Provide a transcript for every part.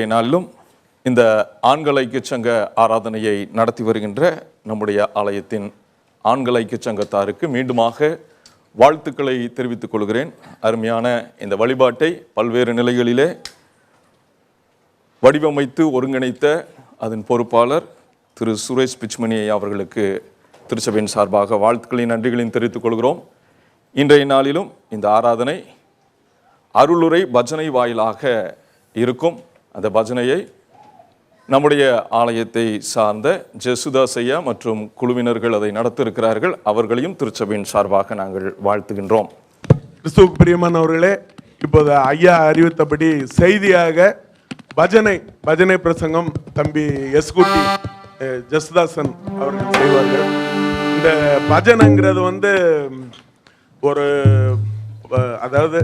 இன்றைய நாளிலும் இந்த ஆண்கள் ஐக்கிய சங்க ஆராதனையை நடத்தி வருகின்ற நம்முடைய ஆலயத்தின் ஆண்கள் ஐக்கிய சங்கத்தாருக்கு மீண்டுமாக வாழ்த்துக்களை தெரிவித்துக் கொள்கிறேன். அருமையான இந்த வழிபாட்டை பல்வேறு நிலைகளிலே வடிவமைத்து ஒருங்கிணைத்த அதன் பொறுப்பாளர் திரு சுரேஷ் பிச்மணி அவர்களுக்கு திருச்சபையின் சார்பாக வாழ்த்துக்களையும் நன்றிகளையும் தெரிவித்துக் கொள்கிறோம். இன்றைய நாளிலும் இந்த ஆராதனை அருளுரை பஜனை வாயிலாக இருக்கும். அந்த பஜனையை நம்முடைய ஆலயத்தை சார்ந்த ஜெசுதாஸ் ஐயா மற்றும் குழுவினர்கள் அதை நடத்திருக்கிறார்கள். அவர்களையும் திருச்சபையின் சார்பாக நாங்கள் வாழ்த்துகின்றோம். கிறிஸ்துவுக்கு பிரியமானவர்களே, இப்போது ஐயா அறிவித்தபடி செய்தியாக பஜனை பிரசங்கம் தம்பி எஸ்குட்டி ஜெசுதாசன் அவர்கள் செய்வார்கள். இந்த பஜனைங்கிறது ஒரு அதாவது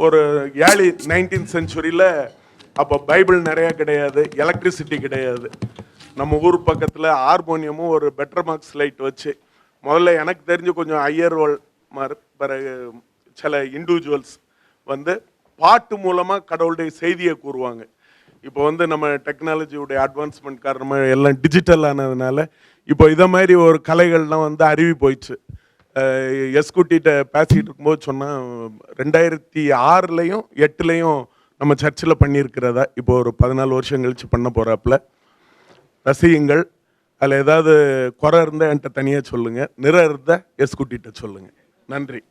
ஒரு ஏர்லி 19th செஞ்சுரியில் அப்போ பைபிள் நிறையா கிடையாது, எலக்ட்ரிசிட்டி கிடையாது. நம்ம ஊர் பக்கத்தில் ஹார்மோனியமும் ஒரு பெட்டர் மார்க்ஸ் லைட் வச்சு முதல்ல எனக்கு தெரிஞ்சு கொஞ்சம் ஐயர்வாள் பிறகு சில இண்டிவிஜுவல்ஸ் பாட்டு மூலமாக கடவுளுடைய செய்தியை கூறுவாங்க. இப்போ நம்ம டெக்னாலஜியுடைய அட்வான்ஸ்மெண்ட் காரணமாக எல்லாம் டிஜிட்டல் ஆனதுனால இப்போ இதை மாதிரி ஒரு கலைகள்லாம் அருவி போயிடுச்சு. எஸ்குட்டிகிட்ட பேசிகிட்டு இருக்கும்போது சொன்னால் 2006லையும் 2008லையும் நம்ம சர்ச்சில் பண்ணியிருக்கிறதா இப்போ ஒரு 14 வருஷம் கழிச்சு பண்ண போகிறாப்புல. ரசியுங்கள். அதில் ஏதாவது குறை இருந்தால் என்கிட்ட தனியாக சொல்லுங்கள், நிறை இருந்தால் எஸ்குட்டிகிட்ட சொல்லுங்கள். நன்றி.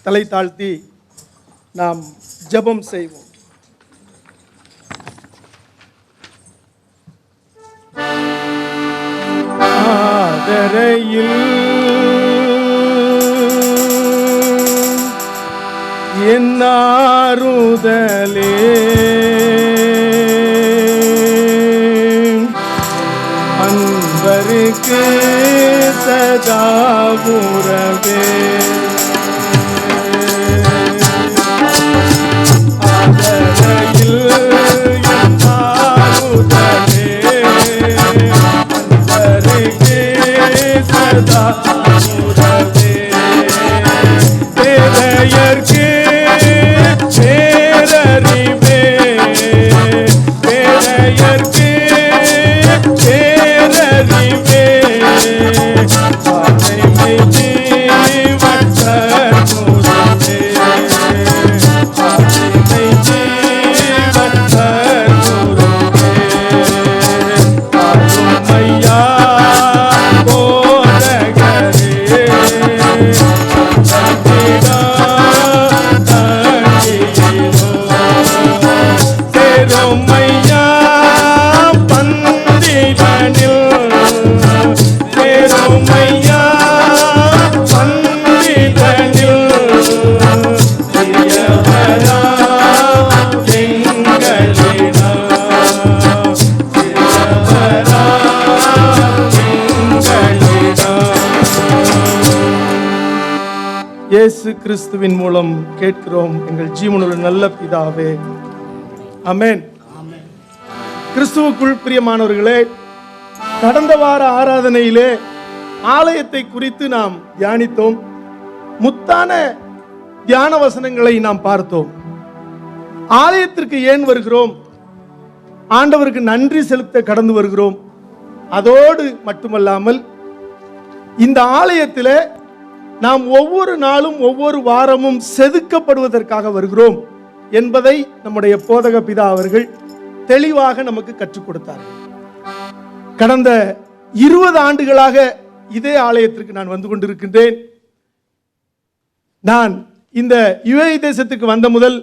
தலை தாழ்த்தி நாம் ஜெபம் செய்வோம். ஆதரையில் என்னாருதலே அன்பருக்கு சதாபுரவே ஆதரையில் என்னாருதலே அன்பருக்கு சதாபுரவே தேவையர்க்கு பேரறிவே பேரையர்க்கு பேரறிவே பாதைமை ஜீவத்தர் முருகே பாதைமை ஜீவத்தர் முருகே பாதுமையா போதகரே இயேசு கிறிஸ்துவின் மூலம் கேட்கிறோம் எங்கள் ஜீவனுள்ள நல்ல பிதாவே, ஆமென். கிறிஸ்துவுக்குள் பிரியமானவர்களே, கடந்த வார ஆராதனையிலே ஆலயத்தை குறித்து நாம் தியானித்தோம். முத்தான தியான வசனங்களை நாம் பார்த்தோம். ஆலயத்திற்கு ஏன் வருகிறோம்? ஆண்டவருக்கு நன்றி செலுத்த கடந்து வருகிறோம். அதோடு மட்டுமல்லாமல் இந்த ஆலயத்திலே நாம் ஒவ்வொரு நாளும் ஒவ்வொரு வாரமும் செதுக்கப்படுவதற்காக வருகிறோம் என்பதை நம்முடைய போதக பிதா அவர்கள் தெளிவாக நமக்கு கற்றுக் கொடுத்தார்கள். கடந்த 20 ஆண்டுகளாக இதே ஆலயத்திற்கு நான் வந்து கொண்டிருக்கின்றேன். நான் இந்த யுஏஇ தேசத்துக்கு வந்த முதல்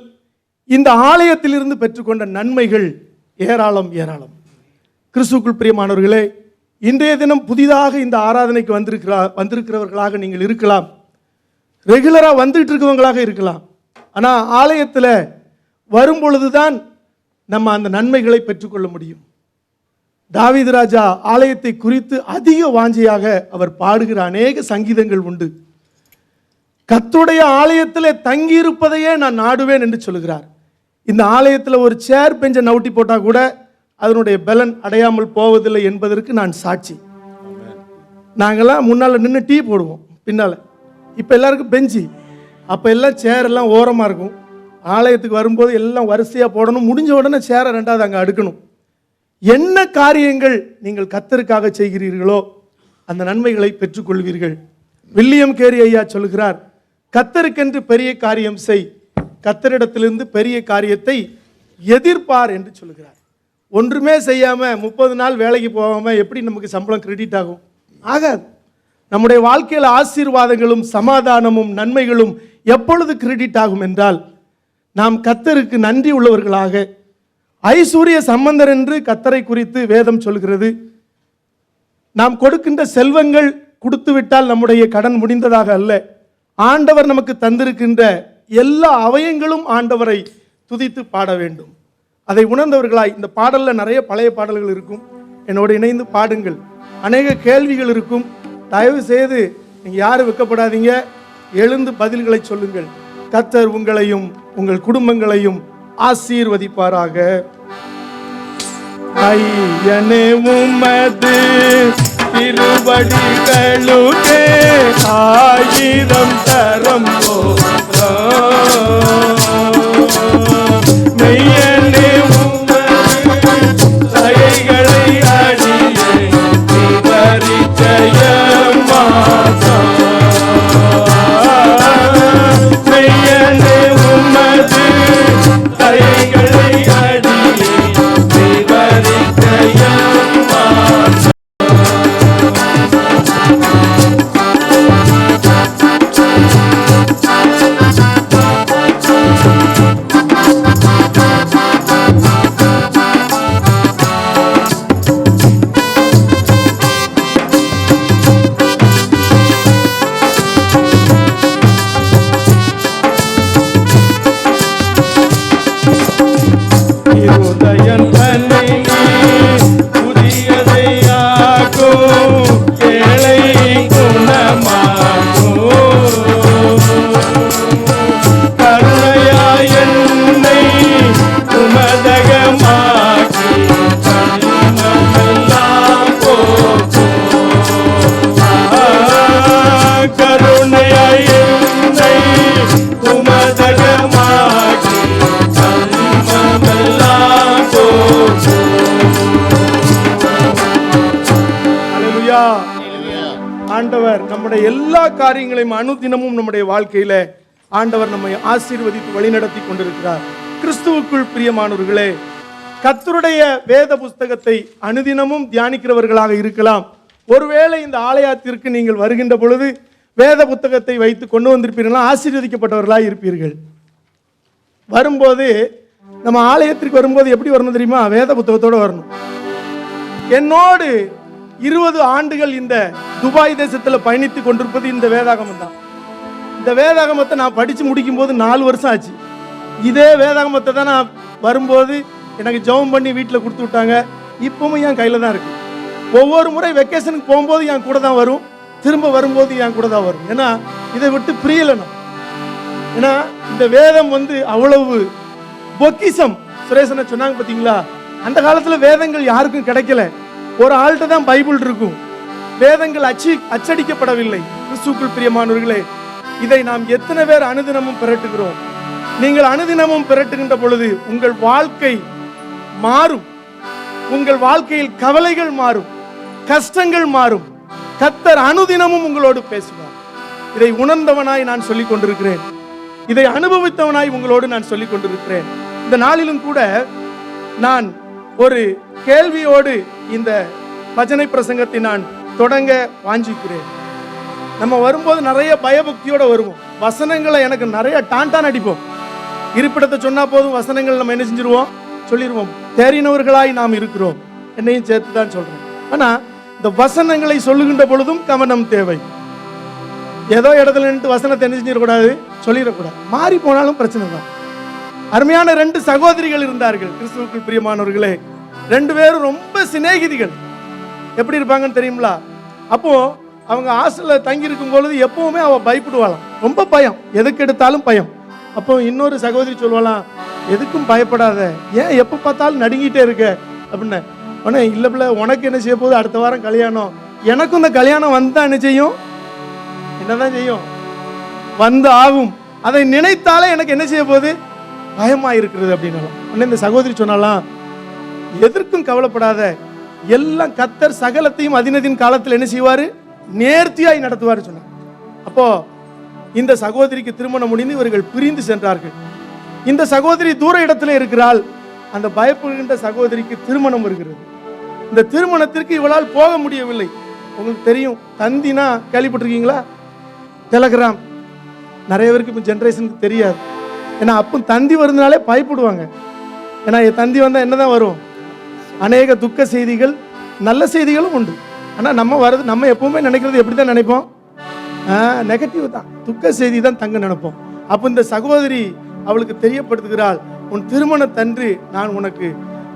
இந்த ஆலயத்திலிருந்து பெற்றுக்கொண்ட நன்மைகள் ஏராளம் ஏராளம். கிறிஸ்துவுக்குள் பிரியமானவர்களே, இன்றைய தினம் புதிதாக இந்த ஆராதனைக்கு வந்திருக்கிறவர்களாக நீங்கள் இருக்கலாம், ரெகுலராக வந்துட்டு இருக்கவங்களாக இருக்கலாம். ஆனால் ஆலயத்தில் வரும் பொழுதுதான் நம்ம அந்த நன்மைகளை பெற்றுக்கொள்ள முடியும். தாவீது ராஜா ஆலயத்தை குறித்து அதிக வாஞ்சையாக அவர் பாடுகிற அநேக சங்கீதங்கள் உண்டு. கர்த்தருடைய ஆலயத்தில் தங்கியிருப்பதையே நான் நாடுவேன் என்று சொல்கிறார். இந்த ஆலயத்தில் ஒரு சேர் பெஞ்சை நவுட்டி போட்டால் கூட அதனுடைய பலன் அடையாமல் போவதில்லை என்பதற்கு நான் சாட்சி. நாங்கள்லாம் முன்னால் நின்று டீ போடுவோம் பின்னால். இப்போ எல்லாருக்கும் பெஞ்சு, அப்போ எல்லாம் சேரெல்லாம் ஓரமாக இருக்கும். ஆலயத்துக்கு வரும்போது எல்லாம் வரிசையாக போடணும், முடிஞ்ச உடனே சேர ரெண்டாவது அங்கே அடுக்கணும். என்ன காரியங்கள் நீங்கள் கர்த்தருக்காக செய்கிறீர்களோ அந்த நன்மைகளை பெற்றுக்கொள்வீர்கள். வில்லியம் கேரி ஐயா சொல்கிறார், கர்த்தருக்கென்று பெரிய காரியம் செய், கர்த்தரிடத்திலிருந்து பெரிய காரியத்தை எதிர்பார் என்று சொல்கிறார். ஒன்றுமே செய்யாமல் 30 நாள் வேலைக்கு போகாமல் எப்படி நமக்கு சம்பளம் கிரெடிட் ஆகும்? ஆகாது. நம்முடைய வாழ்க்கையில் ஆசீர்வாதங்களும் சமாதானமும் நன்மைகளும் எப்பொழுது கிரெடிட் ஆகும் என்றால் நாம் கர்த்தருக்கு நன்றி உள்ளவர்களாக. ஐஸ்வர்ய சம்பந்தர் என்று கர்த்தரை குறித்து வேதம் சொல்கிறது. நாம் கொடுக்கின்ற செல்வங்கள் கொடுத்து விட்டால் நம்முடைய கடன் முடிந்ததாக அல்ல. ஆண்டவர் நமக்கு தந்திருக்கின்ற எல்லா அவயங்களும் ஆண்டவரை துதித்து பாட வேண்டும். அதை உணர்ந்தவர்களாய் இந்த பாடலில் நிறைய பழைய பாடல்கள் இருக்கும், என்னோடு இணைந்து பாடுங்கள். அநேக கேள்விகள் இருக்கும், தயவு செய்து நீங்கள் யாரும் வெட்கப்படாதீங்க, எழுந்து பதில்களை சொல்லுங்கள். கர்த்தர் உங்களையும் உங்கள் குடும்பங்களையும் ஆசீர்வதிப்பாராக. ஐயனே உமது திருவடிகளுக்கே 1000 தரம் மெய்யனே உமது தயைகளை அடியே பரிச்சயமாசம். மெய்யனே உமது தயைகளை அடியே பரிச்சயமாசம். இருதயன் தன்னை புதியதையாக்கும், ஏழை குணமாக்கும். கருணையாய் என்னை உமதகமாக்கி கண்மமெல்லாம் போக்கும். கருணையாய் என்னை உமதகமாக்கி கண்மமெல்லாம் போக்கும். அல்லேலூயா. ஆண்டவர் நம்முடைய எல்லா காரியங்களையும் அனுதினமும் நம்முடைய வாழ்க்கையில ஆண்டவர் நம்மை ஆசீர்வதித்து வழிநடத்தி கொண்டிருக்கிறார். கிறிஸ்துவுக்குள் பிரியமானவர்களே, கர்த்தருடைய வேத புஸ்தகத்தை அனுதினமும் தியானிக்கிறவர்களாக இருக்கலாம். ஒருவேளை இந்த ஆலயத்திற்கு நீங்கள் வருகின்ற பொழுது வேத புத்தகத்தை வைத்து கொண்டு வந்திருப்பீர்களா, ஆசீர்வதிக்கப்பட்டவர்களாக இருப்பீர்கள். வரும்போது நம்ம ஆலயத்திற்கு வரும்போது எப்படி வரணும் தெரியுமா? வேத புத்தகத்தோடு வரணும். என்னோடு 20 ஆண்டுகள் இந்த துபாய் தேசத்தில் பயணித்து கொண்டிருப்பது இந்த வேதாகமம் தான். இந்த வேதாகமத்தை நான் படித்து முடிக்கும் போது 4 வருஷம் ஆச்சு. இதே வேதாகமத்தை தான் நான் வரும்போது எனக்கு ஜெபம் பண்ணி வீட்டில் கொடுத்து விட்டாங்க. இப்பவும் என் கையில் தான் இருக்கு. ஒவ்வொரு முறை வெக்கேஷனுக்கு போகும்போது என் கூட தான் வரும், திரும்ப வரும்போது என் கூட தான் வரும். ஏன்னா இதை விட்டு பிரியலணும். ஏன்னா இந்த வேதம் அவ்வளவு பொக்கிஷம். சுரேசனை சொன்னாங்க பார்த்தீங்களா, அந்த காலத்தில் வேதங்கள் யாருக்கும் கிடைக்கல. ஒரு ஆள்கிட்ட தான் பைபிள் இருக்கும். வேதங்கள் அச்சடிக்கப்படவில்லை. கிறிஸ்துவுக்குள் பிரியமானவர்களே, இதை நாம் எத்தனை பேர் அனுதினமும் பிரட்டுகிறோம்? நீங்கள் அனுதினமும் பிரட்டுகின்ற பொழுது உங்கள் வாழ்க்கை மாறும். உங்கள் வாழ்க்கையில் கவலைகள் மாறும், கஷ்டங்கள் மாறும். கர்த்தர் அனுதினமும் உங்களோடு பேசுவார். இதை உணர்ந்தவனாய் நான் சொல்லிக் கொண்டிருக்கிறேன். இதை அனுபவித்தவனாய் உங்களோடு நான் சொல்லிக் கொண்டிருக்கிறேன். இந்த நாளிலும் கூட நான் ஒரு கேள்வியோடு இந்த பஜனை பிரசங்கத்தை நான் தொடங்க வாஞ்சிக்கிறேன். நம்ம வரும்போது நிறைய பயபக்தியோட வருவோம். வசனங்களை எனக்கு நிறைய டான்டான் அடிப்போம். இருப்பிடத்தை சொன்னா போதும் வசனங்கள் நம்ம என்ன செஞ்சிருவோம், சொல்லிடுவோம். தேறினவர்களாய் நாம் இருக்கிறோம், என்னையும் சேர்த்து தான் சொல்றேன். ஆனா இந்த வசனங்களை சொல்லுகின்ற பொழுதும் கவனம் தேவை. ஏதோ இடத்துல நின்று வசனத்தை என்ன செஞ்சிடக்கூடாது, சொல்லிடக்கூடாது. மாறி போனாலும் பிரச்சனை தான். அருமையான 2 சகோதரிகள் இருந்தார்கள் கிறிஸ்துவுக்குள் பிரியமானவர்களே. 2 பேரும் ரொம்ப சிநேகிதிகள். எப்படி இருப்பாங்கன்னு தெரியுங்களா? அப்போ அவங்க ஹாஸ்டலில் தங்கி இருக்கும் பொழுது எப்பவுமே அவள் பயப்படுவாளாம். ரொம்ப பயம், எதுக்கு எடுத்தாலும் பயம். அப்போ இன்னொரு சகோதரி சொல்லுவாளாம், எதுக்கும் பயப்படாத, ஏன் எப்போ பார்த்தாலும் நடுங்கிட்டே இருக்க அப்படின்னு. உடனே இல்லை பிள்ளை, உனக்கு என்ன செய்ய போகுது, அடுத்த வாரம் கல்யாணம். எனக்கும் இந்த கல்யாணம் வந்தா என்ன செய்யும், என்னதான் செய்யும், வந்து ஆகும். அதை நினைத்தாலே எனக்கு என்ன செய்ய போகுது, பயமா இருக்கிறது அப்படின்னாலும் உடனே இந்த சகோதரி சொன்னாலாம், எதற்கும் கவலைப்படாத, எல்லாம் கர்த்தர் சகலத்தையும் அதினதின் காலத்தில் என்ன செய்வாரு, நேர்த்தியாய் நடத்துவார் சொன்னார். அப்போ இந்த சகோதரிக்கு திருமணம் முடிந்து இவர்கள் பிரிந்து சென்றார்கள். இந்த சகோதரி தூர இடத்துல இருக்கிறாள். அந்த பயப்படுகின்ற சகோதரிக்கு திருமணம் வருகிறது. இந்த திருமணத்திற்கு இவளால் போக முடியவில்லை. உங்களுக்கு தெரியும், தந்தினா கேள்விப்பட்டிருக்கீங்களா? டெலகிராம் நிறைய பேருக்கு இப்போ ஜென்ரேஷனுக்கு தெரியாது. ஏன்னா அப்போ தந்தி வருதுனாலே பயப்படுவாங்க. ஏன்னா தந்தி வந்தால் என்னதான் வரும்? அநேக துக்க செய்திகள், நல்ல செய்திகளும் உண்டு. ஆனால் நம்ம எப்பவுமே நினைக்கிறது எப்படி தான் நினைப்போம்? நெகட்டிவ் தான், துக்க செய்தி தான் தங்க நினைப்போம். அப்போ இந்த சகோதரி அவளுக்கு தெரியப்படுத்துகிறாள், உன் திருமணத்தன்று நான் உனக்கு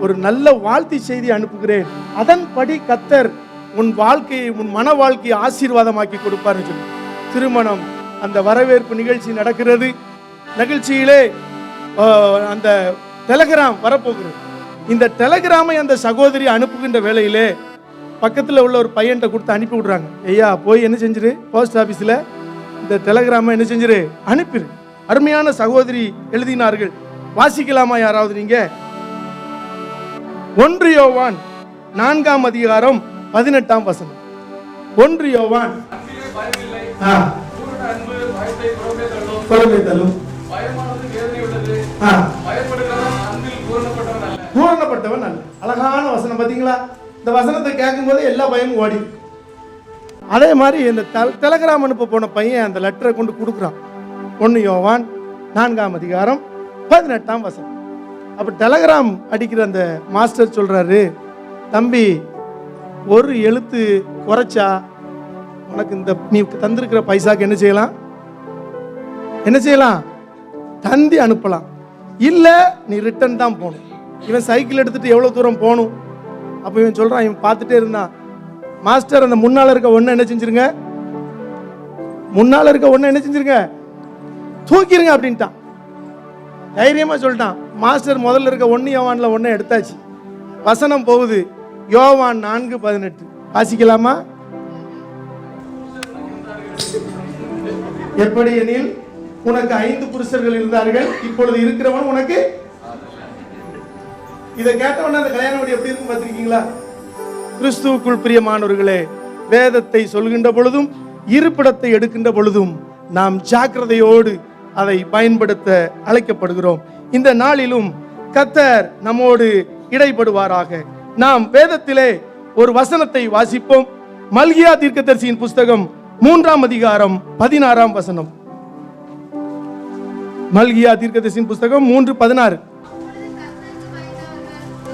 ஒரு நல்ல வாழ்த்தி செய்தி அனுப்புகிறேன், அதன்படி கர்த்தர் உன் வாழ்க்கையை, உன் மன வாழ்க்கையை ஆசீர்வாதமாக்கி கொடுப்பார்னு சொல்லி திருமணம், அந்த வரவேற்பு நிகழ்ச்சி நடக்கிறது. நிகழ்ச்சியிலே அந்த டெலகிராம் வரப்போகிறது. இந்த டெலகிராமை அந்த சகோதரி அனுப்புகின்ற வேளையிலே பக்கத்தில் உள்ள ஒரு பையன்கிட்ட கொடுத்து அனுப்பி விடுறாங்க. ஐயா போய் என்ன செஞ்சிரு, போஸ்ட் ஆஃபீஸில் இந்த டெலகிராமை என்ன செஞ்சிரு, அனுப்பிடு. அருமையான சகோதரி எழுதினார்கள். வாசிக்கலாமா யாராவது நீங்க? 1 யோவான் 4ஆம் அதிகாரம் 18ஆம் வசனம். 1 யோவான் பூரணப்பட்டவன் அல்ல. அழகான வசனம் பாத்தீங்களா? இந்த வசனத்தை கேட்கும் போது எல்லா பயமும் ஓடி. அதே மாதிரி இந்த டெலகிராம் அனுப்ப போன பையன் அந்த லெட்டரை கொண்டு கொடுக்குறான். 1 யோவான் 4ஆம் அதிகாரம் 18ஆம் வசனம். அப்ப டெலகிராம் அடிக்கிற அந்த மாஸ்டர் சொல்றாரு, தம்பி ஒரு எழுத்து குறைச்சா உனக்கு இந்த நீ தந்திருக்கிற பைசாக்கு என்ன செய்யலாம், தந்தி அனுப்பலாம், இல்ல நீ ரிட்டர்ன் தான் போகணும். இவன் சைக்கிள் எடுத்துட்டு எவ்வளவு தூரம் போகணும்? அப்ப இவன் சொல்றான், இவன் பார்த்துட்டே இருந்தான், மாஸ்டர் அந்த முன்னால இருக்க ஒண்ணு என்ன செஞ்சிருங்க, தூக்கிருங்க அப்படின்ட்டான். தைரியமா சொல்லிட்டான். மாஸ்டர் முதல்ல இருக்க 1 யோவான்ல 1 எடுத்தாச்சு. வசனம் போகுது, யோவான் 4:18. வாசிக்கலாமா? எப்படி எனில் உனக்கு 5 புருஷர்கள் இருந்தார்கள், இப்பொழுது இருக்கிறவன் உனக்கு. இதை கேட்டவன அந்த கல்யாண வீடு எப்படி இருக்கும் பார்த்திருக்கீங்களா? கிறிஸ்துவுக்குள் பிரியமானவர்களே, வேதத்தை சொல்கின்ற பொழுதும் இருப்பிடத்தை எடுக்கின்ற பொழுதும் நாம் ஜாக்கிரதையோடு அதை பயன்படுத்த அழைக்கப்படுகிறோம். இந்த நாளிலும் கர்த்தர் நம்மோடு இடைப்படுவாராக. நாம் வேதத்திலே ஒரு வசனத்தை வாசிப்போம். மல்கியா தீர்க்கதரிசியின் புஸ்தகம் 3ஆம் அதிகாரம் 16ஆம் வசனம். மல்கியா தீர்க்கதரிசியின் புஸ்தகம் 3:16.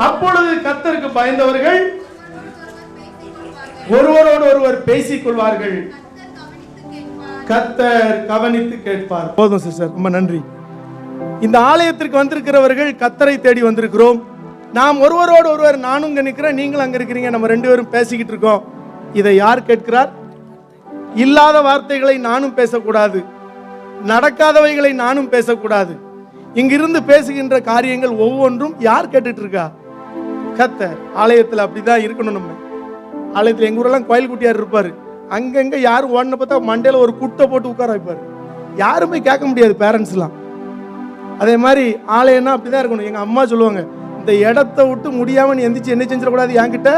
அப்பொழுது கர்த்தருக்கு பயந்தவர்கள் ஒருவரோடு ஒருவர் பேசிக் கொள்வார்கள், கர்த்தர் கவனித்து கேட்பார். போதும் சிஸ்டர், ரொம்ப நன்றி. இந்த ஆலயத்திற்கு வந்திருக்கிறவர்கள் கர்த்தரை தேடி வந்திருக்கிறோம். நாம் ஒருவரோடு ஒருவர், நானும் இங்க நிற்கிறேன், நீங்களும் அங்க இருக்கிறீங்க, நம்ம 2 பேரும் பேசிக்கிட்டு இருக்கோம். இதை யார் கேட்கிறார்? இல்லாத வார்த்தைகளை நானும் பேசக்கூடாது, நடக்காதவைகளை நானும் பேசக்கூடாது. இங்கிருந்து பேசுகின்ற காரியங்கள் ஒவ்வொன்றும் யார் கேட்டுட்டு இருக்கா? கர்த்தர். ஆலயத்தில் அப்படிதான் இருக்கணும். நம்ம ஆலயத்தில் எங்க ஊரெல்லாம் கோயில் குட்டியார் இருப்பாரு, அங்கங்க யாரும் ஓடின பார்த்தா மண்டையில ஒரு குட்டை போட்டு உட்கார வைப்பாரு, யாருமே கேட்க முடியாது, பேரண்ட்ஸ் எல்லாம். அதே மாதிரி ஆலயம்னா அப்படிதான் இருக்கணும். எங்க அம்மா சொல்லுவாங்க, இந்த இடத்த விட்டு முடியாம நீ எந்திரிச்சு என்ன செஞ்சிடக்கூடாது என்கிட்ட.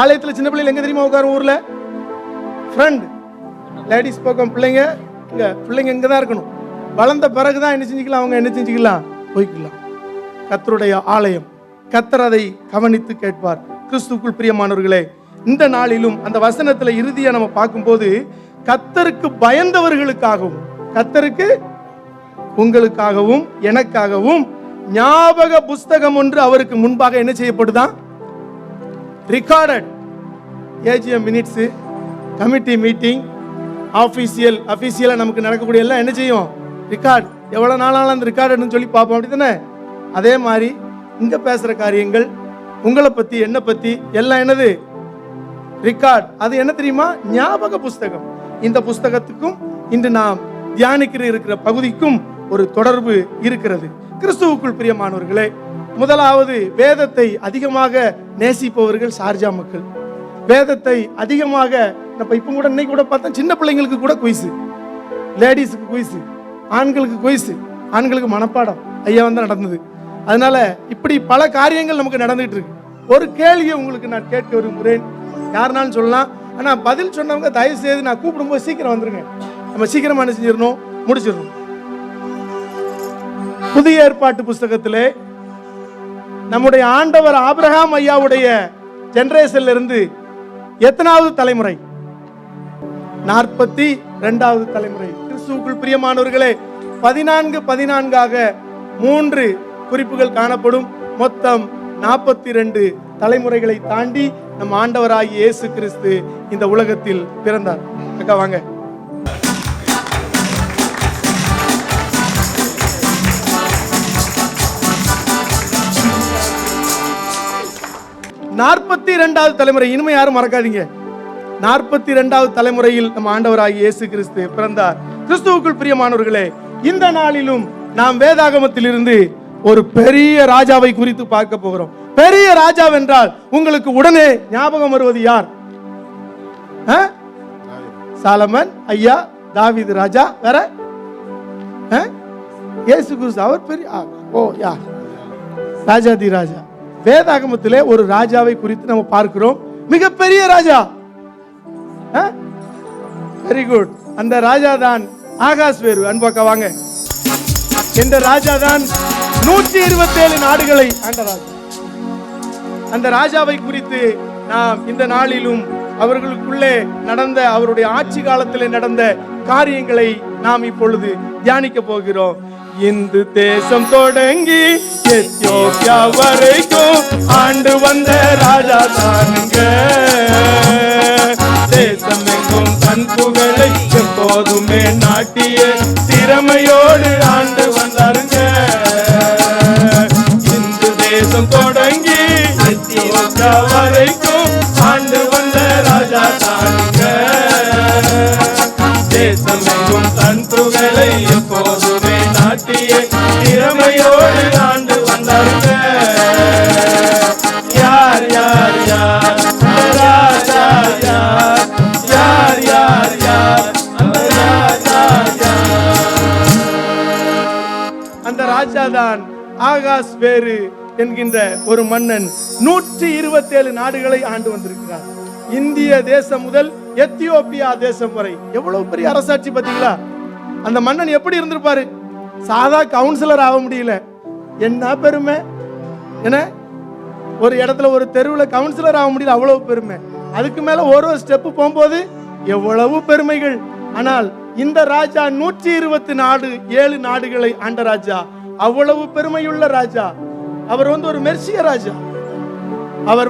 ஆலயத்தில் சின்ன பிள்ளைங்க எங்க தெரியுமா உட்காரும்? ஊர்ல ஃப்ரெண்ட், லேடிஸ் பக்கம் பிள்ளைங்க இங்க தான் இருக்கணும். வளர்ந்த பிறகுதான் என்ன செஞ்சுக்கலாம், அவங்க என்ன செஞ்சுக்கலாம், போய்க்கலாம். கர்த்தருடைய ஆலயம், கர்த்தர் அதை கவனித்து கேட்பார். கிறிஸ்துவுக்குள் பிரியமானவர்களே, இந்த நாளிலும் அந்த வசனத்துல இறுதியா நம்ம பார்க்கும்போது, கர்த்தருக்கு பயந்தவர்களுக்காகவும், கர்த்தருக்கு உங்களுக்காகவும் எனக்காகவும் ஞாபக புஸ்தகம் ஒன்று அவருக்கு முன்பாக என்ன செய்யப்படுதான், recorded. AGM minutes, committee meeting, அபிஷியலா நமக்கு நடக்கக்கூடிய எல்லாம் என்ன செய்யும், ரெக்கார்ட். எவ்வளவு நாளாலும் அந்த ரெக்கார்டுன்னு சொல்லி பார்ப்போம், அப்படி தானே? அதே மாதிரி இங்க பேசுற காரியங்கள், உங்களை பத்தி என்ன பத்தி எல்லாம் என்னது, ரெக்கார்ட். அது என்ன தெரியுமா, ஞாபக புஸ்தகம். இந்த புஸ்தகத்துக்கும் இன்று நாம் தியானிக்கிற இருக்கிற பகுதிக்கும் ஒரு தொடர்பு இருக்கிறது. கிறிஸ்துவுக்குள் பிரியமானவர்களே, முதலாவது வேதத்தை அதிகமாக நேசிப்பவர்கள் சார்ஜா மக்கள். வேதத்தை அதிகமாக இப்ப கூட இன்னைக்கு கூட பார்த்தா சின்ன பிள்ளைங்களுக்கு கூட குயிஸ், லேடிஸுக்கு குயிஸ், ஆண்களுக்கு குயிஸ், ஆண்களுக்கு மனப்பாடம். ஐயா வந்து நடந்தது. அதனால இப்படி பல காரியங்கள் நமக்கு நடந்துகிட்டு இருக்கு. ஒரு கேள்வியை உங்களுக்கு நான் கேட்க விரும்புகிறேன். யாருனாலும் சொல்லலாம், ஆனால் பதில் சொன்னவங்க தயவு செய்து நான் கூப்பிடும்போது சீக்கிரம் வந்துருங்க. நம்ம சீக்கிரமா என்ன செஞ்சிடணும், முடிச்சிடணும். புதிய ஏற்பாட்டு புஸ்தகத்திலே நம்முடைய ஆண்டவர் ஆபிரகாம் ஐயாவுடைய ஜெனரேஷன்ல இருந்து எத்தனாவது தலைமுறை? 42வது தலைமுறை. கிறிஸ்துவுக்குள் பிரியமானவர்களே, 14-14ஆக 3 குறிப்புகள் காணப்படும். மொத்தம் 42 தலைமுறைகளை தாண்டி நம் ஆண்டவராகிய இயேசு கிறிஸ்து இந்த உலகத்தில் பிறந்தார். அக்கா வாங்க. நாற்பத்தி 42வது தலைமுறை, இனிமே யாரும் மறக்காதீங்க. 42வது தலைமுறையில் நம் ஆண்டவராகிய இயேசு கிறிஸ்து பிறந்தார். கிறிஸ்துவுக்குள் பிரியமானவர்களே, இந்த நாளிலும் நாம் வேதாகமத்தில் இருந்து ஒரு பெரிய ராஜாவை குறித்து பார்க்க போகிறோம். பெரிய ராஜா என்றால் உங்களுக்கு உடனே ஞாபகம் வருவது யார்? சாலமன் ஐயா, தாவீது ராஜா, வேற இயேசு கிறிஸ்து, அவர் பெரிய யார்? ராஜாதி ராஜா. வேதாகமத்திலே ஒரு ராஜாவை குறித்து நம்ம பார்க்கிறோம், மிகப்பெரிய ராஜா. Very good. அந்த ராஜா தான் ஆகாஸ்வேரு. அன்பாக்க வாங்க. இந்த ராஜா தான் 127 நாடுகளை ஆண்ட ராஜா. அந்த ராஜாவை குறித்து நாம் இந்த நாளிலும் அவர்களுக்குள்ளே நடந்த, அவருடைய ஆட்சி காலத்திலே நடந்த காரியங்களை நாம் இப்பொழுது தியானிக்க போகிறோம். இந்து தேசம் தொடங்கி எத்தியோப்பியா வரைக்கும் ஆண்டு வந்த ராஜா தானுங்க. தேசம் எங்கும் தன் புகழை எப்போதுமே நாட்டிய திறமையோடு ஆண்டு வந்தாருங்க. இந்து தேசம் தொடங்கி எத்தியோப்பியா வரைக்கும் ஆண்டு வந்த ராஜா தானுங்க. தேசம் எங்கும் தன் புகழை எப்போதுமே நாட்டிய திறமையோடு ஆண்டு வந்தாருங்க. யார் யார் யார் ராஜா யார்? யார் யார் யார் அந்த ராஜா யார்? அந்த ராஜா தான் ஆகாஸ்வேரு என்கின்ற ஒரு மன்னன். 127 நாடுகளை ஆண்டு வந்திருக்கிறார். இந்திய தேசம் முதல் எத்தியோப்பியா தேசம் வரை. எவ்வளவு பெரிய அரசாட்சி பாத்தீங்களா? அந்த மன்னன் எப்படி இருந்திருப்பாரு? சாதா கவுன்சிலர் ஆக முடியல, என்ன பெருமை! என்ன ஒரு இடத்துல ஒரு தெருவில் கவுன்சிலர் ஆக முடியல, அவ்வளவு பெருமை. அதுக்கு மேல ஒரு ஸ்டெப் போகும்போது எவ்வளவு பெருமைகள். ஆனால் இந்த ராஜா 127 நாடுகளை ஆண்ட ராஜா, அவ்வளவு பெருமையுள்ள ராஜா. அவர் ஒரு மெர்சிய ராஜா. அவர்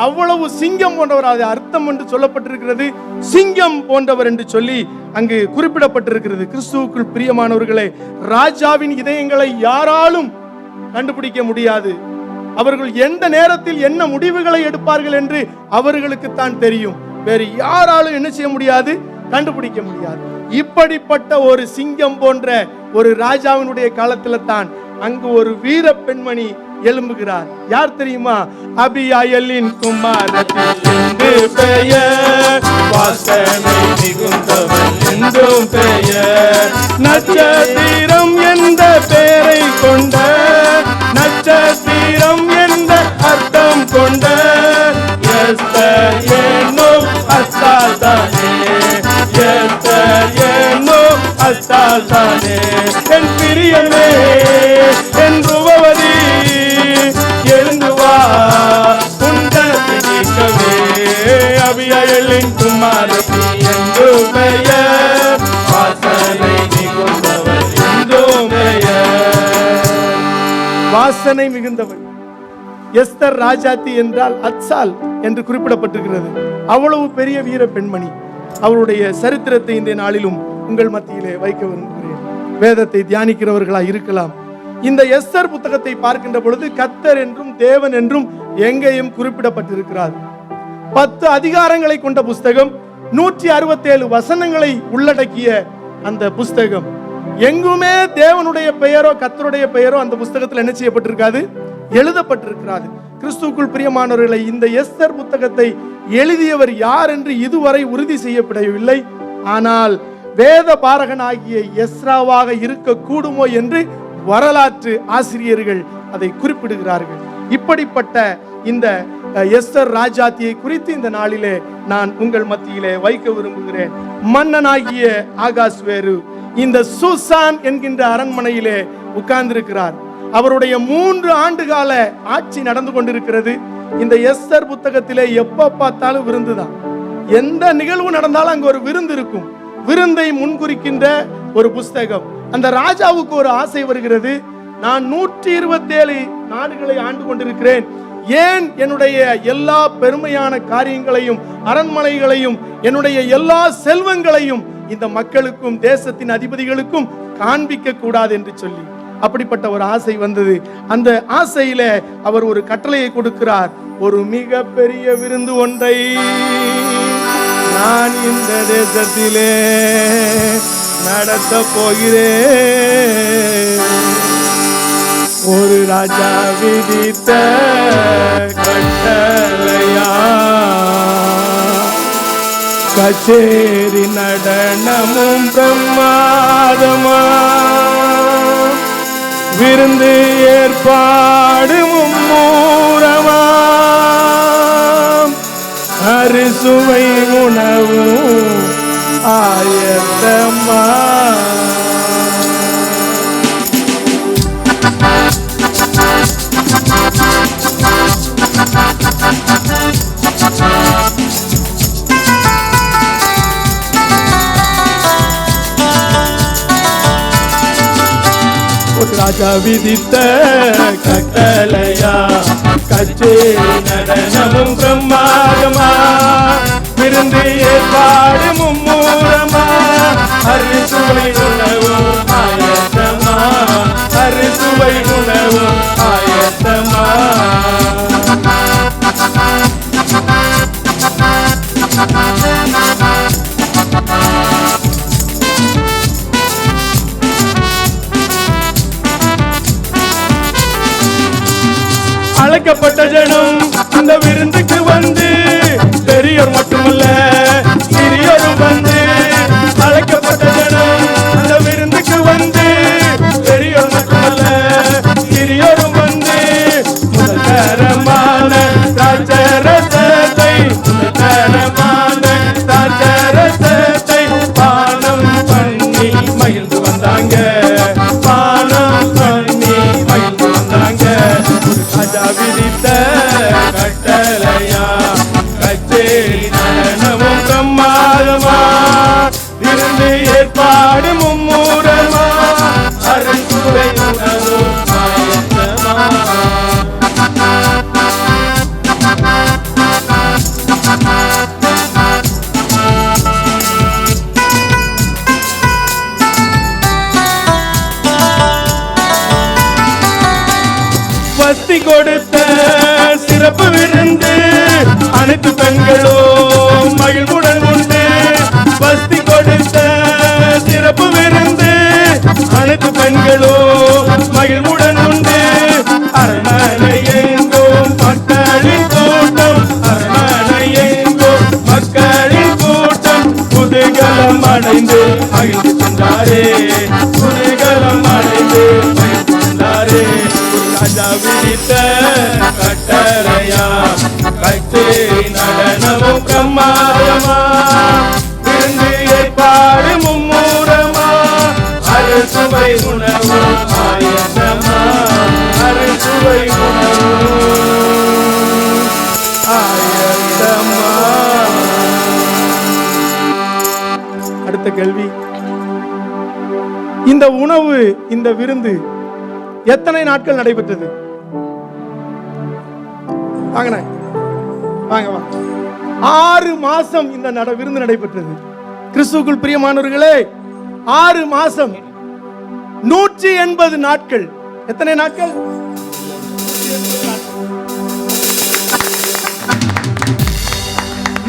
அவ்வளவு சிங்கம் போன்றவர். அது அர்த்தம் என்று சொல்லப்பட்டிருக்கிறது, சிங்கம் போன்றவர் என்று சொல்லி அங்கு குறிப்பிடப்பட்டிருக்கிறது. கிறிஸ்துவுக்குள் பிரியமானவர்களே, ராஜாவின் இதயங்களை யாராலும் கண்டுபிடிக்க முடியாது. அவர்கள் எந்த நேரத்தில் என்ன முடிவுகளை எடுப்பார்கள் என்று அவர்களுக்கு தான் தெரியும். வேறு யாராலும் என்ன செய்ய முடியாது, கண்டுபிடிக்க முடியாது. இப்படிப்பட்ட ஒரு சிங்கம் போன்ற ஒரு ராஜாவினுடைய காலத்துல தான் அங்கு ஒரு வீர பெண்மணி எழும்புகிறார். யார் தெரியுமா? அபியாயலின் குமாரத்தி என்று பெயர், வாசனை மிகுந்தவள் என்றும் பெயர், நட்சத்திரம் என்ற பெயரை கொண்ட, நட்சத்திரம் என்ற அர்த்தம் கொண்ட எஸ்தர் என்னும் அஸ்தால் தானே, எஸ்தர் என்னும் அஸ்தால் தானே. என் பிரியமே, என் ரூபவதி, எழுந்து வா உண்டத்தை நீக்கவே. அபியாயலின் குமாரத்தி என்று பெயர், வாசனை மிகுந்தவள் என்றும் பெயர். வாசனை மிகுந்தவள். எஸ்தர் ராஜாத்தி என்றால் அத்சால் என்று குறிப்பிடப்பட்டிருக்கிறது. அவ்வளவு பெரிய வீர பெண்மணி. அவருடைய சரித்திரத்தை இந்த நாளிலும் உங்கள் மத்தியிலே வைக்க விரும்புகிறேன். வேதத்தை தியானிக்கிறவர்களா இருக்கலாம். இந்த எஸ்தர் புத்தகத்தை பார்க்கின்ற பொழுது கர்த்தர் என்றும் தேவன் என்றும் எங்கேயும் குறிப்பிடப்பட்டிருக்கிறார். 10 அதிகாரங்களை கொண்ட புஸ்தகம், 167 வசனங்களை உள்ளடக்கிய அந்த புஸ்தகம். எங்குமே தேவனுடைய பெயரோ கர்த்தருடைய பெயரோ அந்த புஸ்தகத்தில் என்ன செய்யப்பட்டிருக்காது, எழுதப்பட்டிருக்கிறது. கிறிஸ்துவுக்குள் பிரியமானவர்களை, இந்த எஸ்தர் புத்தகத்தை எழுதியவர் யார் என்று இதுவரை உறுதி செய்யப்படவில்லை. ஆனால் வேத பாரகனாகிய எஸ்ராவாக இருக்க கூடுமோ என்று வரலாற்று ஆசிரியர்கள் அதை குறிப்பிடுகிறார்கள். இப்படிப்பட்ட இந்த எஸ்தர் ராஜாத்தியை குறித்து இந்த நாளிலே நான் உங்கள் மத்தியிலே வைக்க விரும்புகிறேன். மன்னனாகிய ஆகாஸ்வேரு இந்த சூசான் என்கின்ற அரண்மனையிலே உட்கார்ந்திருக்கிறார். அவருடைய 3 ஆண்டுகால ஆட்சி நடந்து கொண்டிருக்கிறது. இந்த எஸ்தர் புத்தகத்திலே எப்ப பார்த்தாலும் விருந்துதான். எந்த நிகழ்வு நடந்தாலும் அங்க ஒரு விருந்து இருக்கும். விருந்தை முன்குறிக்கின்ற ஒரு புஸ்தகம். அந்த ராஜாவுக்கு ஒரு ஆசை வருகிறது, நான் 127 நாடுகளை ஆண்டு கொண்டிருக்கிறேன், ஏன் என்னுடைய எல்லா பெருமையான காரியங்களையும் அரண்மனைகளையும் என்னுடைய எல்லா செல்வங்களையும் இந்த மக்களுக்கும் தேசத்தின் அதிபதிகளுக்கும் காண்பிக்க கூடாது என்று சொல்லி அப்படிப்பட்ட ஒரு ஆசை வந்தது. அந்த ஆசையில அவர் ஒரு கட்டளையை கொடுக்கிறார். ஒரு மிக பெரிய விருந்து ஒன்றை நான் இந்த தேசத்திலே நடத்த போகிறேன். ஒரு ராஜா விதித்த கட்டளையா, கச்சேரி நடனமும் பிரமாதமா, விருந்து ஏற்பாடு மும்மூரமா, அறுசுவை உணவு ஆயத்தமா. ராஜா விதித்த கட்டளையா, கச்சேரி நடனமும் பிரம்மாதமா, விருந்து ஏற்பாடு மும்மூரமா, அறுசுவை உணவும் ஆயத்தமா, அறுசுவை உணவும் ஆயத்தமா. அழைக்கப்பட்ட ஜனம் அந்த விருந்துக்கு வந்து, பெரியோர் மட்டுமல்ல சிறியோரும் வந்து. அழைக்கப்பட்ட ஜனம் அந்த விருந்துக்கு வந்து, பெரியோர் மட்டுமல்ல சிறியோரும் வந்து. முதல் தரமான திராட்சரசத்தை, முதல் தரமான திராட்சரசத்தை பானம் பண்ணி மகிழ்ந்து வந்தாங்க, பானம் பண்ணி மகிழ்ந்து வந்தாங்க. ராஜா விதித்த கட்டளையா, கச்சேரி நடனமும் பிரமாதமா, விருந்து ஏற்பாடு மும்மூரமா, அறுசுவை உணவும் ஆயத்தமா. பஸ்தி கொடுத்த சிறப்பு விருந்து அனைத்து பெண்களும் மகிழ்வுடன் உண்டு. பஸ்தி கொடுத்த சிறப்பு விருந்து அனைத்து பெண்களும் மகிழ்வுடன் உண்டு. அரண்மனை எங்கும் மக்களின் கூட்டம், அரண்மனை எங்கும் மக்களின் கூட்டம். குதூகலம் அடைந்து மகிழ்ந்து சென்றாரே, குதூகலம் அடைந்து மகிழ்ந்து சென்றாரே. ராஜா விதித்த கட்டளையா, கச்சேரி நடனமும் பிரமாதமா, விருந்து ஏற்பாடு மும்மூரமா, அறுசுவை உணவு ஆயத்தமா, அறுசுவை உணவு ஆயத்தமா. அடுத்த கேள்வி, இந்த உணவு, இந்த விருந்து எத்தனை நாட்கள் நடைபெற்றது? வாங்க வாங்க. 6 மாசம் இந்த விருந்து நடைபெற்றது. கிறிஸ்துவுக்குள் பிரியமானவர்களே, 6 மாசம் 180 நாட்கள். எத்தனை நாட்கள்?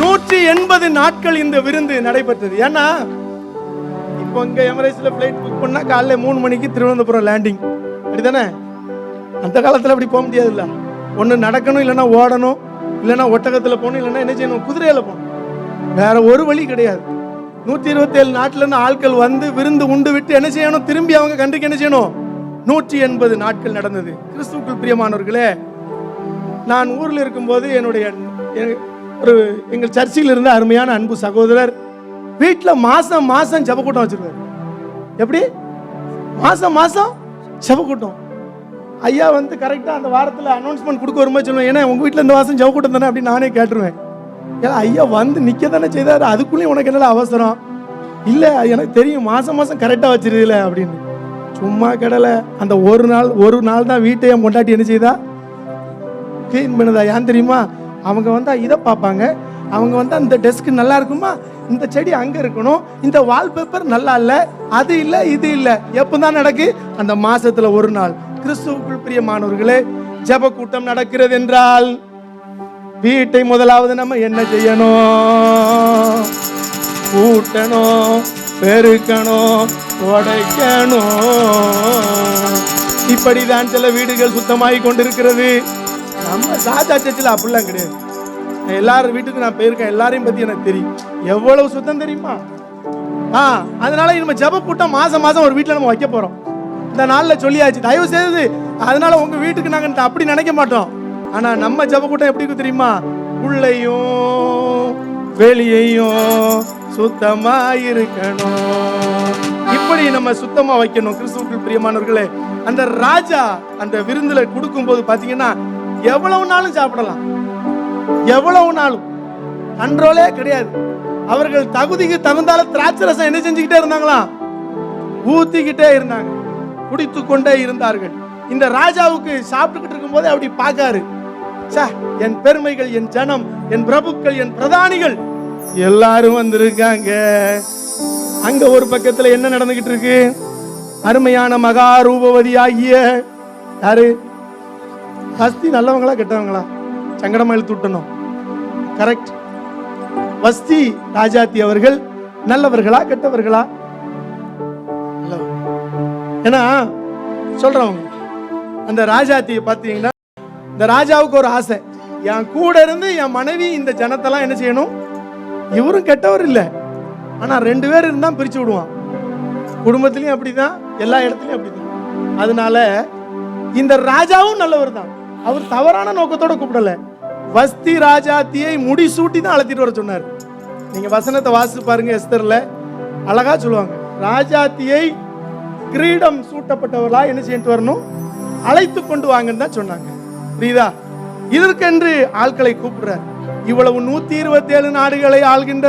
180 நாட்கள் இந்த விருந்து நடைபெற்றது. ஏன்னா இப்போ இங்க எமரேட்ஸ்ல பிளைட் புக் பண்ணா காலைல 3 மணிக்கு திருவனந்தபுரம் லேண்டிங், அப்படிதானே? அந்த காலத்துல அப்படி போக முடியாது. இல்ல, ஒண்ணு நடக்கணும், இல்லைன்னா ஓடணும், இல்லைன்னா ஒட்டகத்துல போகணும், இல்லைன்னா என்ன செய்யணும், குதிரையில போகணும். வேற ஒரு வழி கிடையாது. 127 நாட்டுல இருந்து ஆட்கள் வந்து விருந்து உண்டு விட்டு என்ன செய்யணும், திரும்பி அவங்க கண்ட்ரிக்கு என்ன செய்யணும், 180 நாட்கள் நடந்தது. கிறிஸ்துவுக்குள் பிரியமானவர்களே, நான் ஊரில் இருக்கும்போது எங்கள் சர்ச்சில் இருந்த அருமையான அன்பு சகோதரர் வீட்டில் மாசம் மாசம் ஜெபக்கூட்டம் வச்சிருக்காரு. எப்படி? மாசம் மாசம் ஜெபக்கூட்டம். ஐயா வந்து கரெக்டாக அந்த வாரத்தில் அனௌன்ஸ்மெண்ட் கொடுக்க வரும்போது சொல்லுவேன், ஏன்னா உங்கள் வீட்டில் இந்த மாதம் ஜெபக்கூட்டம் தானே அப்படின்னு நானே கேட்டுருவேன். ஏன்னா ஐயா வந்து நிற்க தானே செய்தார், அதுக்குள்ளேயும் உனக்கு என்ன அவசரம்? இல்லை, எனக்கு தெரியும் மாதம் மாதம் கரெக்டாக வச்சிருதில்ல அப்படின்னு. சும்மா கிடலை. அந்த ஒரு நாள் தான் வீட்டையே கொண்டாட்டி என்ன செய்தா? க்ளீன் பண்ணுதா. ஏன் தெரியுமா? அவங்க வந்து இதை பார்ப்பாங்க, அவங்க வந்து அந்த டெஸ்க் நல்லா இருக்குமா, இந்த செடி அங்கே இருக்கணும், இந்த வால்பேப்பர் நல்லா இல்லை, அது இல்லை இது இல்லை. எப்போ தான் நடக்கு? அந்த மாசத்துல ஒரு நாள். கிறிஸ்துவுக்குள் பிரியமானவர்களே, ஜெப கூட்டம் நடக்கிறது என்றால் வீட்டை முதலாவது நம்ம என்ன செய்யணும்? கூட்டணும், பெருக்கணும், உடைக்கணும். இப்படிதான் சில வீடுகள் சுத்தமாகி கொண்டிருக்கிறது. நம்ம சாஜா சர்ச்சில் அப்படிலாம் கிடையாது. எல்லாரும் வீட்டுக்கு நான் போயிருக்கேன், எல்லாரையும் பத்தி எனக்கு தெரியும். எவ்வளவு சுத்தம் தெரியுமா? அதனால நம்ம ஜெப கூட்டம் மாசம் மாசம் ஒரு வீட்டுல நம்ம வைக்க போறோம். இந்த நாள்ல சொல்லியாச்சு, தயவு செய்து. அதனால உங்க வீட்டுக்கு நாங்க அப்படி நினைக்க மாட்டோம். ஆனா நம்ம ஜெப கூட்டம் எப்படி தெரியுமா? உள்ளேயும் வெளியையும் சுத்தமா இருக்கணும். இப்படி நம்ம சுத்தமா வைக்கணும். கிறிஸ்துவுக்குள் பிரியமானவர்களே, அந்த ராஜா அந்த விருந்துல கொடுக்கும் போது பாத்தீங்கன்னா எவ்வளவு நாளும் சாப்பிடலாம், எவ்வளவு நாளும் கண்ட்ரோலே கிடையாது. அவர்கள் தகுதிக்கு தகுந்தால திராட்சை ரசம் என்ன செஞ்சுக்கிட்டே இருந்தாங்களாம்? ஊத்திக்கிட்டே இருந்தாங்க, குடித்து கொண்டே இருந்தார்கள். இந்த ராஜாவுக்கு சாப்பிட்டுக்கிட்டு இருக்கும் போதே அப்படி பார்க்காரு, என் பெருமைகள், என் ஜனம், என் பிரபுக்கள், என் பிரதானிகள் எல்லாரும் வந்திருக்காங்க. அங்க ஒரு பக்கத்துல என்ன நடந்துகிட்டு இருக்கு? அருமையான மகா ரூபவதி ஆகிய யாரு? வஸ்தி நல்லவங்களா கெட்டவங்களா? சங்கடமா இழுத்து விட்டணும். கரெக்ட். வஸ்தி ராஜாத்தி அவர்கள் நல்லவர்களா கெட்டவர்களா? ஏன்னா சொல்றவங்க அந்த ராஜாத்தியை பார்த்தீங்கன்னா, இந்த ராஜாவுக்கு ஒரு ஆசை, என் கூட இருந்து என் மனைவி இந்த ஜனத்தெல்லாம் என்ன செய்யணும்? இவரும் கெட்டவர் இல்லை, ஆனா 2 பேர் இருந்தா பிரிச்சு விடுவான். குடும்பத்திலையும் அப்படிதான், எல்லா இடத்துலயும் அப்படிதான். அதனால இந்த ராஜாவும் நல்லவர் தான். அவர் தவறான நோக்கத்தோட கூப்பிடல. வஸ்தி ராஜாத்தியை முடிசூட்டி தான் அழைத்திட்டு வர சொன்னார். நீங்க வசனத்தை வாசித்து பாருங்க, எஸ்தர்ல அழகா சொல்லுவாங்க, ராஜாத்தியை கிரீடம் சூட்டப்பட்டவர்களா என்ன செய்யிட்டு வரணும், அழைத்து கொண்டு வாங்கன்னு தான் சொன்னாங்க. புரியுதா? இதற்கென்று ஆட்களை கூப்பிடுறார். இவ்வளவு 127 நாடுகளை ஆள்கின்ற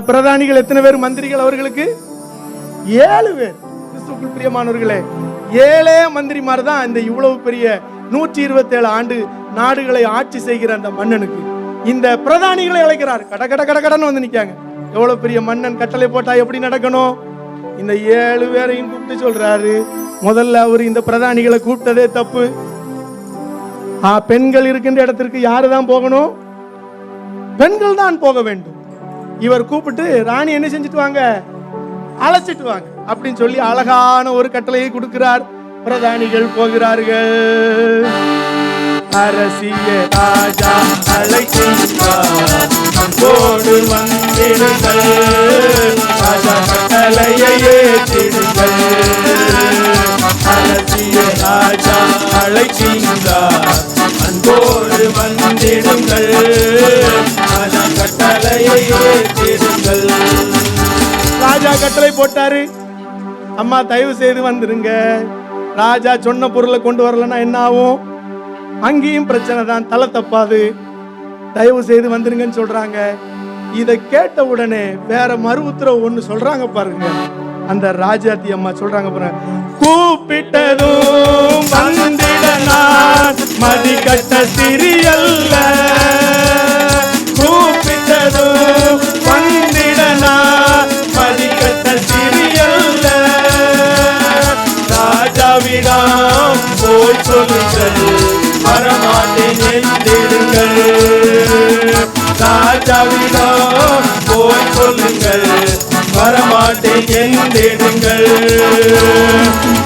பிரதானிகள் எத்தனை பேர்? மந்திரிகள் அவர்களுக்கு 7 பேர். கிறிஸ்துவுக்குள் பிரியமானவர்களே, 7 மந்திரிமார் தான் இந்த இவ்வளவு பெரிய 127 ஆண்டு நாடுகளை ஆட்சி செய்கிற அந்த மன்னனுக்கு இந்த பிரதானிகளை அழைக்கிறார். கட கட கட கடன்னு வந்து நிக்காங்க. எவ்வளவு பெரிய மன்னன் கட்டளை போட்டா எப்படி நடக்கணும்? இந்த 7 பேரையும் கூப்பிட்டு சொல்றாரு. முதல்ல அவர் இந்த பிரதானிகளை கூப்பிட்டதே தப்பு. பெண்கள் இருக்கின்ற இடத்திற்கு யாரு தான் போகணும்? பெண்கள் தான் போக வேண்டும். இவர் கூப்பிட்டு ராணி என்ன செஞ்சுட்டு வாங்க, அழைச்சிட்டு வாங்க அப்படின்னு சொல்லி அழகான ஒரு கட்டளையை கொடுக்கிறார். பிரதானிகள் போகிறார்கள். அரசிய ராஜா அழைக்கின்றார், அன்போடு வந்திடுங்கள், ராஜா கட்டளையை ஏற்றிடுங்கள். அரசிய ராஜா அழைக்கின்றார், அன்போடு வந்திடுங்கள், ராஜா கட்டளையை ஏற்றிடுங்கள். ராஜா கட்டளை போட்டாரு, அம்மா தயவு செய்து வந்துருங்க. ராஜா சொன்ன பொருளை கொண்டு வரலன்னா என்ன ஆகும்? அங்கேயும் பிரச்சனை தான், தலை தப்பாது. தயவு செய்து வந்துருங்கன்னு சொல்றாங்க. இதை கேட்ட உடனே வேற மறு உத்தரவு ஒண்ணு சொல்றாங்க பாருங்க. அந்த ராஜாத்தி அம்மா சொல்றாங்க பாருங்க, கூப்பிட்டதும் வந்திட நான் மதி கட்ட சிறியல்ல, கூப்பிட்டதும் வந்திட நான் மதி கட்ட சிறியல்ல, ராஜாவிடம் போய் சொல்லுங்கள், வரமாட்டேன் என்றிடுங்கள், ராஜாவிடம் போய் சொல்லுங்கள், வரமாட்டேன் என்றிடுங்கள்.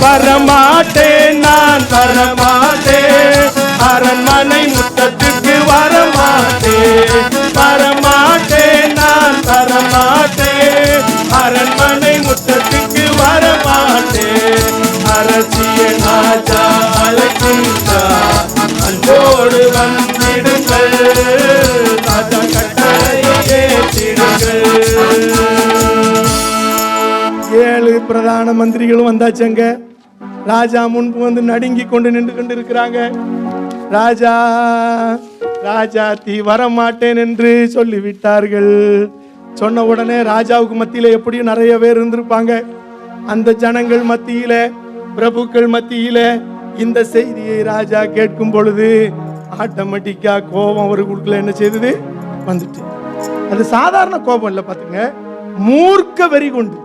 வரமாட்டேன், நான் வரமாட்டேன், அரண்மனை முற்றத்துக்கு வரமாட்டேன், வரமாட்டேன், நான் வரமாட்டேன், அரண்மனை முற்றத்துக்கு வரமாட்டேன், அரசியல் பிரதான மந்திரிகளும் வந்தாச்சங்க. ராஜா முன்பு வந்து நடுங்கி கொண்டு நின்று கொண்டு இருக்கிறாங்க. ராஜா ராஜாத்தி வரமாட்டேன் என்று சொல்லிவிட்டார்கள். சொன்ன உடனே ராஜாவுக்கு மத்தியில எப்படியும் நிறைய பேர் இருந்திருப்பாங்க. அந்த ஜனங்கள் மத்தியில, பிரபுக்கள் மத்தியில இந்த செய்தியை ராஜா கேட்கும் பொழுது ஆட்டோமேட்டிக்கா கோபம் அவர்களுக்குள்ள என்ன செய்தது வந்துட்டு. அது சாதாரண கோபம் இல்லை, பாத்துங்க, மூர்க்க வெறி கொண்டு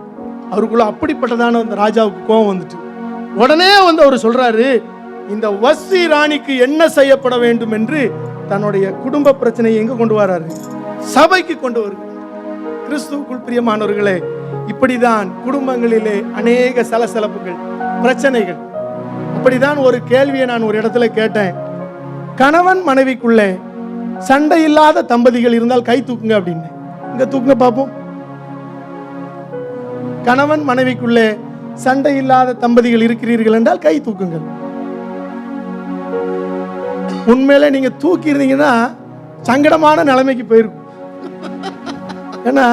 அவருக்குள்ள அப்படிப்பட்டதான அந்த ராஜாவுக்கு கோபம் வந்துட்டு. உடனே வந்து அவர் சொல்றாரு, இந்த வஸ்தி ராணிக்கு என்ன செய்யப்பட வேண்டும் என்று தன்னுடைய குடும்ப பிரச்சனையை எங்க கொண்டு வராரு? சபைக்கு கொண்டு வருகிறார். கிறிஸ்துவுக்குள் பிரியமானவர்களே, இப்படிதான் குடும்பங்களிலே அநேக சலசலப்புகள், பிரச்சனைகள். அப்படிதான் ஒரு கேள்வியை நான் ஒரு இடத்துல கேட்டேன். கணவன் மனைவிக்குள்ளே சண்டை இல்லாத தம்பதிகள் இருந்தால் கை தூக்குங்க அப்படின்னு. இங்க தூக்குங்க பாப்போம். கணவன் மனைவிக்குள்ளே சண்டை இல்லாத தம்பதிகள் இருக்கிறீர்கள் என்றால் கை தூக்குங்கள். உண்மையில நீங்க தூக்கி இருந்தீங்கன்னா சங்கடமான நிலைமைக்கு போயிருக்கும். ஏன்னா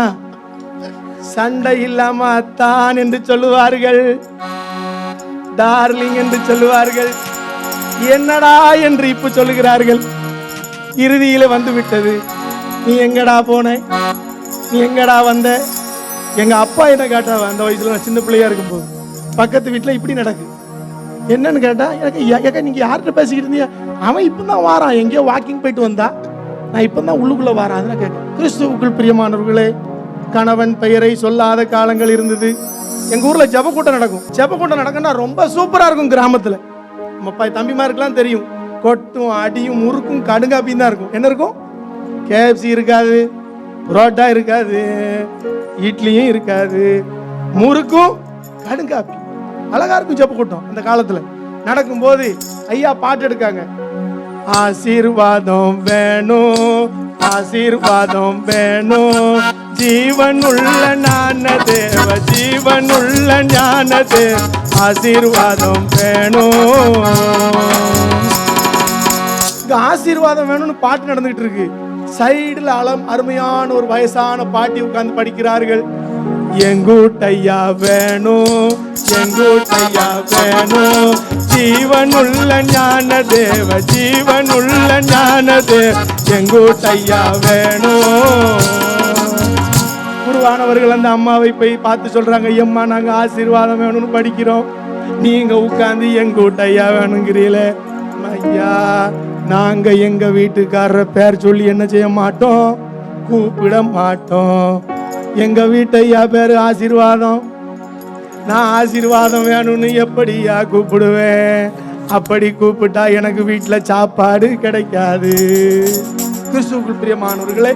சண்டை இல்லாம அத்தான் என்று சொல்லுவார்கள், டார்லிங் என்று சொல்லுவார்கள், என்னடா என்று இப்ப சொல்லுகிறார்கள். இறுதியில வந்து விட்டது, நீ எங்கடா போன, நீ எங்கடா வந்த. எங்க அப்பா என்ன கேட்டா, அந்த வயசுல நான் சின்ன பிள்ளையா இருக்கும்போது பக்கத்து வீட்டுல இப்படி நடக்கு. என்னன்னு கேட்டா, எனக்கு நீங்க யார்கிட்ட பேசிக்கிட்டு இருந்தீங்க? அவன் இப்பதான் வாரான், எங்கேயோ வாக்கிங் போயிட்டு வந்தா, நான் இப்பதான் உள்ளுக்குள்ள வாரான். அதெல்லாம் கேட்க. கிறிஸ்துவுக்குள் பிரியமானவர்களே, கணவன் பெயரை சொல்லாத காலங்கள் இருந்தது. எங்க ஊர்ல ஜெபக்கூட்டம் நடக்கும். ஜெபக்கூட்டம் நடக்குன்னா ரொம்ப சூப்பரா இருக்கும். கிராமத்துல நம்ம தம்பிமாருக்கெல்லாம் தெரியும், கொட்டும் அடியும் முறுக்கும் கடுங்காப்பியும் தான் இருக்கும். என்ன இருக்கும்? KFC இருக்காது, புரோட்டா இருக்காது, இட்லியும் இருக்காது, முறுக்கும் கடுங்காப்பி. அழகா இருக்கும் ஜெபக்கூட்டம். அந்த காலத்துல நடக்கும்போது ஐயா பாட்டு எடுக்காங்க. ஆசீர்வாதம் வேணும், ஆசீர்வாதம் வேணும், ஜீவனுள்ள ஞான தேவ, ஜீவனுள்ள ஞான தேவ, ஆசீர்வாதம் வேணும். இங்க ஆசீர்வாதம் வேணும்னு பாட்டு நடந்துகிட்டு இருக்கு. சைடுல அருமையான ஒரு வயசான பாட்டி உட்கார்ந்து படிக்கிறார்கள். எங்கூட்டையா வேணும், எங்கூட்டையா வேணும், ஜீவனுள்ள ஞான தேவ, ஜீவனுள்ள ஞான தேவ, எங்கூட்டையா வேணும். குருவானவர்கள் அந்த அம்மாவை போய் பார்த்து சொல்றாங்க, எம்மா நாங்க ஆசீர்வாதம் வேணும்னு படிக்கிறோம், நீங்க உட்கார்ந்து எங்கூட்டையா வேணுங்கிறீங்களே. ஐயா, நாங்க எங்க வீட்டுக்காரர பேர் சொல்லி என்ன செய்ய மாட்டோம், கூப்பிட மாட்டோம். எங்க வீட்டையா பேரு ஆசீர்வாதம். நான் ஆசீர்வாதம் வேணும்னு எப்படியா கூப்பிடுவேன்? அப்படி கூப்பிட்டா எனக்கு வீட்டுல சாப்பாடு கிடைக்காது. கிறிஸ்துவுக்குள் பிரியமானவர்களே,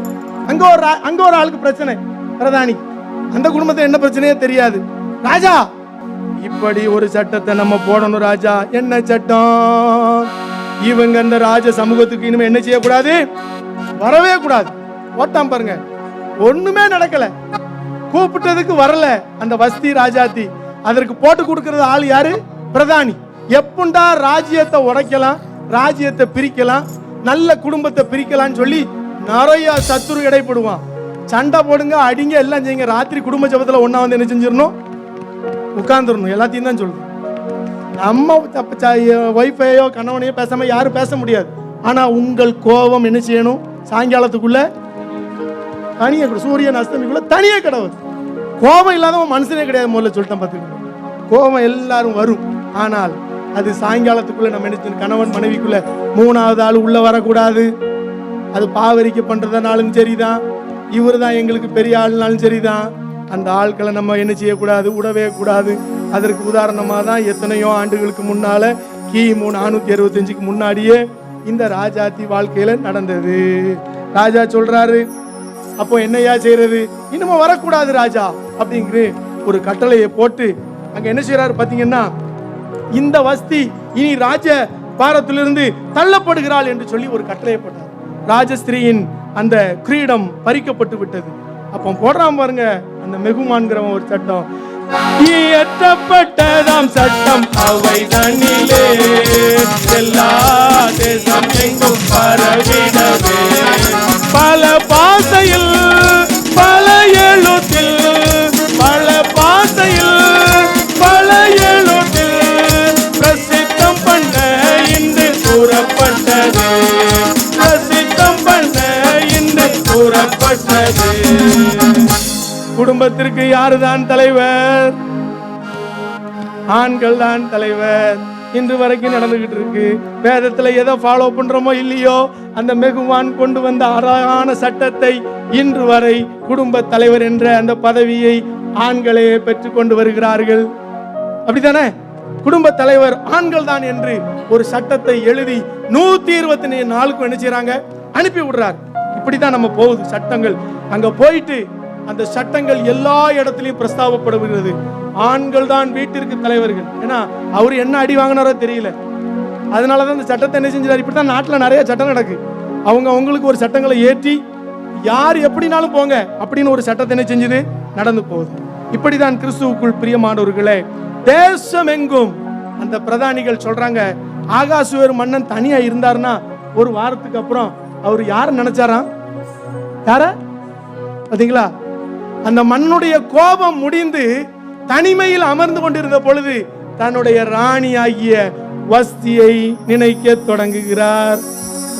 அங்க ஒரு ஆளுக்கு பிரச்சனை, பிரதானி. அந்த குடும்பத்தை என்ன பிரச்சனையே தெரியாது. ராஜா, இப்படி ஒரு சட்டத்தை நம்ம போடணும் ராஜா. என்ன சட்டம்? இவங்க அந்த ராஜ சமூகத்துக்கு இனிமே என்ன செய்யக்கூடாது, வரவே கூடாது. ஓட்டாம் பாருங்க, ஒண்ணுமே நடக்கல. கூப்பிட்டதுக்கு வரல அந்த வஸ்தி ராஜாத்தி. அதற்கு போட்டு கொடுக்கறது ஆள் யாரு? பிரதானி. எப்பண்டா ராஜ்யத்தை உடைக்கலாம், ராஜ்யத்தை பிரிக்கலாம், நல்ல குடும்பத்தை பிரிக்கலாம்னு சொல்லி நிறைய சத்துரு இடைப்படுவான். சண்டை போடுங்க, அடிங்க, எல்லாம் செய்யுங்க. ராத்திரி குடும்ப ஜபத்துல ஒன்னா வந்து என்ன செஞ்சிடணும், உட்கார்ந்துடணும். எல்லாத்தையும் தான் சொல்லுது. நம்ம ஒய்ஃபையோ கணவனையோ பேசாம யாரும் பேச முடியாது. ஆனா உங்கள் கோபம் என்ன செய்யணும், சாயங்காலத்துக்குள்ள தனியே, சூரியன் அஸ்தமிக்குள்ள தனியே கிடவுது. கோபம் இல்லாதவன் மனுஷனே கிடையாது. முதல்ல சொல்லிட்டேன் பார்த்துக்கணும். கோபம் எல்லாரும் வரும், ஆனால் அது சாயங்காலத்துக்குள்ள நம்ம என்ன, கணவன் மனைவிக்குள்ள மூணாவது ஆள் உள்ள வரக்கூடாது. அது பாவரிக்க பண்றதுனாலும் சரிதான், இவரு தான் எங்களுக்கு பெரிய ஆளுனாலும் சரிதான். அந்த ஆட்களை நம்ம என்ன செய்யக்கூடாது, விடவே கூடாது. அதற்கு உதாரணமாக தான் எத்தனையோ ஆண்டுகளுக்கு முன்னால கிமு 465க்கு முன்னாடியே இந்த ராஜாத்தி வாழ்க்கையில நடந்தது. ராஜா சொல்றாரு, அப்போ என்னையா செய்யறது, இன்னும் வரக்கூடாது ராஜா அப்படிங்கிற ஒரு கட்டளையை போட்டு அங்க என்ன செய்யறாரு பாத்தீங்கன்னா, இந்த வஸ்தி இனி ராஜ பாரத்திலிருந்து தள்ளப்படுகிறாள் என்று சொல்லி ஒரு கட்டளையை போட்டார். ராஜஸ்திரியின் அந்த கிரீடம் பறிக்கப்பட்டு விட்டது. அப்போ போடுறான் பாருங்க அந்த மெகுமான்கிறவன் ஒரு சட்டம். இயற்றப்பட்டதாம் சட்டம் அவை தண்ணிலே, எல்லா தேசம் எங்கும் பரவிடவே, பல பாசையில் பல எழுத்தில், பல பாசையில் முடியாது. குடும்பத்திற்கு யாருதான் தலைவர்? ஆண்கள் தான் தலைவர். இன்று வரைக்கும் நடந்துகிட்டு இருக்கு. வேதத்துல எதை ஃபாலோ பண்றோமோ இல்லையோ, அந்த மெகுவான் கொண்டு வந்த அழகான சட்டத்தை இன்று வரை குடும்ப தலைவர் என்ற அந்த பதவியை ஆண்களே பெற்றுக் கொண்டு வருகிறார்கள். அப்படித்தானே? குடும்ப தலைவர் ஆண்கள் தான் என்று ஒரு சட்டத்தை எழுதி 124 நாளுக்கு என்ன செய்றாங்க? அனுப்பி விடுறார். இப்படிதான் நம்ம போகுது சட்டங்கள். அங்க போயிட்டு அந்த சட்டங்கள் எல்லா இடத்திலையும் பிரஸ்தாபப்படுகிறது. ஆண்கள் தான் வீட்டிற்கு தலைவர்கள். ஏன்னா அவர் என்ன அடி வாங்கினாரோ தெரியல, அதனாலதான் இந்த சட்டத்தை என்ன செஞ்சார். இப்படித்தான் நாட்டில் நிறைய சட்டம் நடக்கு. அவங்களுக்கு ஒரு சட்டங்களை ஏற்றி யார் எப்படினாலும் போங்க அப்படின்னு ஒரு சட்டத்தை என்ன செஞ்சது நடந்து போகுது. இப்படிதான் கிறிஸ்துவுக்குள் பிரியமானவர்களே, தேசம் எங்கும் அந்த பிரதானிகள் சொல்றாங்க, ஆகாசுவேறு மன்னன் தனியா இருந்தாருன்னா ஒரு வாரத்துக்கு அப்புறம் அவர் யார நினைச்சாராம்? யார பாத்தீங்களா? அந்த மண்ணுடைய கோபம் முடிந்து தனிமையில் அமர்ந்து கொண்டிருந்த பொழுது தன்னுடைய ராணி ஆகிய வஸ்தியை நினைக்க தொடங்குகிறார்.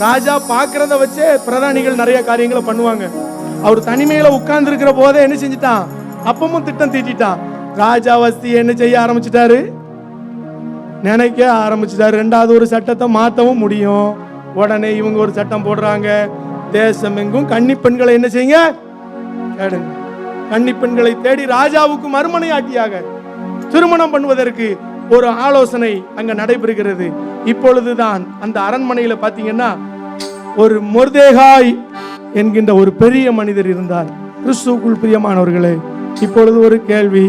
ராஜா பார்க்கறத வச்சே பிரதானிகள் நிறைய காரியங்களை பண்ணுவாங்க. அவர் தனிமையில உட்கார்ந்து இருக்கிற போதே என்ன செஞ்சிட்டான்? அப்பமும் திட்டம் தீட்டிட்டான். ராஜா வஸ்தியை என்ன செய்ய ஆரம்பிச்சிட்டாரு? நினைக்க ஆரம்பிச்சிட்டாரு. ரெண்டாவது ஒரு சட்டத்தை மாத்தவும் முடியும். உடனே இவங்க ஒரு சட்டம் போடுறாங்க, தேசம் எங்கும் கன்னி பெண்களை என்ன செய்யுங்க? தேடுங்க. கன்னி பெண்களை தேடி ராஜாவுக்கு மறுமனையாட்டியாக திருமணம் பண்ணுவதற்கு ஒரு ஆலோசனை அங்க நடைபெறுகிறது. இப்பொழுதுதான் அந்த அரண்மனையில பாத்தீங்கன்னா ஒரு மொர்தேகாய் என்கின்ற ஒரு பெரிய மனிதர் இருந்தார். கிறிஸ்துவுக்குள் பிரியமானவர்களே, இப்பொழுது ஒரு கேள்வி.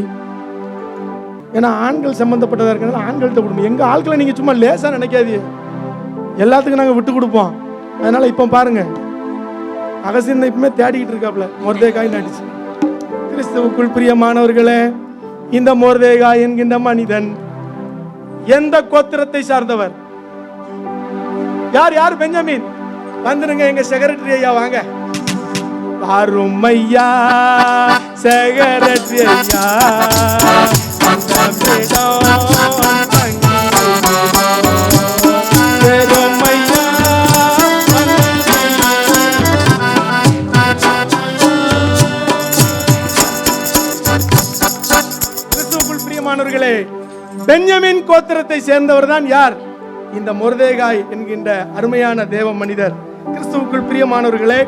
ஏன்னா ஆண்கள் சம்பந்தப்பட்டதா இருக்கிறதுனால ஆண்கள்கிட்ட கொடுப்போம். எங்க ஆட்களை நீங்க சும்மா லேசா நினைக்காதீங்க, எல்லாத்துக்கும் நாங்க விட்டு கொடுப்போம். அதனால இப்ப பாருங்க, அகசியன் இப்பவுமே தேடிக்கிட்டு இருக்காப்ல மொர்தேகாய் நடிச்சு. கிறிஸ்துவுக்குள் பிரியமானவர்களே, இந்த மொர்தேகாய் என்கின்ற மனிதன் எந்த கோத்திரத்தை சார்ந்தவர்? யார் யார்? பெஞ்சமின். வந்துருங்க, எங்க செக்ரட்டரி ஐயா வாங்க. அருமையா செக்ரட்டரி ஐயா, பென்யமின் கோத்திரத்தை சேர்ந்தவர் தான் யார்? இந்த மொர்தேகாய் என்கின்ற அருமையான தேவ மனிதர். கிறிஸ்துவுக்குள் பிரியமானவர்களே,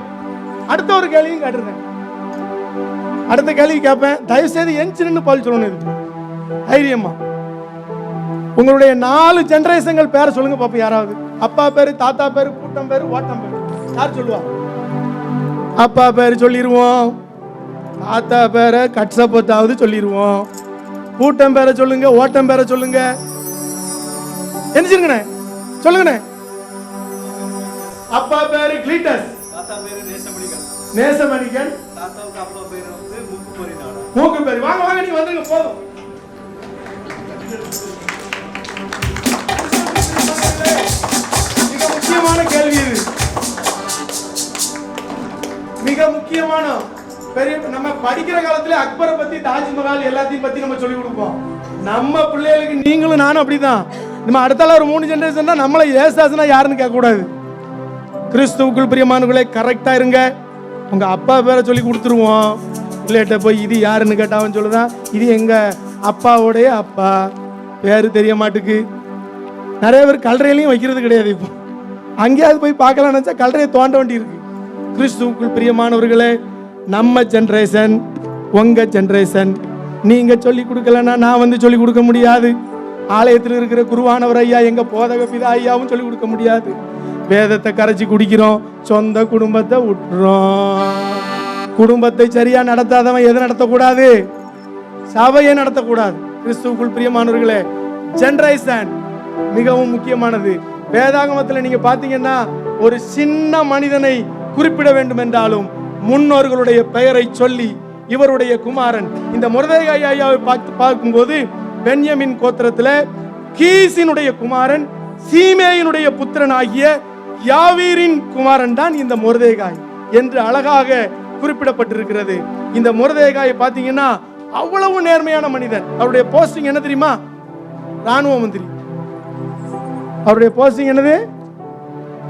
அடுத்த ஒரு கேள்வியும் கேட்டுறேன். அடுத்த கேள்வி கேட்பேன், தயவு செய்து எஞ்சின்னு பதில் சொல்லணும். தைரியமா உங்களுடைய 4 ஜெனரேஷன்கள் பேரை சொல்லுங்க பாப்போம். யாராவது அப்பா பேரு, தாத்தா பேரு, கூட்டம் பேரு, ஓட்டம் பேரு யார் சொல்லுவா? அப்பா பேரு சொல்லிடுவோம், தாத்தா பேரை கட்சப்பத்தாவது சொல்லிடுவோம், கூட்டம் பேரை சொல்லுங்க, ஓட்டம் பேரை சொல்லுங்க. என்ன சொல்லுங்கண்ணே? சொல்லுங்கண்ணே. அப்பா பேரு கிளீட்டஸ், தாத்தா பேரு நேசமணிகன், தாத்தாவுக்கு அப்பா பேரு வந்து மூக்குப்பேரி. மூக்குப்பேரி. வாங்க வாங்க, நீங்க வந்துருங்க போதும். மிக முக்கியமான கேள்வி இது, மிக முக்கியமான. பெரிய நம்ம படிக்கிற காலத்துல அக்பரை பத்தி, தாஜ்மஹால் எல்லாத்தையும் பத்தி நம்ம சொல்லி கொடுப்போம். நம்ம பிள்ளைகளுக்கு நீங்களும் நானும் அப்படிதான். நம்ம அடுத்தால ஒரு 3 ஜெனரேஷன் தான் நம்மளை ஏசாசுனா யாருன்னு கேட்க கூடாது. கிறிஸ்துவுக்குள் பிரியமானவர்களே, கரெக்டா இருங்க. உங்க அப்பா பேரை சொல்லி கொடுத்துருவோம். பிள்ளைகிட்ட போய் இது யாருன்னு கேட்டாவன்னு சொல்லுதான், இது எங்க அப்பாவோடைய அப்பா, பேரு தெரிய மாட்டுக்கு. நிறைய பேர் கல்லறையிலையும் வைக்கிறது கிடையாது. இப்போ அங்கேயாவது போய் பார்க்கலாம் நினைச்சா கல்லறையை தோண்ட வேண்டி இருக்கு. கிறிஸ்துவுக்குள் பிரியமானவர்களே, நம்ம ஜெனரேஷன், உங்க ஜெனரேஷன், நீங்க சொல்லி கொடுக்கலன்னா நான் வந்து சொல்லி கொடுக்க முடியாது. ஆலயத்தில் இருக்கிற குருவானவர் ஐயா, எங்க போதக பிதா ஐயாவும் சொல்லி கொடுக்க முடியாது. வேதத்தை கரைச்சி குடிக்கிறோம், சொந்த குடும்பத்தை விட்டுறோம். குடும்பத்தை சரியா நடத்தாதவன் எதை நடத்தக்கூடாது? சபையை நடத்தக்கூடாது. கிறிஸ்துவுக்குள் பிரியமானவர்களே, ஜெனரேஷன் மிகவும் முக்கியமானது. வேதாகமத்தில் நீங்க பாத்தீங்கன்னா ஒரு சின்ன மனிதனை குறிப்பிட வேண்டும் என்றாலும் முன்னோர்களுடைய பெயரை சொல்லி இவருடைய குமாரன் இந்த மொர்தேகாய் ஐயாவை பார்க்கும்போது பென்யமின் கோத்திரத்தில் கீசினுடைய குமாரன் சீமேயினுடைய புத்திரன் ஆகிய யாவீரின் குமாரன் தான் இந்த மொர்தேகாய் என்று அழகாக குறிப்பிடப்பட்டிருக்கிறது. இந்த மொர்தேகாய் பார்த்தீங்கன்னா அவ்வளவு நேர்மையான மனிதன். அவருடைய போஸ்டிங் என்ன தெரியுமா? ராணுவ மந்திரி. அவருடைய போஸ்டிங் என்னது?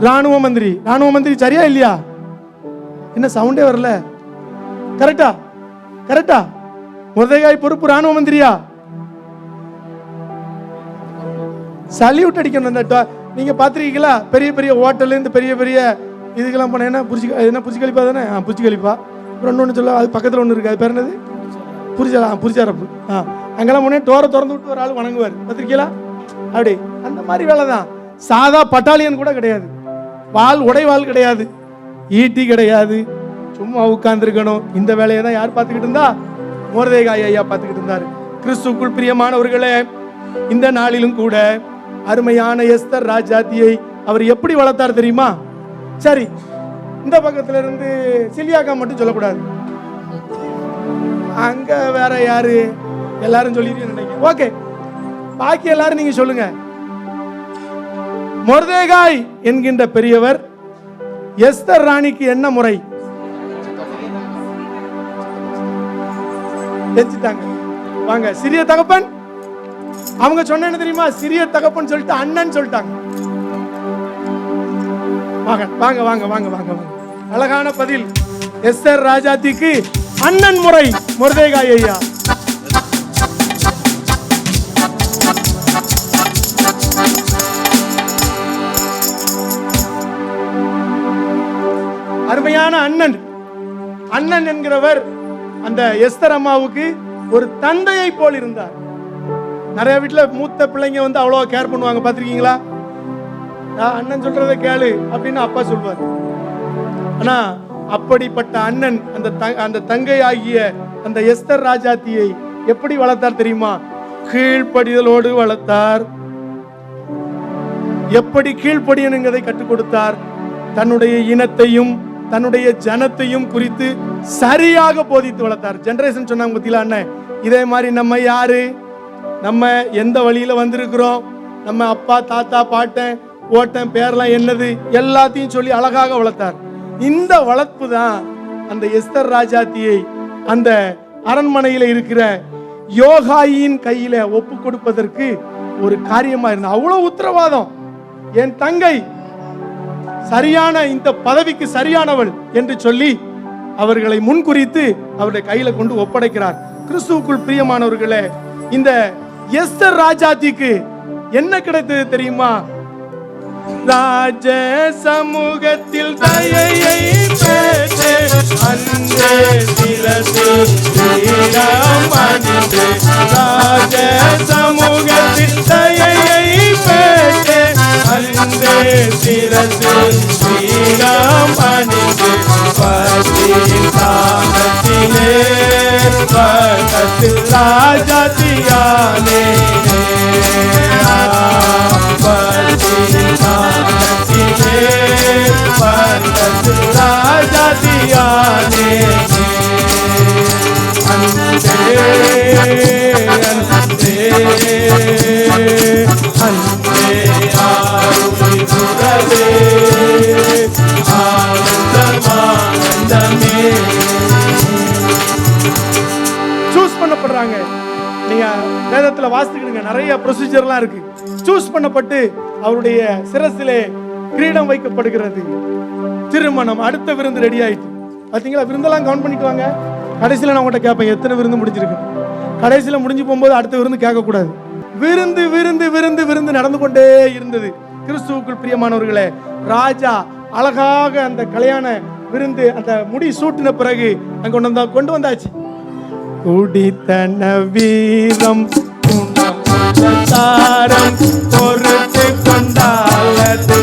ராணுவ மந்திரி. ராணுவ மந்திரி சரியா இல்லையா? என்ன சவுண்டே வரல? கரெக்டா? கரெக்டா? மொர்தெகாய் பொறுப்பு ராணுவ மந்திரியா? சல்யூட் அடிக்கணும். அந்த நீங்க பாத்திருக்கீங்களா? பெரிய பெரிய ஹோட்டல், இந்த பெரிய பெரிய இதுக்கெல்லாம் போன என்ன புரிச்சு கழிப்பா தானே? புரிச்சு கழிப்பா. அப்புறம் இன்னொன்று சொல்ல, அது பக்கத்தில் ஒன்று இருக்கு, அது பேர் என்னது? புரிச்சாரப்பு. அங்கெல்லாம் போனே டோரை திறந்து விட்டு ஒரு ஆள் வணங்குவார், பார்த்திருக்கீங்களா? அப்படி அந்த மாதிரி வேலை தான். சாதா பட்டாலியன் கூட கிடையாது, உடைவாள் கிடையாது, ஈட்டி கிடையாது, சும்மா உட்கார்ந்துருக்கணும். இந்த வேலையை தான் யார் பார்த்துக்கிட்டு இருந்தா? மொர்தெகாய் ஐயா பார்த்துக்கிட்டு இருந்தாரு. கிறிஸ்துவுக்குள் பிரியமானவர்களே, இந்த நாளிலும் கூட அருமையான எஸ்தர் ராஜாத்தியை அவர் எப்படி வளர்த்தார் தெரியுமா? சரி, இந்த பக்கத்துல இருந்து சிலியாக்கா மட்டும் சொல்லக்கூடாது, அங்க வேற யாரு எல்லாரும் சொல்லிருக்கீங்க நினைக்கிறேன். ஓகே, பாக்கி எல்லாரும் நீங்க சொல்லுங்க. மொர்தெகாய் என்கின்ற பெரியவர் எஸ்தர் ராணிக்கு என்ன முறை செஞ்சுட்டாங்க? வாங்க, சிறிய தகப்பன். அவங்க சொன்ன என்ன தெரியுமா? சிறிய தகப்பன் சொல்லிட்டு அண்ணன் சொல்லிட்டாங்க. வாங்க வாங்க வாங்க வாங்க வாங்க வாங்க. அழகான பதில். எஸ்தர் ராஜாத்திக்கு அண்ணன் முறை மொர்தெகாய் ஐயா. அருமையான அண்ணன். அண்ணன் என்கிறவர் அந்த எஸ்தர் அம்மாவுக்கு ஒரு தந்தையை போல் இருந்தார். நிறைய வீட்டுல மூத்த பிள்ளைங்க வந்து அவ்வளவு கேர் பண்ணுவாங்க, பாத்திருக்கீங்களா? அண்ணன் சொல்றதை கேளு அப்படின்னு அப்பா சொல்வார். ஆனா அப்படிப்பட்ட அண்ணன் அந்த தங்கை ஆகிய அந்த எஸ்தர் ராஜாத்தியை எப்படி வளர்த்தார் தெரியுமா? கீழ்ப்படிதலோடு வளர்த்தார். எப்படி கீழ்ப்படியனுங்கிறதை கற்றுக் கொடுத்தார். தன்னுடைய இனத்தையும் தன்னுடைய ஜனத்தையும் குறித்து சரியாக போதித்து வளர்த்தார். ஜெனரேஷன் சொன்னாங்க பத்தியில அண்ணன், இதே மாதிரி நம்ம யாரு, நம்ம எந்த வழியில வந்திருக்கிறோம், நம்ம அப்பா தாத்தா பாட்டன் ஓட்டன் பேர்லாம் என்னது, எல்லாத்தையும் சொல்லி அழகாக வளர்த்தார். இந்த வளர்ப்பு தான் அந்த எஸ்தர் ராஜாத்தியை அந்த அரண்மனையில இருக்கிற யோகாயின் கையில ஒப்பு கொடுப்பதற்கு ஒரு காரியமா இருந்த. அவ்வளவு உத்தரவாதம். என் தங்கை சரியான இந்த பதவிக்கு சரியானவள் என்று சொல்லி அவர்களை முன்குறித்து அவருடைய கையில கொண்டு ஒப்படைக்கிறார். கிறிஸ்துவுக்குள் பிரியமானவர்களே, இந்த எஸ்தர் ராஜாத்திக்கு என்ன கிடைத்தது தெரியுமா? ராஜ சமூகத்தில் தயையை பெற்று அன்றே சிரசில் ஸ்ரீராம் அணிந்து, ராஜ சமூகத்தில் தயையை பெற்று அன்றே சிரசில் ஸ்ரீராம் அணிந்து, பத்தியின் தாகத்திலே பக்கத்தில் ராஜாத்தியானே, ராஜாதியானே அன்பே அன்பே அன்பே ஆருளி புரவே ஆனந்தமானந்தமே. சூஸ் பண்ணப்படுறாங்க. நீங்க வேதத்துல வாசிக்கிடுங்க, நிறைய ப்ரொசீஜர்லாம் இருக்கு. சூஸ் பண்ணப்பட்டு அவருடைய சிரசிலே கிரீடம் வைக்கப்படுகிறது. திருமணம், அடுத்த விருந்து ரெடி ஆயிட்டு. பாத்தீங்களா? விருந்தெல்லாம் கவுண்ட் பண்ணிட்டு வாங்க. கடைசியில நான் உங்கள்கிட்ட கேட்பேன், எத்தனை விருந்து முடிஞ்சிருக்கு. கடைசியில முடிஞ்சு போகும்போது அடுத்த விருந்து கேட்க கூடாது. விருந்து விருந்து விருந்து விருந்து நடந்து கொண்டே இருந்தது. கிறிஸ்துவுக்குள் பிரியமானவர்களே, ராஜா அழகாக அந்த கல்யாண விருந்து அந்த முடி சூட்டின பிறகு அங்க கொண்டு வந்தாச்சு. குடித்தன வீரம் தாரம் பொறுத்து கொண்டாலது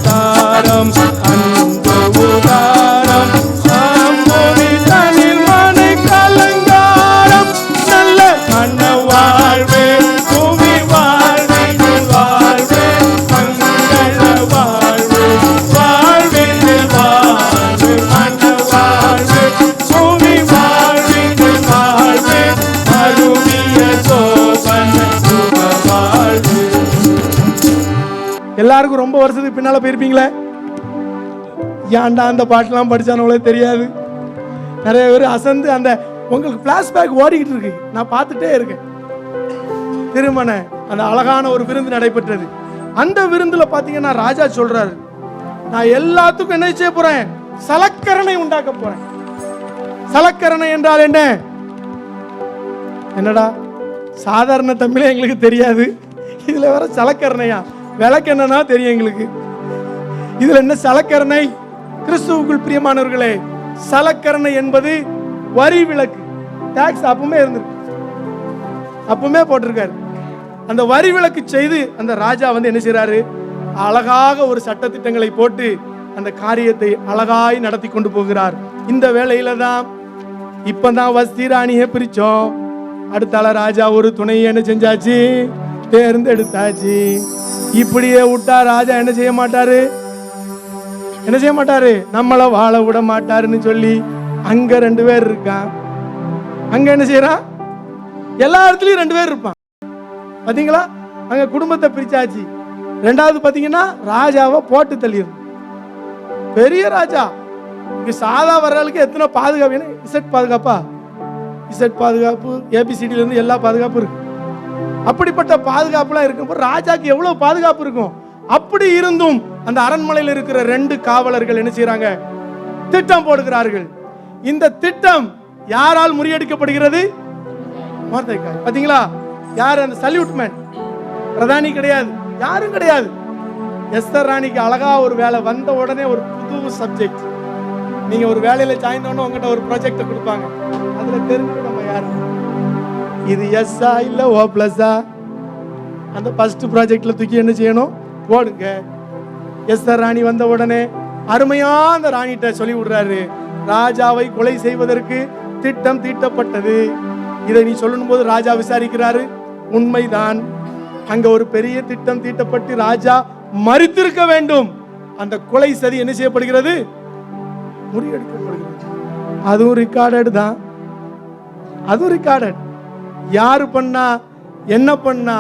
தாரம் அன்பு உதாரம் சாம்பொறி தனில் மனை கலங்காரம் நல்ல மன வாழ்வே புவி வாழ்வின் வாழ்வே மங்கள வாழ்வே வாழ்வின் வாழ்வு மன வாழ்வே புவி வாழ்வின் வாழ்வே அருவிய சோபன சுக வாழ்வு. எல்லாருக்கும் ரொம்ப வருஷத்துக்கு பின்னால போயிருப்பீங்களே, ஏன்டா அந்த பாட்டெல்லாம் படிச்சானவங்களே தெரியாது. நிறைய பேர் அசந்து அந்த உங்களுக்கு பிளாஷ்பேக் ஓடிக்கிட்டு இருக்கு, நான் பார்த்துட்டே இருக்கேன். திருமண அந்த அழகான ஒரு விருந்து நடைபெற்றது. அந்த விருந்துல பாத்தீங்கன்னா ராஜா சொல்றாரு, நான் எல்லாத்துக்கும் என்ன செய்ய போறேன்? சலக்கரணை உண்டாக்க போறேன். சலக்கரணை என்றால் என்ன? என்னடா சாதாரண தமிழே எங்களுக்கு தெரியாது, இதுல வர சலக்கரணையா? விளக்கு என்னன்னா தெரியும் எங்களுக்கு, இதுல என்ன சலக்கரணை? கிறிஸ்துவுக்குள் பிரியமானவர்களே, சலக்கரணை என்பது வரி விலக்கு. டாக்ஸ் அப்பவுமே இருந்திருக்கு, அப்பவுமே போட்டிருக்காரு. அந்த வரி விலக்கு செய்து அந்த ராஜா வந்து என்ன செய்யறாரு? அழகாக ஒரு சட்ட திட்டங்களை போட்டு அந்த காரியத்தை அழகாய் நடத்தி கொண்டு போகிறார். இந்த வேளையில தான் இப்பதான் வஸ்தி ராணியை பிரிச்சோம், அடுத்தால ராஜா ஒரு துணையை என்ன செஞ்சாச்சு? தேர்ந்தெடுத்தாச்சு. இப்படியே விட்டா ராஜா என்ன செய்ய மாட்டாரு? என்ன செய்ய மாட்டாரு? நம்மள வாழ விட மாட்டாருன்னு சொல்லி அங்க 2 பேர் இருக்கான். அங்க என்ன செய்யறான்? எல்லா இடத்துலயும் 2 பேர் இருப்பான். பாத்தீங்களா? அங்க குடும்பத்தை பிரிச்சாச்சு. 2வது பாத்தீங்கன்னா ராஜாவை போட்டு தள்ளிடும். பெரிய ராஜா இங்க சாதா வர்றதுக்கு எத்தனை பாதுகாப்பு? இசட் பாதுகாப்பா? இசட் பாதுகாப்பு, ஏபிசிடில இருந்து எல்லா பாதுகாப்பும் இருக்கு. அப்படிப்பட்ட பாதுகாப்புலாம் இருக்கும்போது ராஜாக்கு எவ்வளவு பாதுகாப்பு இருக்கும்? அப்படி இருந்தும் அந்த அரண்மனையில் இருக்கிற 2 காவலர்கள் என்ன செய்யறாங்க? திட்டம் போடுகிறார்கள். இந்த திட்டம் யாரால் முறியடிக்கப்படுகிறது? மொர்தெகாய். பாத்தீங்களா? யார்? அந்த சல்யூட் மேன். பிரதானி கிடையாது, யாரும் கிடையாது. எஸ்தர் ராணிக்கு அழகா ஒரு வேலை வந்த உடனே ஒரு புது சப்ஜெக்ட். நீங்க ஒரு வேலையில சாய்ந்தோன்னு உங்ககிட்ட ஒரு ப்ராஜெக்ட் கொடுப்பாங்க, அதுல தெரிஞ்சு நம்ம யாரு, இது எஸ்ஸா இல்ல ஓ பிளஸ்ஸா, அந்த ஃபர்ஸ்ட் ப்ராஜெக்ட்ல தூக்கி என்ன செய்யணும்? போடுங்க. எஸ்தர் ராணி வந்த உடனே அருமையா அந்த ராணிகிட்ட சொல்லி விடுறாரு, ராஜாவை கொலை செய்வதற்கு திட்டம் தீட்டப்பட்டது. இதை நீ சொல்லும் போது ராஜா விசாரிக்கிறாரு, உண்மைதான், அங்க ஒரு பெரிய திட்டம் தீட்டப்பட்டு ராஜா மரித்திருக்க வேண்டும். அந்த கொலை சதி என்ன செய்யப்படுகிறது? முறியடிக்கப்படுகிறது. அதுவும் ரெக்கார்டட் தான். அதுவும் ரெக்கார்டட். யாரு பண்ணா, என்ன பண்ணா,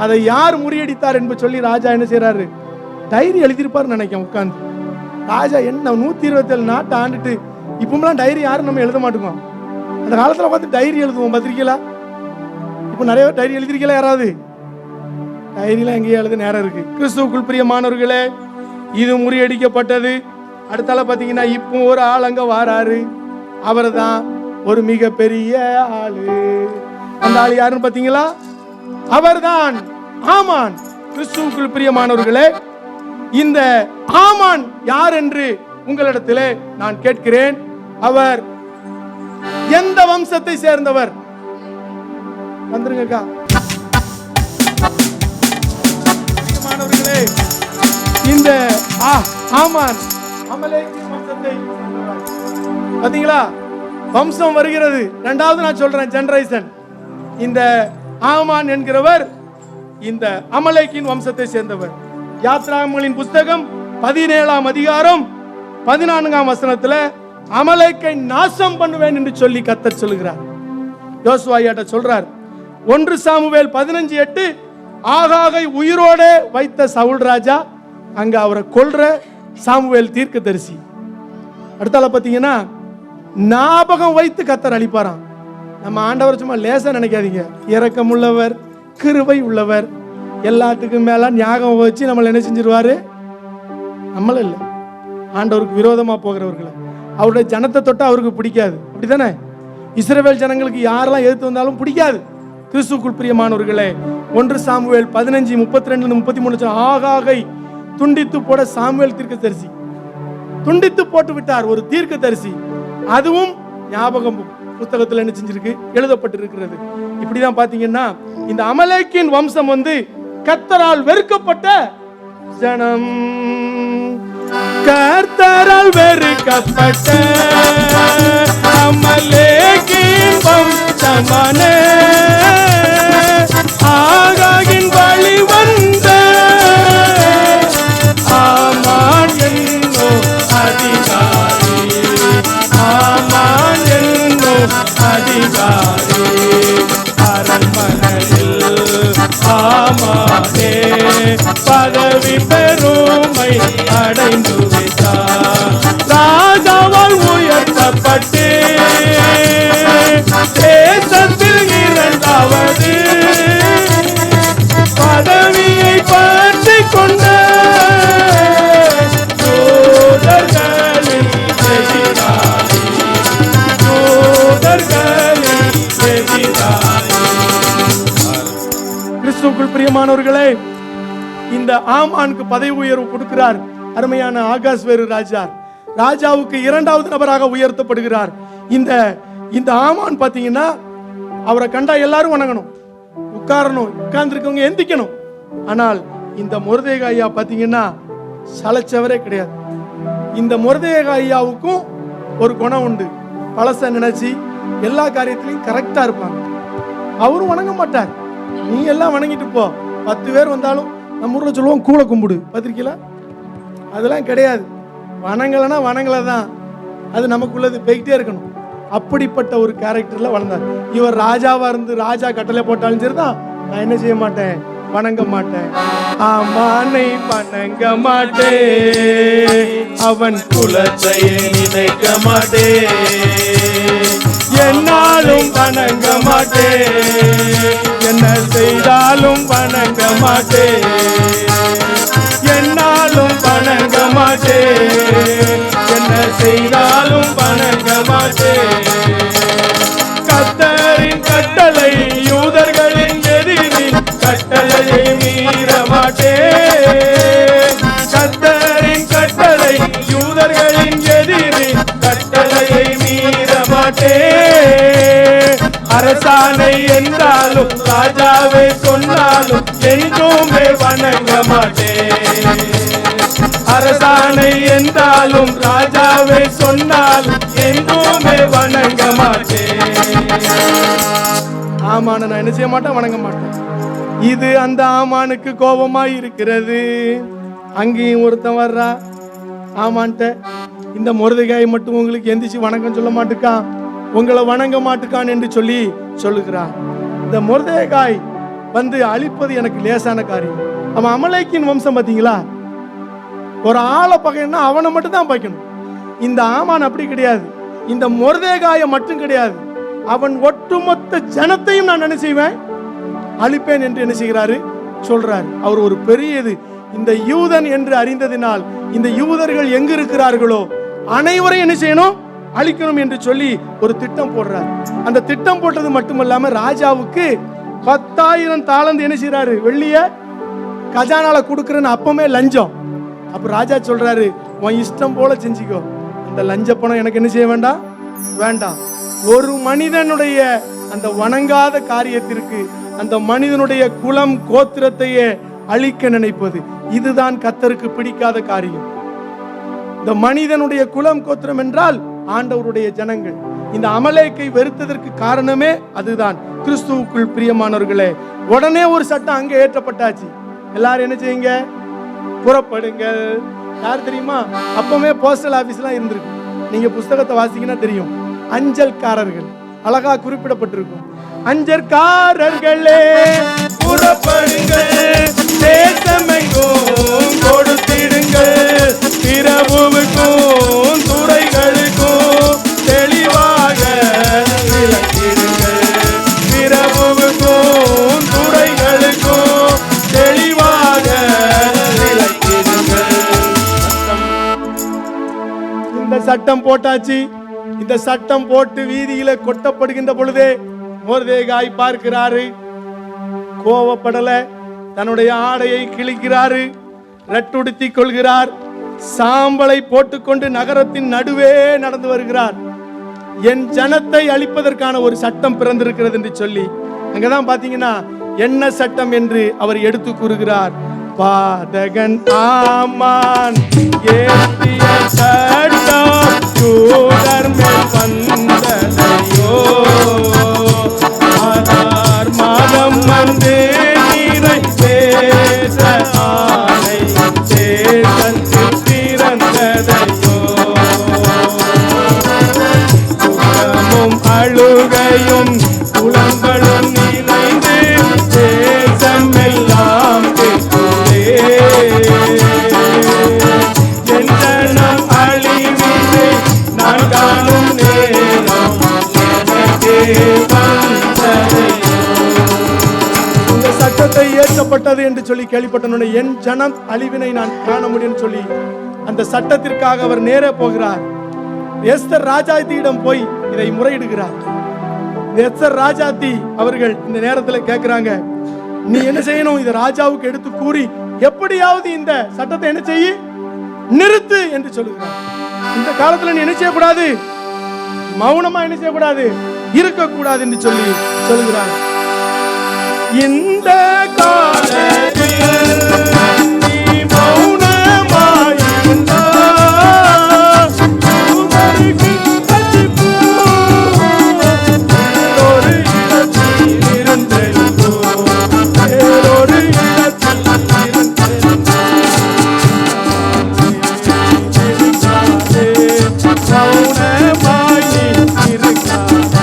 அதை யார் முறியடித்தார் என்று சொல்லி ராஜா என்ன செய்யறாரு? டைரி எழுதியிருப்பாரு நினைக்கிறேன் உட்கார்ந்து. ராஜா என்ன 127 நாட்டை ஆண்டுட்டு இப்பமெல்லாம் டைரி யாரும் நம்ம எழுத மாட்டோம். அந்த காலத்துல பார்த்து டைரி எழுதுவோம், பத்திரிக்கையில. இப்ப நிறைய டைரி எழுதிருக்கீங்களா? யாராவது டைரியில எங்கேயும் எழுத நேரம் இருக்கு. கிறிஸ்துவுக்குள் பிரியமானவர்களே, இது முறியடிக்கப்பட்டது. அடுத்தால பாத்தீங்கன்னா இப்போ ஒரு ஆள் அங்க வாராரு. அவர் தான் ஒரு மிக பெரிய ஆளு. அந்த ஆள் யாருன்னு பாத்தீங்களா? அவர்தான் ஆமான். கிறிஸ்துவுக்குள் பிரியமானவர்களே, இந்த ஆமான் யார் என்று உங்களிடத்திலே நான் கேட்கிறேன். அவர் எந்த வம்சத்தை சேர்ந்தவர்? வந்துருங்கக்கா. பிரியமானவர்களே, இந்த ஆமான் அமலேக்கின் வம்சத்தை சேர்ந்தவர். பாத்தீங்களா? வம்சம் வருகிறது. 2வது நான் சொல்றேன், ஜெனரேஷன். இந்த ஆமான் என்கிறவர் இந்த அமலேக்கின் வம்சத்தை சேர்ந்தவர். யாத்ராகமங்களின் புத்தகம் 17ஆம் அதிகாரம் 14ஆம் வசனத்துல அமலேக்கை நாசம் பண்ணுவேன் என்று சொல்லி கர்த்தர் சொல்லுகிறார். யோசுவாட்ட சொல்றார். 1 சாமுவேல் 15:8 ஆகாகை உயிரோட வைத்த சவுல் ராஜா அங்க அவரை கொல்ற சாமுவேல் தீர்க்கதரிசி. அடுத்தால பாத்தீங்கன்னா ஞாபகம் வைத்து கர்த்தர் அளிப்பாராம். நம்ம ஆண்டவர் சும்மா லேசா நினைக்காதீங்க, இரக்கம் உள்ளவர், கிருபை உள்ளவர். எல்லாத்துக்கும் மேல ஞாபகம் வச்சு நம்மள என்ன செஞ்சிருவாரு? நம்மள இல்ல, ஆண்டவருக்கு விரோதமா போகிறவர்களை, அவருடைய ஜனத்தை தொட்டா அவருக்கு பிடிக்காது. அப்படித்தானே? இஸ்ரவேல் ஜனங்களுக்கு யாரெல்லாம் எதிர்த்து வந்தாலும் பிடிக்காது. கிறிஸ்துவுக்குள் பிரியமானவர்களே, 1 சாமுவேல் 15:32-33 ஆகாகை துண்டித்து போட சாமுவேல் தீர்க்கதரிசி துண்டித்து போட்டு விட்டார். ஒரு தீர்க்கதரிசி. அதுவும் ஞாபகம் புத்தகத்தில் என்ன செஞ்சிருக்கு? எழுதப்பட்டிருக்கிறது. இப்படிதான் பாத்தீங்கன்னா இந்த அமலேக்கின் வம்சம் வந்து கர்த்தரால் வெறுக்கப்பட்ட ஜனம். கர்த்தரால் வெறுக்கப்பட்ட அமலேக்கின் வம்சமான ஆகாகின் வழி வந்த ஆமான் என்னோ அதிகாரி, ஆமான் என்னோ அதிகாரி, அரண்மனையில் ஆமானே பதவி பெருமை அடைந்து விட்டார். ராஜாவால் உயர்த்தப்பட்டு தேசத்தில் 2வது பதவியை பற்றி கொண்ட பிரியமானவர்களே, இந்த ஆமானுக்கு பதவி உயர்வு கொடுக்கிறார் அருமையான ஆகாஷ் வேறு ராஜாவுக்கு இரண்டாவது நபராக உயர்த்தப்படுகிறார். இந்த ஆமான் பாத்தீங்கன்னா அவரை கண்டா எல்லாரும் வணங்கணும், உட்காரணும், உட்கார்ந்துருக்கவங்க எந்திக்கணும். ஆனால் இந்த மொர்தெகாய் ஐயா பாத்தீங்கன்னா சளைச்சவரே கிடையாது. இந்த மொர்தெகாய் ஐயாவுக்கும் ஒரு குணம் உண்டு, பழச நினைச்சு எல்லா காரியத்திலையும் கரெக்டா இருப்பாங்க. அவரும் வணங்க மாட்டார், நீ எல்லாம் வணங்கிட்டு போ, 10 பேர் வந்தாலும் நம்ம ஊர்ல சொல்லுவோம் கூளை கும்பிடு, பார்த்திருக்கீங்களா? அதெல்லாம் கிடையாது. வணங்கலைன்னா வணங்கலை தான், அது நமக்குள்ளது போய்கிட்டே இருக்கணும். அப்படிப்பட்ட ஒரு கேரக்டர்ல வளர்ந்தார். இவர் ராஜாவா இருந்து ராஜா கட்டளை போட்டாலும் சரிதான், நான் என்ன செய்ய மாட்டேன், வணங்க மாட்டேன். ஆமானை வணங்க மாட்டேன், அவன் குலத்தை நினைக்க மாட்டேன், என்னாலும் வணங்க மாட்டேன், என்ன செய்தாலும் வணங்க மாட்டேன், என்னாலும் வணங்க மாட்டேன், என்ன செய்தாலும் வணங்க மாட்டேன். கர்த்தரின் கட்டளை யூதர்களின் எதிரின் கட்டளையை மீற மாட்டேன், கர்த்தரின் கட்டளை யூதர்களின் எதிரின் கட்டளையை மீற மாட்டேன். அரசாணை என்றாலும் ராஜாவை சொன்னாலும் என்றுமே வணங்க மாட்டேன், அரசாணை என்றாலும் ராஜாவை சொன்னாலும் என்றுமே வணங்க மாட்டேன். ஆமான நான் என்ன செய்ய மாட்டேன், வணங்க மாட்டேன். இது அந்த ஆமானுக்கு கோபமாய் இருக்கிறது. அங்கேயும் ஒருத்தன் வர்றா, ஆமான்ட்ட இந்த மொர்தெகாய் மட்டும் உங்களுக்கு எந்திரிச்சு வணக்கம் சொல்ல மாட்டுக்கான், உங்களை வணங்க மாட்டுக்கான் என்று சொல்லி சொல்லுகிறார். இந்த மொர்தெகாய் வந்து அழிப்பது எனக்கு லேசான காரியம். அவன் அமலேக்கின் வம்சம் பார்த்தீங்களா, ஒரு ஆளை பகைன்னா அவனை மட்டும் தான் பார்க்கணும். இந்த ஆமான் அப்படி கிடையாது, இந்த மொர்தெகாயை மட்டும் கிடையாது, அவன் ஒட்டுமொத்த ஜனத்தையும் நான் என்ன செய்வேன், அழிப்பேன் என்று என்ன செய்கிறாரு சொல்றாரு. அவர் ஒரு பெரியது இந்த யூதன் என்று அறிந்ததினால் இந்த யூதர்கள் எங்க இருக்கிறார்களோ அனைவரையும் என்ன செய்யணும், அழிக்கணும் என்று சொல்லி ஒரு திட்டம் போடுறார். அந்த திட்டம் போட்டது மட்டுமல்லாம ராஜாவுக்கு 10,000 தாலந்து என்ன செய்யறாரு, வெள்ளிய கஜானால கொடுக்கறன்னு அப்பமே லஞ்சம். அப்ப ராஜா சொல்றாரு, உன் இஷ்டம் போல செஞ்சுக்கோ, அந்த லஞ்ச பணம் எனக்கு என்ன செய்ய வேண்டாம், வேண்டாம். ஒரு மனிதனுடைய அந்த வணங்காத காரியத்திற்கு அந்த மனிதனுடைய குலம் கோத்திரத்தையே அழிக்க நினைப்பது, இதுதான் கர்த்தருக்கு பிடிக்காத காரியம். இந்த மனிதனுடைய குலம் கோத்திரம் என்றால் ஆண்டவருடைய ஜனங்கள். இந்த அமலேக்கை வெறுத்ததற்கு காரணமே அதுதான். கிறிஸ்துவுக்குள் பிரியமானவர்களே, உடனே ஒரு சட்டம் அங்கே ஏற்றப்பட்டாச்சு. எல்லாரும் என்ன செய்யுங்க, புறப்படுங்கள். யார் தெரியுமா, அப்பவே போஸ்டல் ஆபீஸ்லாம் இருந்திருக்கு. நீங்க புஸ்தகத்தை வாசிக்கினா தெரியும், அஞ்சல்காரர்கள் அழகா குறிப்பிடப்பட்டிருக்கும். அஞ்சற்காரர்களே புறப்படுங்கள், தேசமெங்கும் கொடுத்திடுங்கள், பிரபுவுக்கும் துறைகளுக்கும் தெளிவாக விளக்கிடுங்கள், பிரபுவுக்கும் துறைகளுக்கும் தெளிவாக விளக்கிடுங்கள். இந்த சட்டம் போட்டாச்சு. இந்த சட்டம் போட்டு வீதியில கொட்டப்படுகின்ற பொழுதே மொர்தெகாய் பார்க்கிறாரு, கோவப்படல, தன்னுடைய ஆடையை கிழிக்கிறாரு, ரட்டுடுத்தி கொள்கிறார், சாம்பலை போட்டுக்கொண்டு நகரத்தின் நடுவே நடந்து வருகிறார். என் ஜனத்தை அழிப்பதற்கான ஒரு சட்டம் பிறந்திருக்கிறது என்று சொல்லி அங்கதான் பாத்தீங்கன்னா என்ன சட்டம் என்று அவர் எடுத்து கூறுகிறார். பாதகன் ஆமான் ஏற்றிய சட்டம் யூதர் மேல் வந்ததையோ, ஆதார் மாதம் வந்து நீரை பேச ஆணை தேசத்தில் பிறந்ததையோ, குற்றமும் அழுகையும் குளங்களும் நினைந்து தேசம் எல்லாம் கேட்குதே, என் ஜனம் அழிவிலே நான் காணும் நேரம் எனக்கே வந்ததையோ. இந்த சட்டத்தை ஏற்றப்பட்டது என்று சொல்லி கேள்விப்பட்டனுடைய என் ஜனம் அழிவினை நான் காண முடியும் சொல்லி அந்த சட்டத்திற்காக அவர் நேரே போகிறார். எஸ்தர் ராஜாத்தியிடம் போய் இதை முறையிடுகிறார். எஸ்தர் ராஜாத்தி அவர்கள் இந்த நேரத்தில் கேட்கிறாங்க, நீ என்ன செய்யணும்? இதை ராஜாவுக்கு எடுத்து கூறி எப்படியாவது இந்த சட்டத்தை என்ன செய்ய நிறுத்து என்று சொல்லுகிறார். இந்த காலத்துல நீ என்ன செய்யக்கூடாது? மௌனமா என்ன செய்யக்கூடாது? இருக்கக்கூடாது என்று சொல்லி சொல்லுகிறார். இந்த காலத்தில் நீ மௌனமாயிருந்தால் உமக்கு ரட்சிப்பு வேறொரு இடத்தில் இருந்தெழும்போ, வேறொரு இடத்தில் இருந்தெழும்போ. மௌனமாய் இருக்காதே.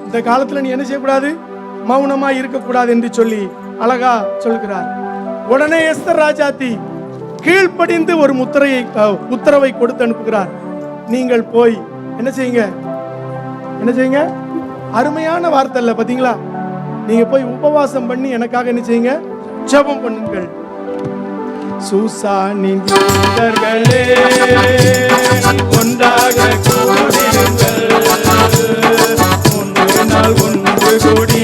இந்த காலத்துல நீ என்ன செய்யக்கூடாது? மௌனமா இருக்கக்கூடாது என்று சொல்லி அழகா சொல்கிறார். உடனே எஸ்தர் ராஜாத்தி கீழ்ப்படிந்து ஒரு உத்தரவை கொடுத்து அனுப்புகிறார். நீங்கள் போய் என்ன செய்யுங்க? என்ன செய்யுங்க? அருமையான வார்த்தை இல்ல பாத்தீங்களா? நீங்க போய் உபவாசம் பண்ணி எனக்காக என்ன செய்யுங்க? ஜெபம் பண்ணுங்கள். சூசானின் தூதர்களே ஒன்றாக கூடிருங்கள், ஒன்று நாள் ஒன்று கூடி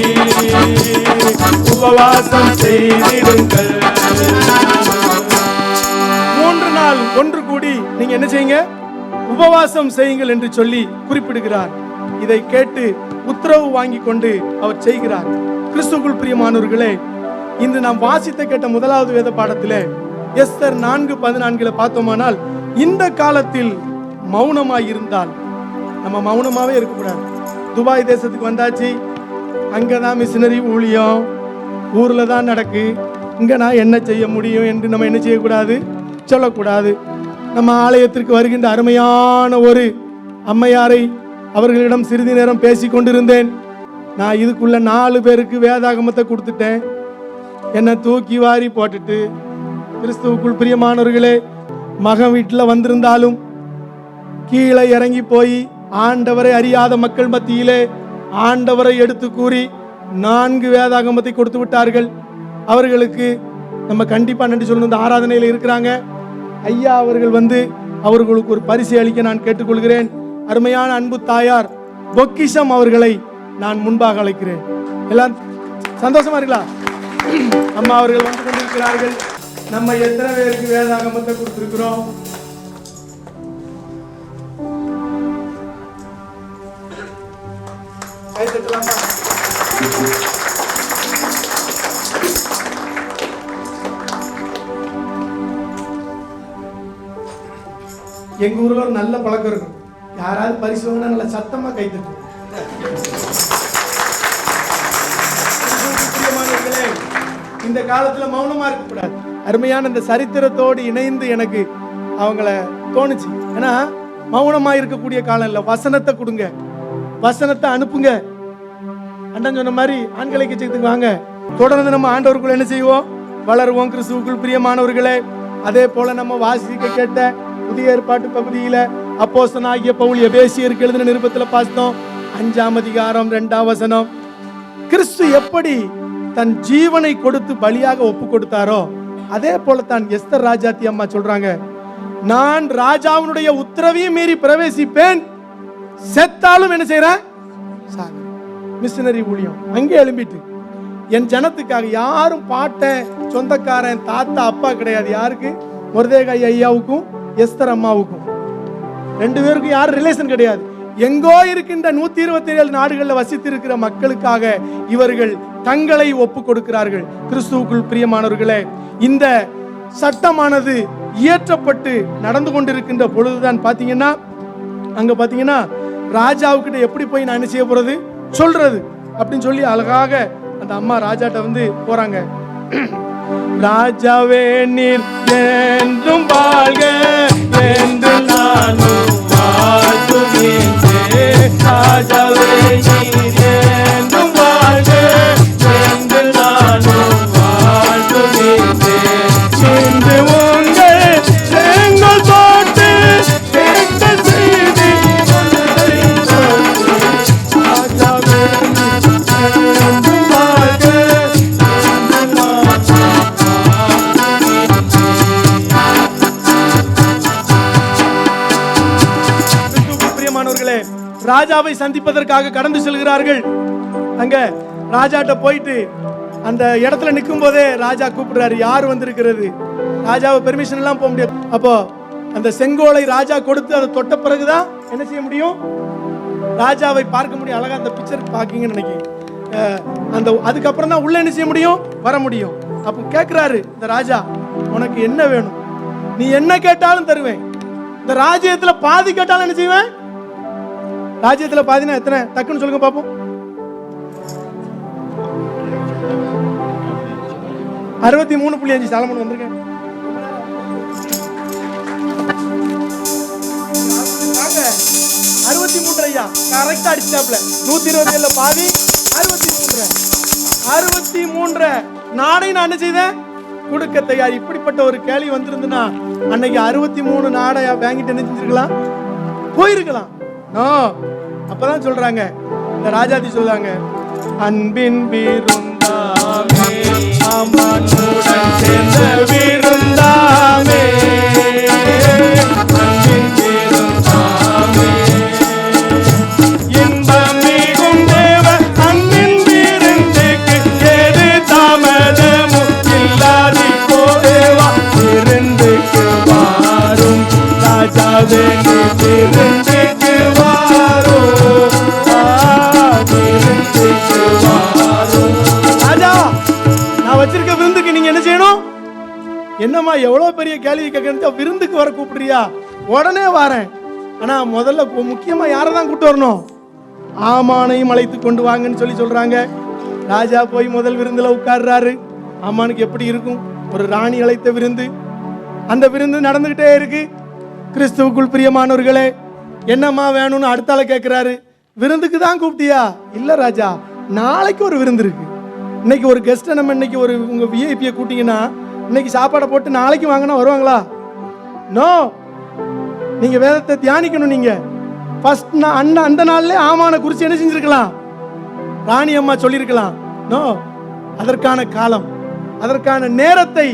உபவாசம் செய்திருங்கள். 3 நாள் ஒன்று கூடி நீங்க என்ன செய்யுங்க? உபவாசம் செய்யுங்கள் என்று சொல்லி குறிப்பிடுகிறார். இதை கேட்டு உத்தரவு வாங்கி கொண்டு அவர் செய்கிறார். கிறிஸ்துவுக்குள் பிரியமானவர்களே, இன்று நாம் வாசித்த கேட்ட முதலாவது வேத பாடத்திலே எஸ்தர் 4:14 பார்த்தோமானால், இந்த காலத்தில் மௌனமாய் இருந்தால் நம்ம மௌனமாவே இருக்கக்கூடாது. துபாய் தேசத்துக்கு வந்தாச்சு, அங்கதான் மிஷினரி ஊழியம், ஊர்ல தான் நடக்கு, இங்க நான் என்ன செய்ய முடியும் என்று நம்ம என்ன செய்யக்கூடாது? சொல்லக்கூடாது. நம்ம ஆலயத்திற்கு வருகின்ற அருமையான ஒரு அம்மையாரை அவர்களிடம் சிறிது நேரம் பேசி கொண்டிருந்தேன். நான் இதுக்குள்ள 4 பேருக்கு வேதாகமத்தை கொடுத்துட்டேன். என்னை தூக்கி வாரி போட்டுட்டு, கிறிஸ்துவுக்குள் பிரியமானவர்களே, மகன் வீட்டில் வந்திருந்தாலும் கீழே இறங்கி போய் ஆண்டவரை அறியாத மக்கள் மத்தியிலே ஆண்டவரை எடுத்து கூறி 4 வேதாகமத்தை கொடுத்து விட்டார்கள். அவர்களுக்கு நம்ம கண்டிப்பா நன்றி சொல்லணும். இந்த ஆராதனையில் இருக்கிறாங்க ஐயா அவர்கள் அவர்களுக்கு ஒரு பரிசு அளிக்க நான் கேட்டுக்கொள்கிறேன். அருமையான அன்பு தாயார் பொக்கிஷம் அவர்களை நான் முன்பாக அழைக்கிறேன். எல்லாம் சந்தோஷமா இருக்கலாம். அம்மா அவர்கள் வந்து கொண்டிருக்கிறார்கள். நம்ம எத்தனை பேருக்கு வேதாகமத்தை கொடுத்திருக்கிறோம்? கை தட்டலாமா? எங்க ஊர்ல ஒரு நல்ல பழக்கம் இருக்கும். யாராவது பரிசு வாங்கினா நல்ல சத்தமா கை தட்டும். இந்த காலத்துல மௌனமா இருக்கக்கூடாது. அருமையான இந்த சரித்திரத்தோடு இணைந்து எனக்கு அவங்கள தோணுச்சு. ஏன்னா மௌனமா இருக்கக்கூடிய காலம் இல்ல. வசனத்தை கொடுங்க, வசனத்தை அனுப்புங்க. அண்ணன் சொன்ன மாதிரி ஆண்களை கட்சிக்கு வாங்க. தொடர்ந்து நம்ம ஆண்டவருக்குள்ள என்ன செய்வோம்? வளருவோம். கிறிஸ்துவுக்குள் பிரியமானவர்களே, அதே போல நம்ம வாசிக்க கேட்ட புதிய ஏற்பாட்டு பகுதியில அப்போஸ்தலனாகிய பவுல் எபேசியருக்கு எழுதின நிருபத்துல பார்த்தோம். 5ஆம் அதிகாரம் 2ஆம் வசனம். கிறிஸ்து எப்படி தன் ஜீவனை கொடுத்து பலியாக ஒப்பு கொடுத்தாரோ, அதே போல தான் எஸ்தர் ராஜாத்தி அம்மா சொல்றாங்க, நான் ராஜாவினுடைய உத்தரவையும் மீறி பிரவேசிப்பேன், செத்தாலும் என்ன செய்யறேன்? மிஷனரி ஊழியம் அங்கே எழும்பிட்டு என் ஜனத்துக்காக. யாரும் பாட்டன் சொந்தக்காரன் தாத்தா அப்பா கிடையாது. யாருக்கு? மொர்தேகாய் ஐயாவுக்கும் எஸ்தர் அம்மாவுக்கும் 2 பேருக்கும் யாரும் ரிலேஷன் கிடையாது. எங்கோ இருக்கின்ற 127 நாடுகளில் வசித்திருக்கிற மக்களுக்காக இவர்கள் தங்களை ஒப்பு கொடுக்கிறார்கள். கிறிஸ்துவுக்குள் பிரியமானவர்களே, இந்த சட்டமானது இயற்றப்பட்டு நடந்து கொண்டிருக்கின்ற பொழுதுதான் பாத்தீங்கன்னா, அங்க பாத்தீங்கன்னா ராஜாவுக்கிட்ட எப்படி போய் நான் என்ன செய்ய போறது சொல்றது அப்படின்னு சொல்லி அழகாக அந்த அம்மா ராஜாட்ட போறாங்க. ராஜாவே நீர் என்றும் வாழ்க என்று நானும் வாழ்த்துகின்றேன். ராஜாவே நீர் என்றும் வாழ்க என்று நானும் வாழ்த்துகின்றேன். இன்று உங்கள் செங்கல் போட்டு எங்கள் செய்தி ராஜாவே என்றும் வாழ்க ராஜாவை சந்திப்பதற்காக கடந்து செல்கிறார்கள். அங்க ராஜாட்ட போயிட்டு அந்த இடத்துல நிற்கும் போதே ராஜா கூப்பிடுறாரு, யார் வந்திருக்கிறது? ராஜாவை பெர்மிஷன் எல்லாம் போக முடியாது. அப்போ அந்த செங்கோலை ராஜா கொடுத்து அதை தொட்ட பிறகுதான் என்ன செய்ய முடியும்? ராஜாவை பார்க்க முடியும். அழகா அந்த பிக்சர் பாக்கீங்கன்னு நினைக்கிறேன். அந்த அதுக்கப்புறம் தான் உள்ள என்ன செய்ய முடியும்? வர முடியும். அப்போ கேட்கிறாரு இந்த ராஜா, உனக்கு என்ன வேணும்? நீ என்ன கேட்டாலும் தருவேன். இந்த ராஜ்யத்துல பாதி கேட்டாலும் என்ன செய்வேன்? ராஜ்யத்துல பாதினா எத்தனை? டக்குன்னு சொல்லுங்க பாப்போம். 63.5 சாலமோன் வந்திருக்கேன். 63 ஐயா கரெக்டா அடிச்சாப்ல. 127 பாதி 63 நானே நான் என்ன செய்தேன்? கொடுக்க தயார். இப்படிப்பட்ட ஒரு கேள்வி வந்திருந்துன்னா அன்னைக்கு 63 நாடை வாங்கிட்டு என்ன செஞ்சிருக்கலாம்? போயிருக்கலாம். அப்பதான் சொல்றாங்க, இந்த ராஜாதி சொல்றாங்க, அன்பின் விருந்தாமே அம்மானுடன் சேர்ந்த விருந்தாமே, அன்பின் விருந்தாமே இன்பம் மிகும் தேவ அன்பின் விருந்துக்கு ஏது தாமதமும் இல்லாதி போதேவா, விருந்துக்கு வாரும் ராஜாவே விருந்துக்கு வாரும், விருந்துக்கு வாரும். ராஜா, நான் வச்சிருக்க விருந்துக்கு நீங்க என்ன செய்யணும்? என்னம்மா எவ்வளவு பெரிய கேள்வி கேட்க, விருந்துக்கு வர கூப்பிடுறியா? உடனே வரேன். ஆனா முதல்ல முக்கியமா யாரை தான் கூட்டு வரணும்? ஆமானையும் அழைத்து கொண்டு வாங்கன்னு சொல்றாங்க. ராஜா போய் முதல் விருந்துல உட்கார்றாரு. ஆமானுக்கு எப்படி இருக்கும்? ஒரு ராணி அழைத்த விருந்து. அந்த விருந்து நடந்துகிட்டே இருக்கு. கிறிஸ்துவுக்குள் பிரியமானவர்களே, என்னம்மா வேணும்னு அடுத்தால கேட்கிறாரு. விருந்துக்கு தான் கூப்பிட்டியா? இல்ல ராஜா, நாளைக்கு ஒரு விருந்து இருக்கு. இன்னைக்கு ஒரு கெஸ்ட்டை நம்ம இன்னைக்கு ஒரு உங்க விஐபியை கூட்டிங்கன்னா இன்னைக்கு சாப்பாடை போட்டு நாளைக்கு வாங்கினா வருவாங்களா? நோ. நீங்க வேதத்தை தியானிக்கணும். நீங்க ஃபர்ஸ்ட் அந்த நாள்ல ஆமான குறிச்சு என்ன செஞ்சிருக்கலாம்? ராணி அம்மா சொல்லியிருக்கலாம். நோ, அதற்கான காலம், அதற்கான நேரத்தை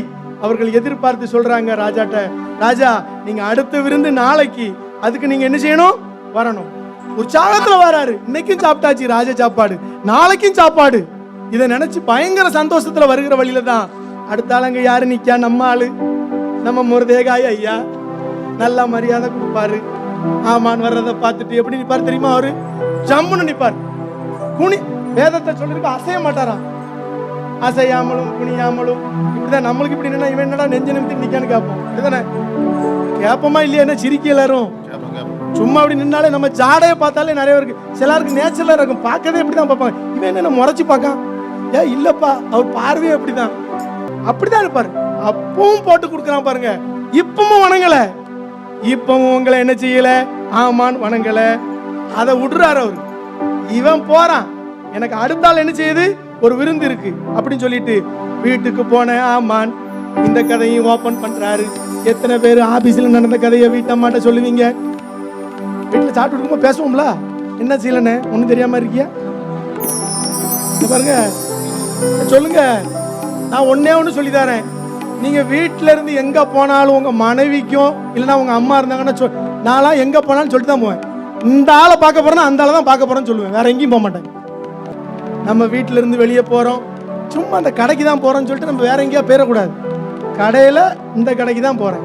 அவர்கள் எதிர்பார்த்து சொல்றாங்க ராஜாட்ட, ராஜா நீங்க அடுத்த விருந்து நாளைக்கு, அதுக்கு நீங்க என்ன செய்யணும்? வரணும். உற்சாகத்துல வராரு. இன்னைக்கும் சாப்பிட்டாச்சு ராஜ சாப்பாடு, நாளைக்கும் சாப்பாடு. இதை நினைச்சு பயங்கர சந்தோஷத்துல வருகிற வழியில தான் அடுத்த ஆளுங்க யாரு நிக்கா? நம்ம ஆளு, நம்ம முருதேகாய் ஐயா. நல்லா மரியாதை கொடுப்பாரு. ஆமான் வர்றதை பார்த்துட்டு எப்படி நிப்பாரு தெரியுமா? அவரு ஜம்முன்னு நிப்பார். குனி வேதத்தை சொல்லிருக்க அசைய மாட்டாராம். அசையாமலும் குனியாமலும் இப்படிதான். நம்மளுக்கு இப்படி நின்னா இவன் என்னடா நெஞ்சு நிமித்தி நிக்கான்னு கேட்போம். அப்படிதானே கேட்போமா இல்லையா? என்ன சிரிக்க எல்லாரும் சும்மா அப்படி நின்னாலே நம்ம ஜாடையை பார்த்தாலே நிறைய பேருக்கு சிலருக்கு நேச்சுரலா இருக்கும். பார்க்கதே இப்படிதான் பார்ப்பாங்க. இவன் என்ன முறைச்சு பார்க்கான்? ஏன் இல்லப்பா, அவர் பார்வையே அப்படிதான், அப்படிதான் இருப்பாரு. அப்பவும் போட்டு கொடுக்குறான் பாருங்க. இப்பவும் வணங்கல, இப்பவும் உங்களை என்ன செய்யல? ஆமான் வணங்கல. அதை விடுறாரு அவரு. இவன் போறான், எனக்கு அடுத்தாள் என்ன செய்யுது? ஒரு விருந்து இருக்கு அப்படின்னு சொல்லிட்டு வீட்டுக்கு போன ஆமான் இந்த கதையும் ஓபன் பண்றாரு. எத்தனை பேர் ஆபீஸ்ல நடந்த கதையை வீட்டம்மாட்ட சொல்லுவீங்க? வீட்டுல சாப்பிட்டு இருக்கும்போது பேசுவோம்ல, என்ன செய்யலன்னு ஒன்னும் தெரியாம இருக்கியா? பாருங்க, சொல்லுங்க. நான் ஒன்னே ஒண்ணு சொல்லி தரேன். நீங்க வீட்டுல இருந்து எங்க போனாலும் உங்க மனைவிக்கும் இல்லைன்னா உங்க அம்மா இருந்தாங்கன்னா நான்லாம் எங்க போனாலும் சொல்லிட்டு தான் போவேன். இந்த ஆளை பார்க்க போறேன்னா அந்த ஆளை தான் பார்க்க போறேன்னு சொல்லுவேன். வேற எங்கேயும் போக மாட்டேன். நம்ம வீட்டுல இருந்து வெளியே போறோம், சும்மா அந்த கடைக்கு தான் போறோம்னு சொல்லிட்டு நம்ம வேற எங்கேயா போயிடக்கூடாது. கடையில இந்த கடைக்கு தான் போறேன்,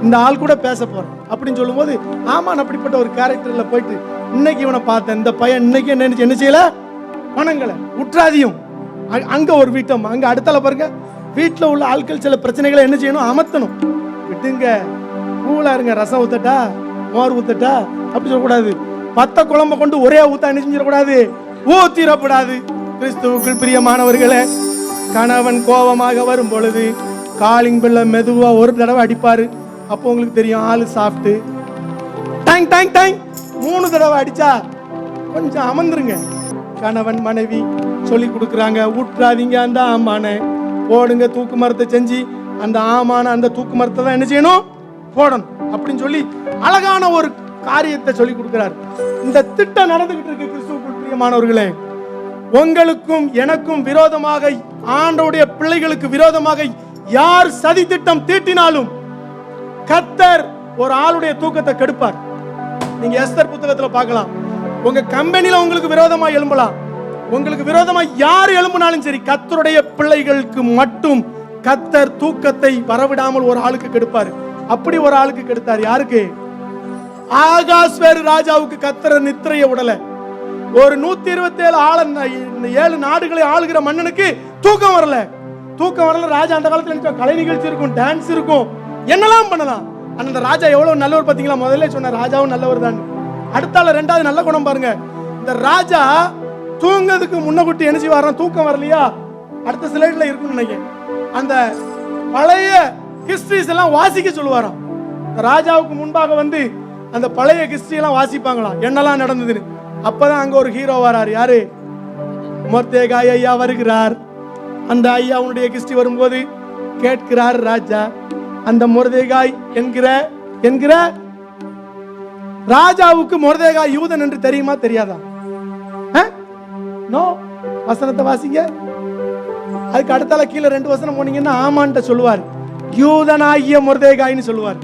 இந்த ஆள் கூட பேச போறேன் அப்படின்னு சொல்லும்போது ஆமான் அப்படிப்பட்ட ஒரு கேரக்டர்ல போயிட்டு இன்னைக்கு இவனை பார்த்தேன், இந்த பையன் இன்னைக்கு என்ன செய்யல? பணங்களை உற்றாதியும். அங்க ஒரு வீட்டம், அங்க அடுத்தால பாருங்க, வீட்டுல உள்ள ஆட்கள் சில பிரச்சனைகளை என்ன செய்யணும்? அமர்த்தணும். விட்டுங்க, கூலா இருங்க. ரசம் ஊத்தட்டா, மோர் ஊத்தட்டா அப்படி சொல்லக்கூடாது. 10 குழம்பை கொண்டு ஒரே ஊத்தா என்ன செஞ்சிடக்கூடாது? ஊத்திரப்படாது. கிறிஸ்துவுக்குள் பிரியமானவர்களே, கணவன் கோபமாக வரும் பொழுது காலிங் பிள்ளை மெதுவா ஒரு தடவை அடிப்பாரு. அப்போ உங்களுக்கு தெரியும் ஆளு சாப்பிட்டு. டைங் டைங் டைங் 3 தடவை அடிச்சா கொஞ்சம் அமர்ந்துருங்க. கணவன் மனைவி சொல்லி கொடுக்குறாங்க, ஊற்றாதீங்க அந்த ஆமான, போடுங்க தூக்கு மரத்தை செஞ்சு அந்த ஆமான அந்த தூக்கு மரத்தை தான் என்ன செய்யணும்? போடணும் அப்படின்னு சொல்லி அழகான ஒரு காரியத்தை சொல்லி கொடுக்கிறார். இந்த திட்டம் நடந்துகிட்டு இருக்கு. கிறிஸ்துவுக்குள் பிரியமானவர்களே, உங்களுக்கும் எனக்கும் விரோதமாக, ஆண்டவருடைய பிள்ளைகளுக்கு விரோதமாக யார் சதி திட்டம் தீட்டினாலும் கர்த்தர் ஒரு ஆளுடைய தூக்கத்தை கெடுப்பார். நீங்க எஸ்தர் புத்தகத்துல பார்க்கலாம். உங்க கம்பெனில உங்களுக்கு விரோதமா எழும்பலாம், உங்களுக்கு விரோதமா யார் எழும்பினாலும் சரி, கர்த்தருடைய பிள்ளைகளுக்கு மட்டும் கர்த்தர் தூக்கத்தை வரவிடாமல் ஒரு ஆளுக்கு கெடுப்பாரு. அப்படி ஒரு ஆளுக்கு கெடுத்தார். யாருக்கு? ஆகாஸ்வேரு ராஜாவுக்கு கர்த்தர் நித்திரைய உடல. ஒரு 127 7 நாடுகளை ஆளுகிற மன்னனுக்கு தூக்கம் வரல. தூக்கம் வரல. ராஜா அந்த காலத்துல கலை நிகழ்ச்சி இருக்கும், டான்ஸ் இருக்கும், என்னெல்லாம் பண்ணலாம். அந்த ராஜா எவ்வளவு நல்லவர் பாத்தீங்களா? முதல்ல சொன்ன ராஜாவும் நல்லவர் தான். அடுத்தால ரெண்டாவது நல்ல குணம் பாருங்க. இந்த ராஜா தூங்கிறதுக்கு முன்னகுட்டி என்ன செய்வாராம்? தூக்கம் வரலையா? அடுத்த ஸ்லைட்ல இருக்குன்னு நினைக்கிறேன். அந்த பழைய ஹிஸ்டரிஸ் எல்லாம் வாசிக்க சொல்லுவாராம். ராஜாவுக்கு முன்பாக வந்து அந்த பழைய ஹிஸ்டரி எல்லாம் வாசிப்பாங்களாம், என்னெல்லாம் நடந்ததுன்னு. அப்பதான் அங்க ஒரு ஹீரோ வராரு. யாரு? மொர்தெகாய் ஐயா வருகிறார். அந்த ஐயா உன்னுடைய ஹிஸ்டரி வரும்போது கேட்கிறார் ராஜா, அந்த மொர்தெகாய் என்கிற ராஜாவுக்கு மொர்தெகாய் யூதன் என்று தெரியுமா தெரியாதா? நோ. வசனத்தை வாசிங்க. அதுக்கு அடுத்தால கீழே 2 வசனம் போனீங்கன்னா ஆமான்ட்ட சொல்லுவார், யூதனாகிய மொர்தெகாய்னு சொல்லுவார்.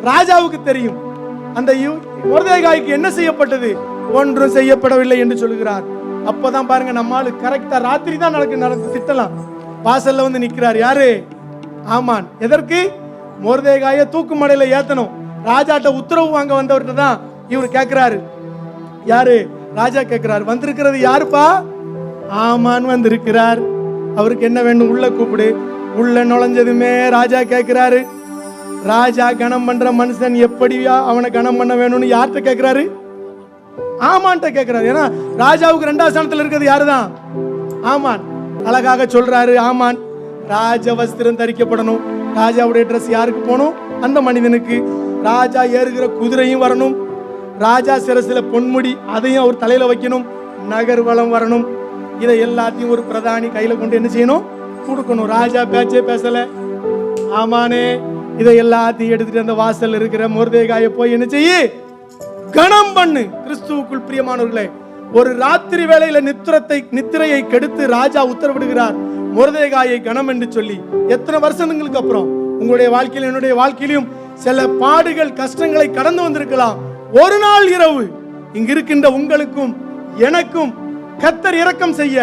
ராஜாவுக்கு தெரியும் அந்த மொர்தெகாய்க்கு என்ன செய்யப்பட்டது, ஒன்றும் செய்யப்படவில்லை என்று சொல்லுகிறார். அப்பதான் பாருங்க, நம்மால கரெக்டா ராத்திரி தான் நடந்து திட்டலாம். வாசல்ல வந்து நிக்கிறார். யாரு? ஆமான். எதற்கு? மொர்தெகாய தூக்கு மடையில ஏத்தணும். ராஜாட்ட உத்தரவு வாங்க வந்தவர்கிட்ட தான் இவர் கேட்கிறாரு. யாரு? ராஜா கேட்கிறார், வந்திருக்கிறது யாருப்பா? ஆமான் வந்திருக்கிறார். அவருக்கு என்ன வேண்டும்? உள்ள கூப்பிடு. உள்ள நுழைஞ்சதுமே ராஜா கேட்கிறாரு, ராஜா கணம் பண்ற மனுஷன் எப்படியா அவனை கணம் பண்ண வேணும்னு யார்கிட்ட கேட்கிறாரு? ஆமான்ட்ட கேட்கிறாரு. ஏன்னா ராஜாவுக்கு 2வது ஸ்தானத்துல இருக்கிறது யாருதான்? ஆமான். அழகாக சொல்றாரு ஆமான், ராஜ வஸ்திரம் தரிக்கப்படணும். ராஜாவுடைய ட்ரெஸ் யாருக்கு போகணும்? அந்த மனிதனுக்கு. ராஜா ஏறுகிற குதிரையும் வரணும். ராஜா சிரசில பொன்முடி அதையும் அவர் தலையில வைக்கணும். நகர்வலம் வரணும். இதை எல்லாத்தையும் ஒரு பிரதானி கையில கொண்டு என்ன செய்யணும்? கொடுக்கணும். ராஜா பேச்சே பேசல. ஆமானே இதை எல்லாத்தையும் எடுத்துட்டு அந்த வாசல் இருக்கிற மொர்தெகாயை போய் என்ன செய்ய? கணம் பண்ணு. கிறிஸ்துவுக்குள் பிரியமானவர்களே, ஒரு ராத்திரி வேளையில நித்திரையை கெடுத்து ராஜா உத்தரவிடுகிறார், மொர்தெகாயை கணம் என்று சொல்லி. எத்தனை வருஷங்களுக்கு அப்புறம் உங்களுடைய வாழ்க்கையிலும் என்னுடைய வாழ்க்கையிலும் சில பாடுகள் கஷ்டங்களை கடந்து வந்திருக்கலாம். ஒரு நாள் இரவு இங்க இருக்கின்ற உங்களுக்கும் எனக்கும் கர்த்தர் இரக்கம் செய்ய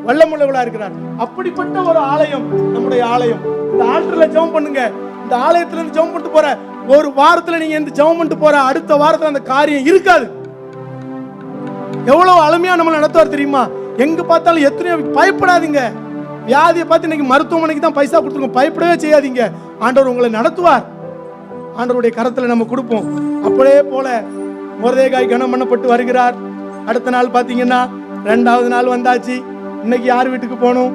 வல்லமுள்ளவளா இருக்கிறார். அப்படிப்பட்ட ஒரு ஆலயம் நம்முடைய ஆலயம். இந்த ஆல்டர்ல ஜெபம் பண்ணுங்க. இந்த ஆலயத்துல இருந்து ஜெபம் பண்ணிட்டு போற ஒரு வாரத்துல நீங்க இந்த ஜெபம் பண்ணிட்டு போற அடுத்த வாரத்துல அந்த காரியம் இருக்காது. எவ்வளவு அருமையா நம்ம நடத்துவார் தெரியுமா? எங்க பார்த்தாலும் எத்தனையோ. பயப்படாதீங்க. வியாதியை பார்த்து இன்னைக்கு மருத்துவமனைக்கு தான் பைசா கொடுத்துருக்கோம், பயப்படவே செய்யாதீங்க. ஆண்டவர் உங்களை நடத்துவார். ஆண்டவருடைய கரத்துல நம்ம கொடுப்போம். அப்படியே போல மொர்தெகாய் கனம் பண்ணப்பட்டு வருகிறார். அடுத்த நாள் பாத்தீங்கன்னா 2வது நாள் வந்தாச்சு. இன்னைக்கு யார் வீட்டுக்கு போகணும்?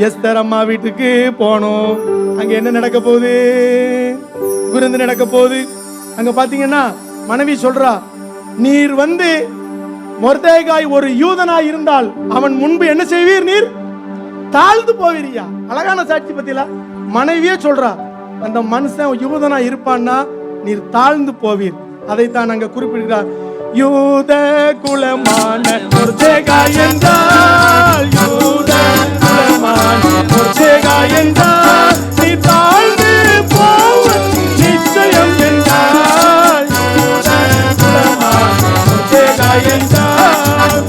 எஸ்தர் அம்மா வீட்டுக்கு போகணும். அங்க என்ன நடக்க போகுது? விருந்து நடக்க போகுது. அங்க பாத்தீங்கன்னா மனைவி சொல்றா, நீர் வந்து மொர்தெகாய் ஒரு யூதனாய் இருந்தால் அவன் முன்பு என்ன செய்வீர்? நீர் தாழ்ந்து போவீரியா? அழகான சாட்சி பத்தில மனைவியே சொல்றா, அந்த மனுஷன் யூதனா இருப்பான்னா நீர் தாழ்ந்து போவீர். அதைத்தான் அங்க குறிப்பிடுகிறார். யூத குலமான மொர்தெகாய் என்றால், யூத குலமான மொர்தெகாய் என்றால் நீ தாழ்ந்து போவ நிச்சயம் என்றால், யூத குலமான மொர்தெகாய் என்றால்.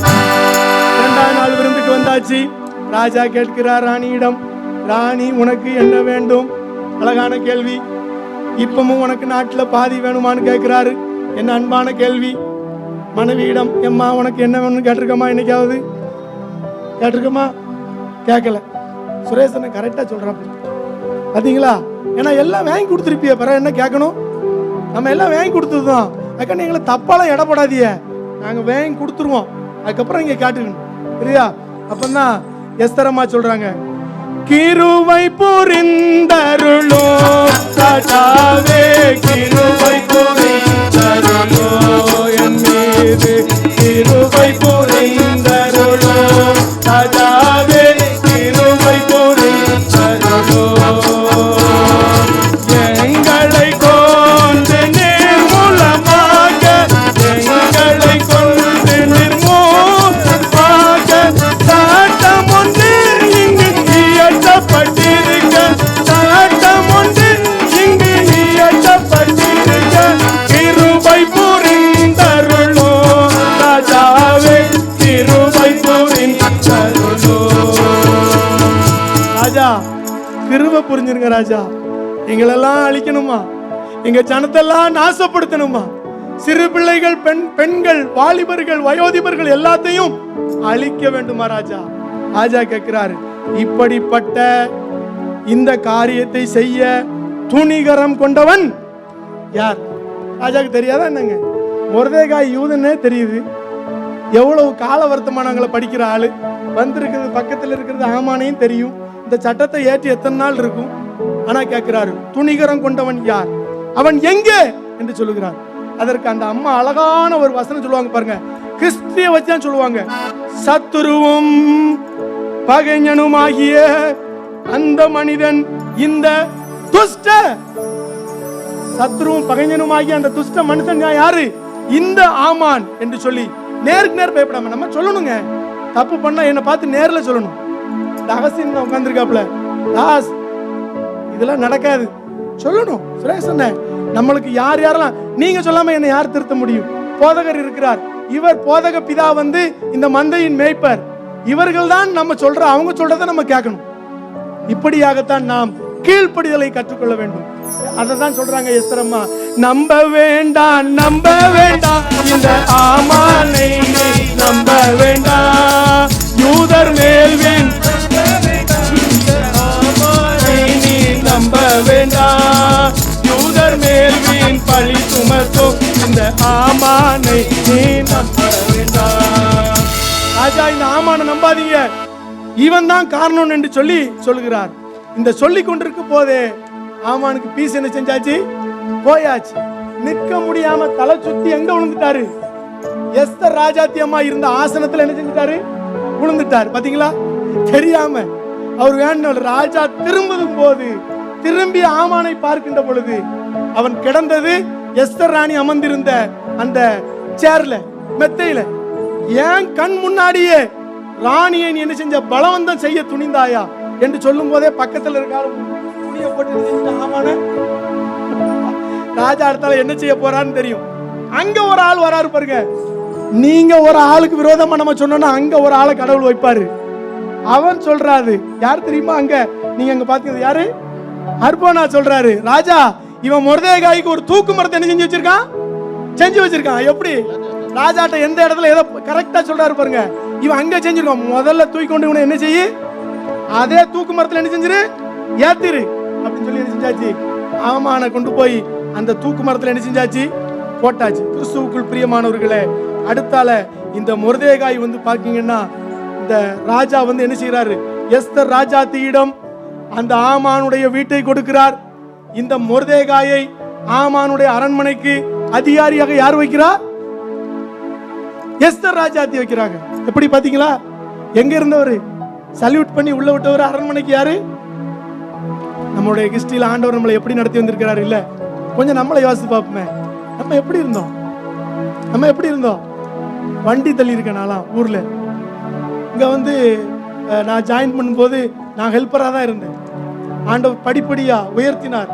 2வது நாள் விருந்துக்கு வந்தாச்சு. ராஜா கேட்கிறார் ராணியிடம், ராணி உனக்கு என்ன வேண்டும்? அழகான கேள்வி. இப்பவும் உனக்கு நாட்டுல பாதி வேணுமான்னு கேட்கிறாரு. என்ன அன்பான கேள்வி. மனைவியிடம், எம்மா உனக்கு என்ன வேணும்னு கேட்டிருக்கமா? என்னைக்காவது கேட்டிருக்கமா? கேட்கல. சுரேசனை கரெக்டா சொல்றான் பாத்தீங்களா? ஏன்னா எல்லாம் வாங்கி கொடுத்துருப்பிய, பிறகு என்ன கேட்கணும்? நம்ம எல்லாம் வாங்கி கொடுத்துருந்தோம். அதுக்கான எங்களை தப்பாலாம் இடப்படாதிய, நாங்க வாங்கி கொடுத்துருவோம். அதுக்கப்புறம் இங்க கேட்டுக்கணும். சரியா? அப்பதான் எஸ்தரம்மா சொல்றாங்க, கிருபை புரிந்தருளோ ராஜாவே, கிருபை புரிந்தருளோ என் மீது, கிருபை புரிந்தருளோ ராஜாவே, கிருபை புரிந்தருளோ. எங்களை கொண்டு நிர்மூலமாக, எங்களை கொண்டு நிர்மூலமாக சாட்டம் ஒன்று இங்கு இயற்றப்பட்டிருக்க, சாட்டம் ஒன்று இங்கு இயற்றப்பட்டிருக்க, உண்மை புரிஞ்சிருங்க ராஜா. எங்களெல்லாம் அழிக்கணுமா? எங்க ஜனத்தெல்லாம் நாசப்படுத்தணுமா? சிறு பிள்ளைகள், பெண்கள், வாலிபர்கள், வயோதிபர்கள் எல்லாத்தையும் அழிக்க வேண்டுமா ராஜா? ராஜா கேட்கிறாரு, இப்படிப்பட்ட இந்த காரியத்தை செய்ய துணிகரம் கொண்டவன் யார்? ராஜாக்கு தெரியாதா என்னங்க? மொர்தெகாய் யூதனே தெரியுது. எவ்வளவு கால வருத்தமானவங்களை படிக்கிற ஆளு வந்திருக்கிறது, பக்கத்தில் இருக்கிறது ஆமானையும் தெரியும். இந்த சட்டத்தை ஏற்றி எத்தனை நாள் இருக்கும்? ஆனா கேட்கிறாரு, துணிகரம் கொண்டவன் யார்? அவன் எங்கே என்று சொல்லுகிறார். அதற்கு அந்த அம்மா அழகான ஒரு வசனம் சொல்லுவாங்க பாருங்க, கிறிஸ்திய வச்சுதான் சொல்லுவாங்க. சத்துருவும் பகைஞனுமாகிய அந்த மனிதன், இந்த துஷ்ட சத்துருவும் பகைஞனுமாகிய அந்த துஷ்ட மனுஷன் யாரு? இந்த ஆமான் என்று சொல்லி நேருக்கு நேர் பயப்படாம நம்ம சொல்லணுங்க. தப்பு பண்ணா என்ன பார்த்து நேர்ல சொல்லணும். ரகசியம் உட்கார்ந்துருக்காப்ல, தாஸ் இதெல்லாம் நடக்காது சொல்லணும். சுரேஷ் சொன்ன நம்மளுக்கு யார் யாரெல்லாம் நீங்க சொல்லாம என்ன யார் திருத்த முடியும்? போதகர் இருக்கிறார். இவர் போதக பிதா வந்து இந்த மந்தையின் மேய்ப்பர். இவர்கள் தான் நம்ம சொல்ற, அவங்க சொல்றதை நம்ம கேட்கணும். இப்படியாகத்தான் நாம் கீழ்ப்படிதலை கற்றுக்கொள்ள வேண்டும். அததான் சொல்றாங்க எஸ்தர் அம்மா, நம்ப வேண்டாம் நம்ப வேண்டாம் இந்த ஆமானை நம்ப வேண்டாம், யூதர் மேல்வின் நீ நம்ப வேண்டாம், யூதர் மேல்வின் பழி சுமத்தும் இந்த ஆமானை நீ நம்ப வேண்டாம். ராஜா, இந்த ஆமானை நம்பாதீங்க, இவன் தான் காரணம் என்று சொல்லி சொல்லுகிறார். இந்த சொல்லி கொண்டிருக்கும் போதே ஆமானுக்கு பீஸ் என்ன செஞ்சாச்சு? போயாச்சு. நிற்க முடியாம தலை சுத்தி எங்க விழுந்துட்டாரு? எஸ்தர் ராஜாத்தி அம்மா இருந்த ஆசனத்துல என்ன செஞ்சுட்டாரு? விழுந்துட்டார். பாத்தீங்களா? தெரியாம அவர் வேண்டாம். ராஜா திரும்பும் போது திரும்பி ஆமானை பார்க்கின்ற பொழுது அவன் கிடந்தது எஸ்தர் ராணி அமர்ந்திருந்த அந்த சேர்ல, மெத்தையில. ஏன் கண் முன்னாடியே ராணியை நீ என்ன செஞ்ச? பலவந்தம் செய்ய துணிந்தாயா என்று சொல்லும் போதே பக்கத்தில் இருக்காரு துணியை போட்டு ஆமான ராஜா அடுத்தால என்ன செய்ய போறான்னு தெரியும். அங்க ஒரு ஆள் வராரு பாருங்க. நீங்க ஒரு ஆளுக்கு விரோதமா நம்ம சொன்னோம்னா அங்க ஒரு ஆளை கடவுள் வைப்பாரு. அவன் சொல்றாரு, யார் தெரியுமா? அங்க நீங்க அங்க பாத்தீங்க யாரு? அர்போனா சொல்றாரு, ராஜா இவன் மொர்தெகாய்க்கு ஒரு தூக்கு மரத்தை என்ன செஞ்சு வச்சிருக்கான்? செஞ்சு வச்சிருக்கான். எப்படி? ராஜாட்ட எந்த இடத்துல ஏதோ கரெக்டா சொல்றாரு பாருங்க. இவன் அங்க செஞ்சிருக்கான். முதல்ல தூக்கி கொண்டு இவனை என்ன செய்ய? அதே தூக்கு மரத்துல என்ன செஞ்சிரு? ஏத்திரு அப்படின்னு சொல்லி என்ன செஞ்சாச்சு? ஆமான கொண்டு போய் அந்த தூக்கு மரத்துல என்ன செஞ்சாச்சு? போட்டாச்சு. கிறிஸ்துவுக்குள் பிரியமானவர்களே, அடுத்தால இந்த மொர்தெகாய் வந்து பாத்தீங்கன்னா இந்த ராஜா வந்து என்ன செய்யறாரு? எஸ்தர் ராஜாத்தியிடம் அந்த ஆமானுடைய வீட்டை கொடுக்கிறார். இந்த மொர்தெகாயை ஆமானுடைய அரண்மனைக்கு அதிகாரியாக யார் வைக்கிறார்? எஸ்தர் ராஜாத்தி வைக்கிறாங்க. எப்படி பாத்தீங்களா? எங்க இருந்தவர் சல்யூட் பண்ணி உள்ள விட்டவர் அரண்மனைக்கு யாரு? நம்மளுடைய ஹிஸ்டரியில ஆண்டவர் நம்மளை எப்படி நடத்தி வந்திருக்கிறாரு இல்ல? கொஞ்சம் நம்மளை யோசித்து பார்ப்போமே. நம்ம எப்படி இருந்தோம்? நம்ம எப்படி இருந்தோம்? வண்டி தள்ளி இருக்கேன் நான்லாம் ஊர்ல. இங்க வந்து நான் ஜாயின் பண்ணும்போது நான் ஹெல்ப்பராக தான் இருந்தேன். ஆண்டவர் படிப்படியா உயர்த்தினார்.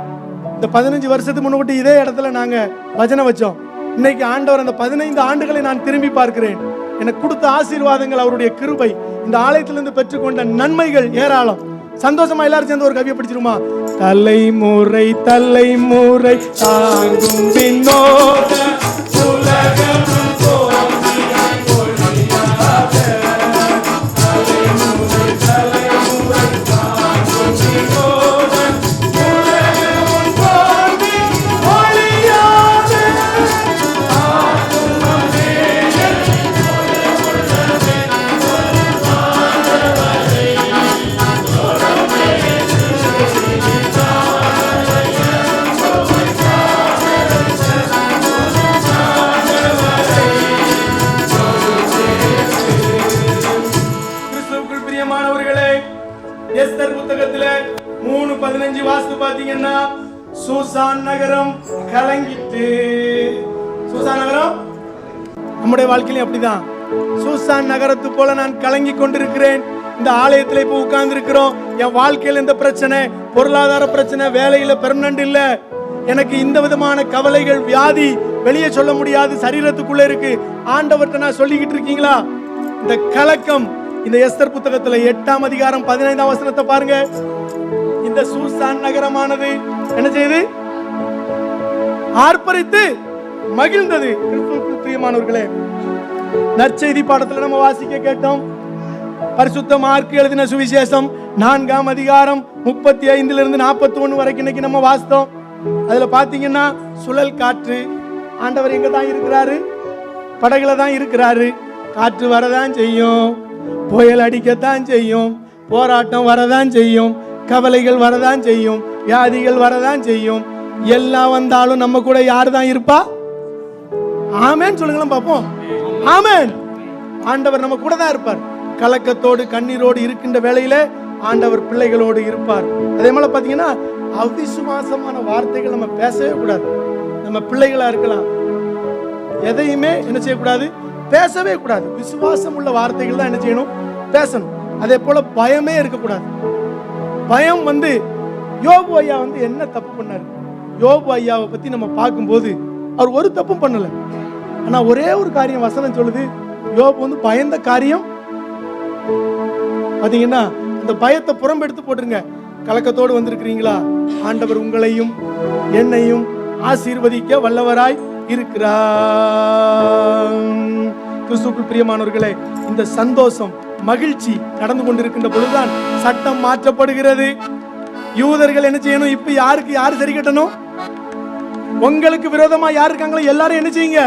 இந்த 15 வருஷத்துக்கு முன்னாடி இதே இடத்துல நாங்க பஜனை வச்சோம். இன்னைக்கு ஆண்டவர் அந்த 15 ஆண்டுகளை நான் திரும்பி பார்க்கிறேன். எனக்கு கொடுத்த ஆசீர்வாதங்கள், அவருடைய கிருபை, இந்த ஆலயத்திலிருந்து பெற்றுக்கொண்ட நன்மைகள் ஏராளம். சந்தோஷமா எல்லாரும் சேர்ந்து ஒரு கவியை படிச்சிருமா? தலைமுறை தலைமுறை தாங்கும் விண்ணோட உலகம் எஸ்தர் புத்தகத்துல 3:15 வாஸ்து பாத்தீங்கன்னா சூசான் நகரம் கலங்கிட்டு. சூசான் நகரம் நம்முடைய வாழ்க்கையிலும் அப்படிதான். சூசான் நகரத்து போல நான் கலங்கி கொண்டிருக்கிறேன். இந்த ஆலயத்துல இப்ப உட்கார்ந்து இருக்கிறோம். என் வாழ்க்கையில இந்த பிரச்சனை, பொருளாதார பிரச்சனை, வேலையில பெர்மனன்ட் இல்ல, எனக்கு இந்த விதமான கவலைகள், வியாதி வெளியே சொல்ல முடியாது, சரீரத்துக்குள்ள இருக்கு. ஆண்டவர்கிட்ட நான் சொல்லிக்கிட்டு இருக்கீங்களா? இந்த கலக்கம் இந்த எஸ்தர் புத்தகத்துல 8ஆம் அதிகாரம் 15ஆம் வசனத்தை பாருங்க. இந்த இந்த சூசான் நகரமானது என்ன செய்யுது? ஆர்ப்பரித்து மகிழ்ந்தது. கிறிஸ்துவுக்குள் பிரியமானவர்களே, நற்செய்தி பாடத்துல நம்ம வாசிக்க கேட்டோம். பரிசுத்த மார்க் எழுதின சுவிசேஷம் 4ஆம் அதிகாரம் 35 41 வரைக்கும் இன்னைக்கு நம்ம வாசித்தோம். அதுல பாத்தீங்கன்னா சுழல் காற்று, ஆண்டவர் எங்க தான் இருக்கிறாரு? படகுல தான் இருக்கிறாரு. காற்று வரதான் செய்யும், புயல் அடிக்கத்தான் செய்யும், போராட்டம் வரதான் செய்யும், கவலைகள் வரதான் செய்யும், வியாதிகள் வரதான் செய்யும். எல்லாம் வந்தாலும் நம்ம கூட யாரு தான் இருப்பா? ஆமென் சொல்லுங்களேன் பாப்போம். ஆமென். ஆண்டவர் நம்ம கூட தான் இருப்பார். கலக்கத்தோடு கண்ணீரோடு இருக்கின்ற வேளையில ஆண்டவர் பிள்ளைகளோடு இருப்பார். அதே மாதிரி பாத்தீங்கன்னா அவிசுவாசமான வார்த்தைகள் நம்ம பேசவே கூடாது. நம்ம பிள்ளைகளா இருக்கலாம், எதையுமே என்ன செய்யக்கூடாது? பேசவே கூடாது. விசுவாசம் உள்ள வார்த்தைகள் தான் என்ன செய்யணும்? பேசணும். அதே போல பயமே இருக்கக்கூடாது. பயம் யோபு ஐயா என்ன தப்பு பண்ணாரு? யோபு ஐயாவை பத்தி நம்ம பார்க்கும்போது அவர் ஒரு தப்பும் பண்ணல. ஆனா ஒரே ஒரு காரியம் வசனம் சொல்லுது, யோபு பயந்த காரியம். பாத்தீங்கன்னா அந்த பயத்தை புறம்பெடுத்து போட்டுருங்க. கலக்கத்தோடு வந்திருக்கிறீங்களா? ஆண்டவர் உங்களையும் என்னையும் ஆசீர்வதிக்க வல்லவராய் இருக்கிறார். கிறிஸ்துவுக்குள் பிரியமானவர்களே, இந்த சந்தோஷம் மகிழ்ச்சி நடந்து கொண்டிருக்கின்ற பொழுதுதான் சட்டம் மாற்றப்படுகிறது. யூதர்கள் என்ன செய்யணும்? இப்ப யாரு சரி கட்டணும்? உங்களுக்கு விரோதமா யார் இருக்காங்களோ எல்லாரும் என்ன செய்யுங்க?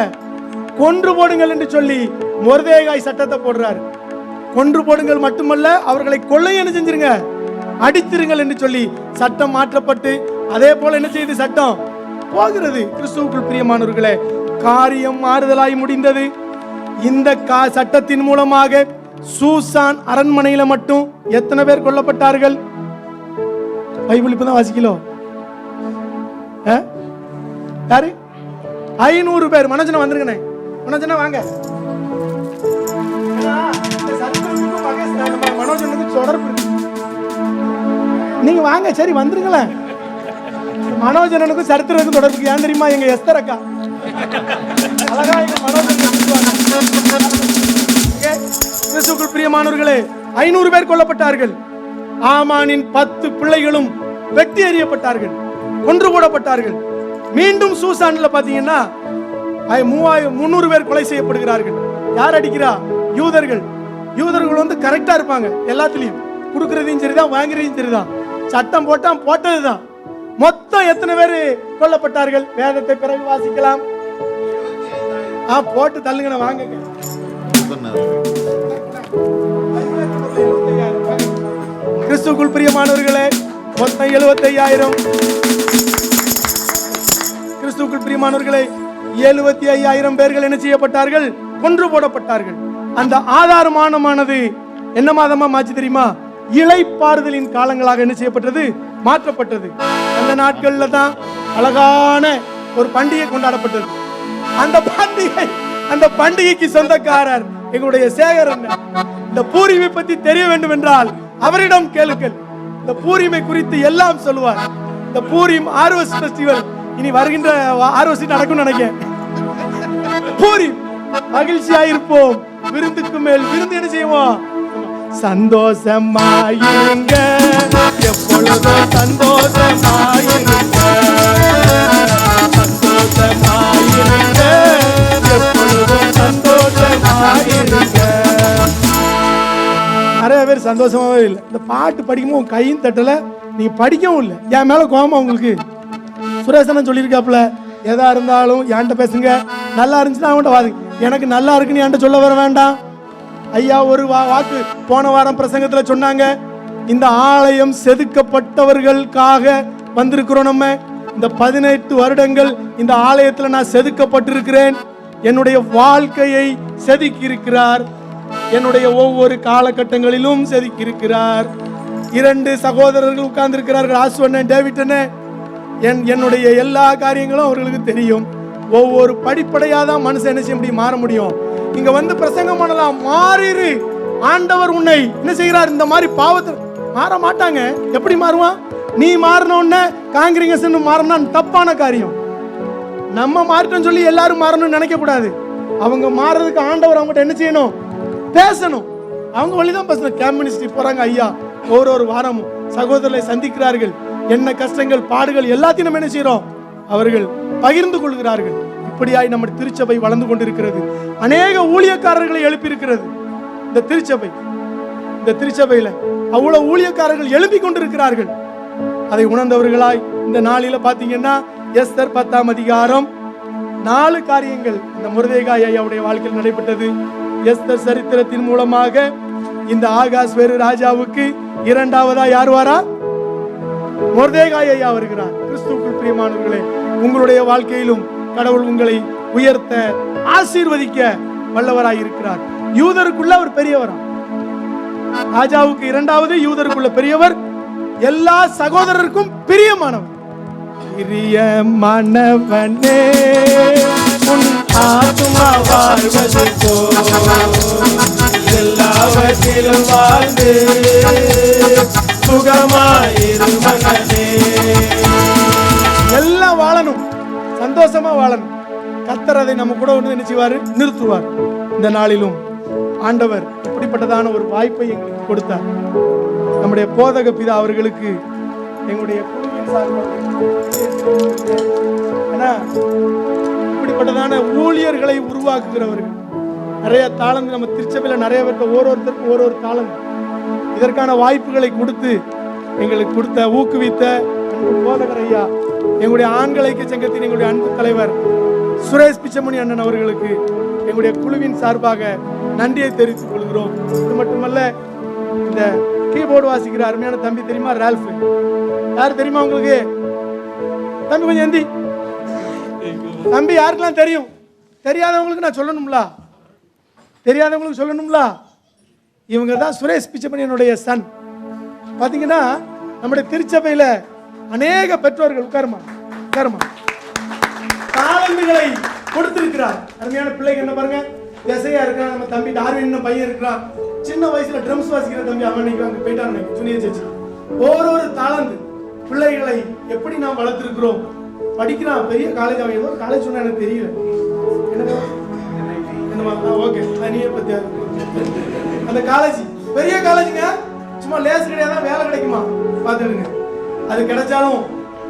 கொன்று போடுங்கள் என்று சொல்லி மொர்தேகாய் சட்டத்தை போடுறாரு. கொன்று போடுங்கள் மட்டுமல்ல, அவர்களை கொள்ளை என்ன செஞ்சிருங்க? அடித்திருங்கள் என்று சொல்லி சட்டம் மாற்றப்பட்டு அதே போல என்ன செய்யுது? சட்டம் போகிறது. கிறிஸ்துவுக்குள் பிரியமானவர்களே, காரியம் மாறுதலாய் முடிந்தது. இந்த சட்டத்தின் மூலமாக சூசான் அரண்மனையில மட்டும் எத்தனை பேர் கொல்லப்பட்டார்கள்? பைபிள் இப்பதான் வாசிக்கலாம். யாரு? 500 பேர். மனோஜனா வந்துருங்கண்ணே. மனோஜனா வாங்க. மனோஜனுக்கு தொடர்பு நீங்க வாங்க. சரி வந்துருங்களேன். மனோஜனுக்கும் சரித்திரத்துக்கும் தொடர்பு ஏன் தெரியுமா? எங்க எஸ்தர் அக்கா அழகா எங்க கிறிஸ்துவுக்குள் பிரியமானவர்களே, 500 பேர் கொல்லப்பட்டார்கள். ஆமானின் 10 பிள்ளைகளும் வெட்டி எறியப்பட்டார்கள், கொன்று போடப்பட்டார்கள். மீண்டும் சூசான்ல பாத்தீங்கன்னா 300 பேர் கொலை செய்யப்படுகிறார்கள். யார் அடிக்கிறா? யூதர்கள். யூதர்கள் கரெக்டா இருப்பாங்க. எல்லாத்துலயும் கொடுக்கறதையும் சரிதான், வாங்குறதையும் சரிதான். சட்டம் போட்டதுதான். மொத்தம் எத்தனை பேர் கொல்லப்பட்டார்கள்? வேதத்தை பிறகு வாசிக்கலாம். போட்டு தள்ளுங்க, வாங்க. கிறிஸ்துவுக்குள் பிரியமானவர்களே, மொத்தம் 75,000. கிறிஸ்துவுக்குள் பிரியமானவர்களே, 75,000 பேர்கள் என்ன செய்யப்பட்டார்கள்? கொன்று போடப்பட்டார்கள். அந்த ஆதாரமானது என்ன மாதமா மாற்றி தெரியுமா? இளைப்பாறுதலின் காலங்களாக என்ன செய்யப்பட்டது? மாற்றப்பட்டது. அந்த நாட்கள்ல தான் அழகான ஒரு பண்டிகை கொண்டாடப்பட்டது. அந்த பண்டிகைக்கு சொந்தக்காரர் எங்களுடைய சேகரன். இந்த பூரிமை பத்தி தெரிய வேண்டும் என்றால் அவரிடம் கேளுங்கள். இந்த பூரிமை குறித்து எல்லாம் சொல்லுவார். இந்த பூரிம் ஆர்வஸ் ஃபெஸ்டிவல் இனி வருகின்ற ஆர்வஸ் நடக்கும் நினைக்கிறேன். பூரிம் மகிழ்ச்சியா இருப்போம். விருந்துக்கு மேல் விருந்து என்ன செய்வோம்? சந்தோஷமாயிருங்க, எப்பொழுதும் சந்தோஷமாயிருங்க, சந்தோஷமாயிருங்க, எப்பொழுதும் சந்தோஷமாயிருங்க. நிறைய பேர் சந்தோஷமாவே இல்லை. இந்த பாட்டு படிக்கும்போது கையும் தட்டல, நீங்க படிக்கவும் இல்லை. என் மேல கோபமா உங்களுக்கு? சுரேசன் சொல்லியிருக்காப்புல, எதா இருந்தாலும் என்கிட்ட பேசுங்க, நல்லா இருந்துச்சுன்னா அவன்கிட்ட வாது. எனக்கு நல்லா இருக்குன்னு என்கிட்ட சொல்ல வர வேண்டாம். ஐயா ஒரு வாக்கு போன வாரம் பிரசங்கத்துல சொன்னாங்க, இந்த ஆலயம் செதுக்கப்பட்டவர்களுக்காக வந்திருக்கிறோம். நம்ம இந்த 18 வருடங்கள் இந்த ஆலயத்துல நான் செதுக்கப்பட்டிருக்கிறேன். என்னுடைய வாழ்க்கையை செதுக்கி இருக்கிறார். என்னுடைய ஒவ்வொரு காலகட்டங்களிலும் செதுக்கி இருக்கிறார். 2 சகோதரர்கள் உட்கார்ந்து இருக்கிறார்கள், ஆசுவண்ணன், டேவிட் அண்ணன். என்னுடைய எல்லா காரியங்களும் அவர்களுக்கு தெரியும். ஒவ்வொரு படிப்படையாதான் மனுஷன் என்ன செய்ய முடியும்? மாற முடியும். இங்க பிரசங்கம் பண்ணலாம், மாறிரு, ஆண்டவர் உன்னை என்ன செய்கிறார்? இந்த மாதிரி பாவத்தை மாற மாட்டாங்க. எப்படி மாறுவான்? நீ மாறின உடனே காங்கிரஸ் மாறினா தப்பான காரியம். நம்ம மாறிட்டோம் சொல்லி எல்லாரும் மாறணும்னு நினைக்க கூடாது. அவங்க மாறதுக்கு ஆண்டவர் அவங்ககிட்ட என்ன செய்யணும்? பேசணும். அவங்க வழிதான் பேசணும். கம்யூனிஸ்ட் போறாங்க ஐயா, ஒரு வாரமும் சகோதரர்களை சந்திக்கிறார்கள். என்ன கஷ்டங்கள், பாடுகள் எல்லாத்தையும் நம்ம என்ன செய்யறோம், அவர்கள் பகிர்ந்து கொள்கிறார்கள். இப்படியாய் நம்ம திருச்சபை வளர்ந்து கொண்டிருக்கிறது. அநேக ஊழியக்காரர்களை எழுப்பி இருக்கிறது இந்த திருச்சபை. இந்த திருச்சபையில அவ்வளவு ஊழியக்காரர்கள் எழுப்பி கொண்டிருக்கிறார்கள். அதை உணர்ந்தவர்களாய் இந்த நாளில பாத்தீங்கன்னா எஸ்தர் 10ஆம் அதிகாரம் 4 காரியங்கள் இந்த மொர்தெகாய் ஐயாவுடைய வாழ்க்கையில் நடைபெற்றது. எஸ்தர் சரித்திரத்தின் மூலமாக இந்த ஆகாஸ்வேரு ராஜாவுக்கு இரண்டாவதா யார் வாரா? மொர்தெகாய் ஐயா வருகிறார். கிறிஸ்துவுக்குள் பிரியமானவர்களே, உங்களுடைய வாழ்க்கையிலும் கடவுள் உங்களை உயர்த்த ஆசீர்வதிக்க வல்லவராய் இருக்கிறார். யூதருக்குள்ள அவர் பெரியவரா? ராஜாவுக்கு இரண்டாவது, யூதருக்குள்ள பெரியவர், எல்லா சகோதரருக்கும் பிரியமானவர். பிரியமானவனே உன் ஆத்துமா வாழ்வதற்கோ எல்லாவற்றிலும் வாழ்ந்து சுகமாயிரு மகனே. எல்லாம் வாழணும், சந்தோஷமா வாழணும். கர்த்தர் அதை நம்ம கூட ஒன்று நினைச்சுவாரு, நிறுத்துவார். இந்த நாளிலும் ஆண்டவர் இப்படிப்பட்டதான ஒரு வாய்ப்பை எங்களுக்கு கொடுத்தார். நம்முடைய போதக பிதா அவர்களுக்கு எங்களுடைய குழுவின் சார்பாக இப்படிப்பட்டதான ஊழியர்களை உருவாக்குகிறவர்கள் நிறைய தாளந்து நம்ம திருச்சபையில் நிறைய பேர் ஒவ்வொருத்தருக்கும் ஒரு தாளந்து இதற்கான வாய்ப்புகளை கொடுத்து எங்களுக்கு கொடுத்த ஊக்குவித்த அன்பு போதகர் ஐயா, எங்களுடைய ஆண்கள் ஐக்கிய சங்கத்தின் எங்களுடைய அன்பு தலைவர் சுரேஷ் பிச்சமணி அண்ணன் அவர்களுக்கு எங்களுடைய குழுவின் சார்பாக நன்றியை தெரிவித்துக் கொள்கிறோம். இது மட்டுமல்ல, இந்த கீபோர்டு வாசிக்கிற அருமையான தம்பி தெரியுமா? ரால்ஃப். யார் தெரியுமா உங்களுக்கு? தம்பி கொஞ்சம் எந்தி. தம்பி யாருக்கெல்லாம் தெரியும்? தெரியாதவங்களுக்கு நான் சொல்லணும்ல, தெரியாதவங்களுக்கு சொல்லணும்ல. இவங்க தான் சுரேஷ் பிச்சமணியனுடைய சன். பாத்தீங்கன்னா நம்முடைய திருச்சபையில அநேக பெற்றோர்கள் உட்காருமா தாளந்துகளை கொடுத்திருக்கிறார். அருமையான பிள்ளைங்க என்ன பாருங்க, எசையா இருக்கிறான். நம்ம தம்பி டார்வின் பையன் இருக்கிறான், சின்ன வயசுல ட்ரம்ஸ் வாசிக்கிற தம்பி. அவன் அங்க போயிட்டான் ஜூனியர் சர்ச். ஒரு தாளந்து பிள்ளைகளை எப்படி நாம் வளர்த்திருக்கிறோம். படிக்கிறான், பெரிய காலேஜ். அவன் ஏதோ காலேஜ் சொன்னா எனக்கு தெரியல. ஓகே, அந்த காலேஜ் பெரிய காலேஜுங்க, சும்மா லேஸ் கிடையாது, வேலை கிடைக்குமா பாத்துடுங்க. அது கிடைச்சாலும்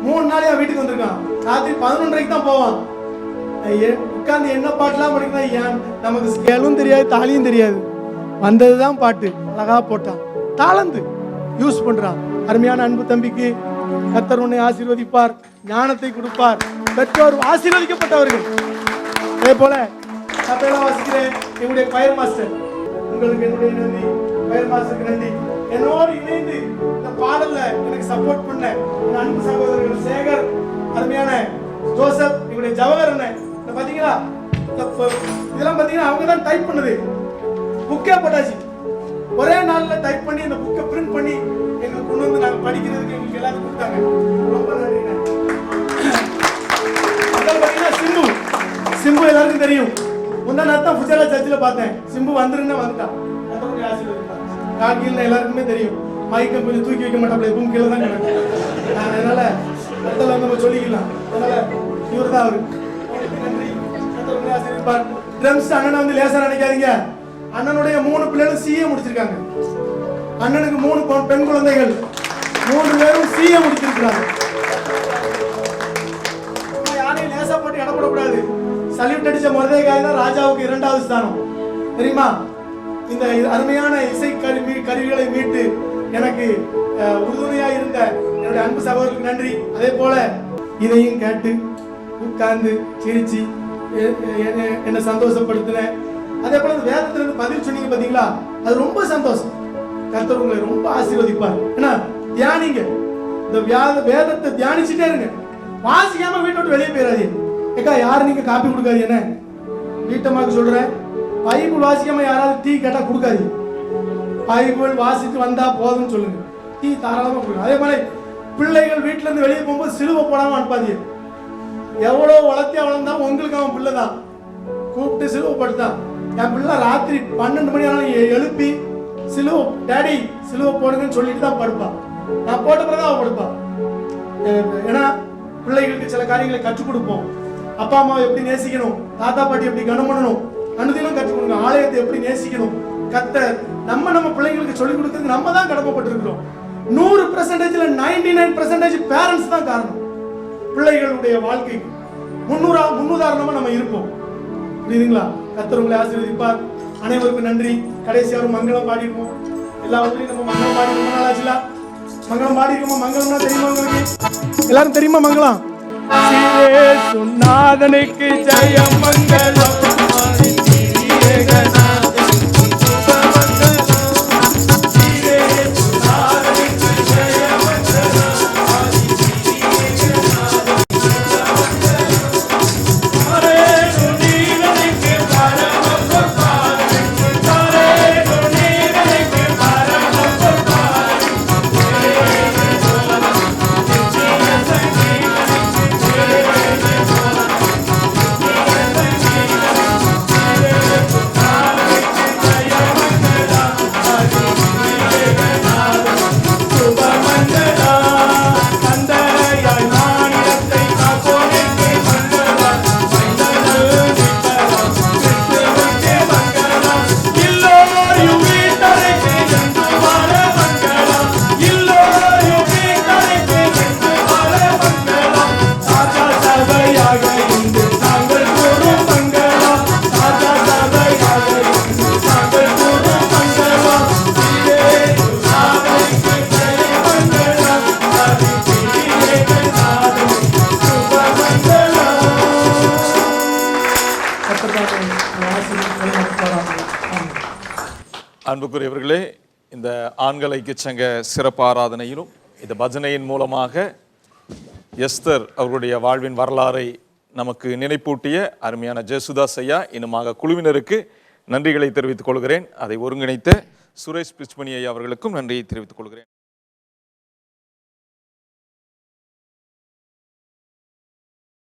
3 நாளையா வீட்டுக்கு வந்திருக்கான். ராத்திரி 11:30 தான் போவான். உட்கார்ந்து என்ன பாட்டுலாம் படிக்கிறான். நமக்கு ஸ்கேலும் தெரியாது, தாலியும் தெரியாது, வந்ததுதான் பாட்டு அழகா போட்டான். தாளந்து யூஸ் பண்றான். அருமையான அன்பு தம்பிக்கு கர்த்தர் உன்னை ஆசீர்வதிப்பார், ஞானத்தை கொடுப்பார். பெற்றோர் ஆசீர்வதிக்கப்பட்டவர்கள். அதே போல சபையெல்லாம் வாசிக்கிறேன் என்னுடைய ஃபயர் மாஸ்டர், உங்களுக்கு என்னுடைய நன்றி. ஃபயர் மாஸ்டருக்கு நன்றி. என்னோடு இணைந்து இந்த பாடல்ல எனக்கு சப்போர்ட் பண்ண என் அன்பு சகோதரர்கள் சேகர், அருமையான ஜோசப், எங்களுடைய ஜவஹர் அண்ணன். பாத்தீங்களா, இதெல்லாம் பாத்தீங்கன்னா அவங்க தான் டைப் பண்ணது. புக்கே போட்டாச்சு, ஒரே நாள்ல டைப் பண்ணி அந்த புக்கை பிரிண்ட் பண்ணி எங்களுக்கு கொண்டு வந்து நாங்க படிக்கிறதுக்கு எங்களுக்கு எல்லாரும் கொடுத்தாங்க. ரொம்ப நன்றி. சிம்பு, சிம்பு எல்லாருக்கும் தெரியும். முந்தா நான் புஜாலா சர்ச்சில் பார்த்தேன். சிம்பு வந்துருன்னா வந்துட்டான். காக்கியில் எல்லாருக்குமே தெரியும். மைக்கை கொஞ்சம் தூக்கி வைக்க மாட்டாப்ல, எப்பவும் கீழே தான் கிடக்கும். அதனால அடுத்தல நம்ம சொல்லிக்கலாம். அதனால இவர் தான் அவரு. ட்ரம்ஸ் அண்ணனை வந்து லேசா நினைக்காதீங்க. அண்ணனுடைய 3 பிள்ளைகளும் சிஏ முடிச்சிருக்காங்க. அண்ணனுக்கு 3 பெண் குழந்தைகள், 3 பேரும் சிஏ முடிச்சிருக்கிறாங்க. யாரையும் லேசா போட்டு இடப்படக்கூடாது. சல்யூட் அடிச்ச மொர்தெகாய் தான் ராஜாவுக்கு 2வது ஸ்தானம் தெரியுமா? இந்த அருமையான இசை கருவிகளை மீட்டு எனக்கு உறுதுணையாக இருந்த என்னுடைய அன்பு சகோதரருக்கு நன்றி. அதே போல இதையும் கேட்டு உட்கார்ந்து சிரிச்சு என்னை சந்தோஷப்படுத்தின. அதே போல வேதத்திலிருந்து பதில் சொன்னீங்க பாத்தீங்களா, அது ரொம்ப சந்தோஷம். கர்த்தர் உங்களை ரொம்ப ஆசீர்வதிப்பார். ஏன்னா தியானிங்க, இந்த வேதத்தை தியானிச்சுட்டே இருங்க. வாசிக்காம வீட்டை விட்டு வெளியே போயிடாதீங்க. ஏக்கா யாரு நீங்க காப்பி கொடுக்காது, என்ன வீட்டம்மாக்கு சொல்றேன். பைபிள் வாசிக்காம யாராவது டீ கேட்டா கொடுக்காது. பைபிள் வாசித்து வந்தா போதும்னு சொல்லுங்க, டீ தாராளமா கொடுங்க. அதே மாதிரி பிள்ளைகள் வீட்டுல இருந்து வெளியே போகும்போது சிலுவை போடாம அனுப்பாதீங்க. எவ்வளவு வளர்த்தியா வளர்ந்தாலும் உங்களுக்கு அவன் பிள்ளை தான். கூப்பிட்டு சிலுவை படுத்தான். என் பிள்ளை ராத்திரி 12 மணி ஆனாலும் எழுப்பி சிலுவை, டேடி சிலுவை போடுங்கன்னு சொல்லிட்டு தான் படுப்பான். நான் போட்ட பிறகு அவன் படுப்பான். ஏன்னா பிள்ளைகளுக்கு சில காரியங்களை கற்றுக் கொடுப்போம். அப்பா அம்மாவை எப்படி நேசிக்கணும், தாத்தா பாட்டி எப்படி கனம் பண்ணணும், அனுதினம் கற்றுக் கொடுங்க. ஆலயத்தை எப்படி நேசிக்கணும், கர்த்தர் நம்ம பிள்ளைங்களுக்கு சொல்லிக் கொடுக்கறதுக்கு நம்ம தான் கடமைப்பட்டிருக்கிறோம். 100%ல 99% பேரண்ட்ஸ் தான் காரணம். பிள்ளைகளுடைய வாழ்க்கைக்கு முன்னுதாரணமா நம்ம இருப்போம். புரியுதுங்களா? கர்த்தர் உங்களை ஆசீர்வதிப்பார். அனைவருக்கும் நன்றி. கடைசியா ஒரு மங்களம் பாடிருப்போம். எல்லாவற்றையும் நம்ம மங்களம் பாடி ரொம்ப நாளாச்சுல. மங்களம் பாடிருக்கோமா? மங்களம்னா தெரியுமா உங்களுக்கு? எல்லாரும் தெரியுமா மங்களம்? சீரே சுநாதனுக்கு ஜெயம் மங்களம். அன்புக்குரியவர்களே, இந்த ஆண்கள் ஐக்கிய சங்க சிறப்பு ஆராதனையிலும் இந்த பஜனையின் மூலமாக எஸ்தர் அவர்களுடைய வாழ்வின் வரலாறை நமக்கு நினைப்பூட்டிய அருமையான ஜெயசுதாஸ் ஐயா இன்னுமாக குழுவினருக்கு நன்றிகளை தெரிவித்துக் கொள்கிறேன். அதை ஒருங்கிணைத்த சுரேஷ் பிச்மணி ஐயா அவர்களுக்கும் நன்றியை தெரிவித்துக் கொள்கிறேன்.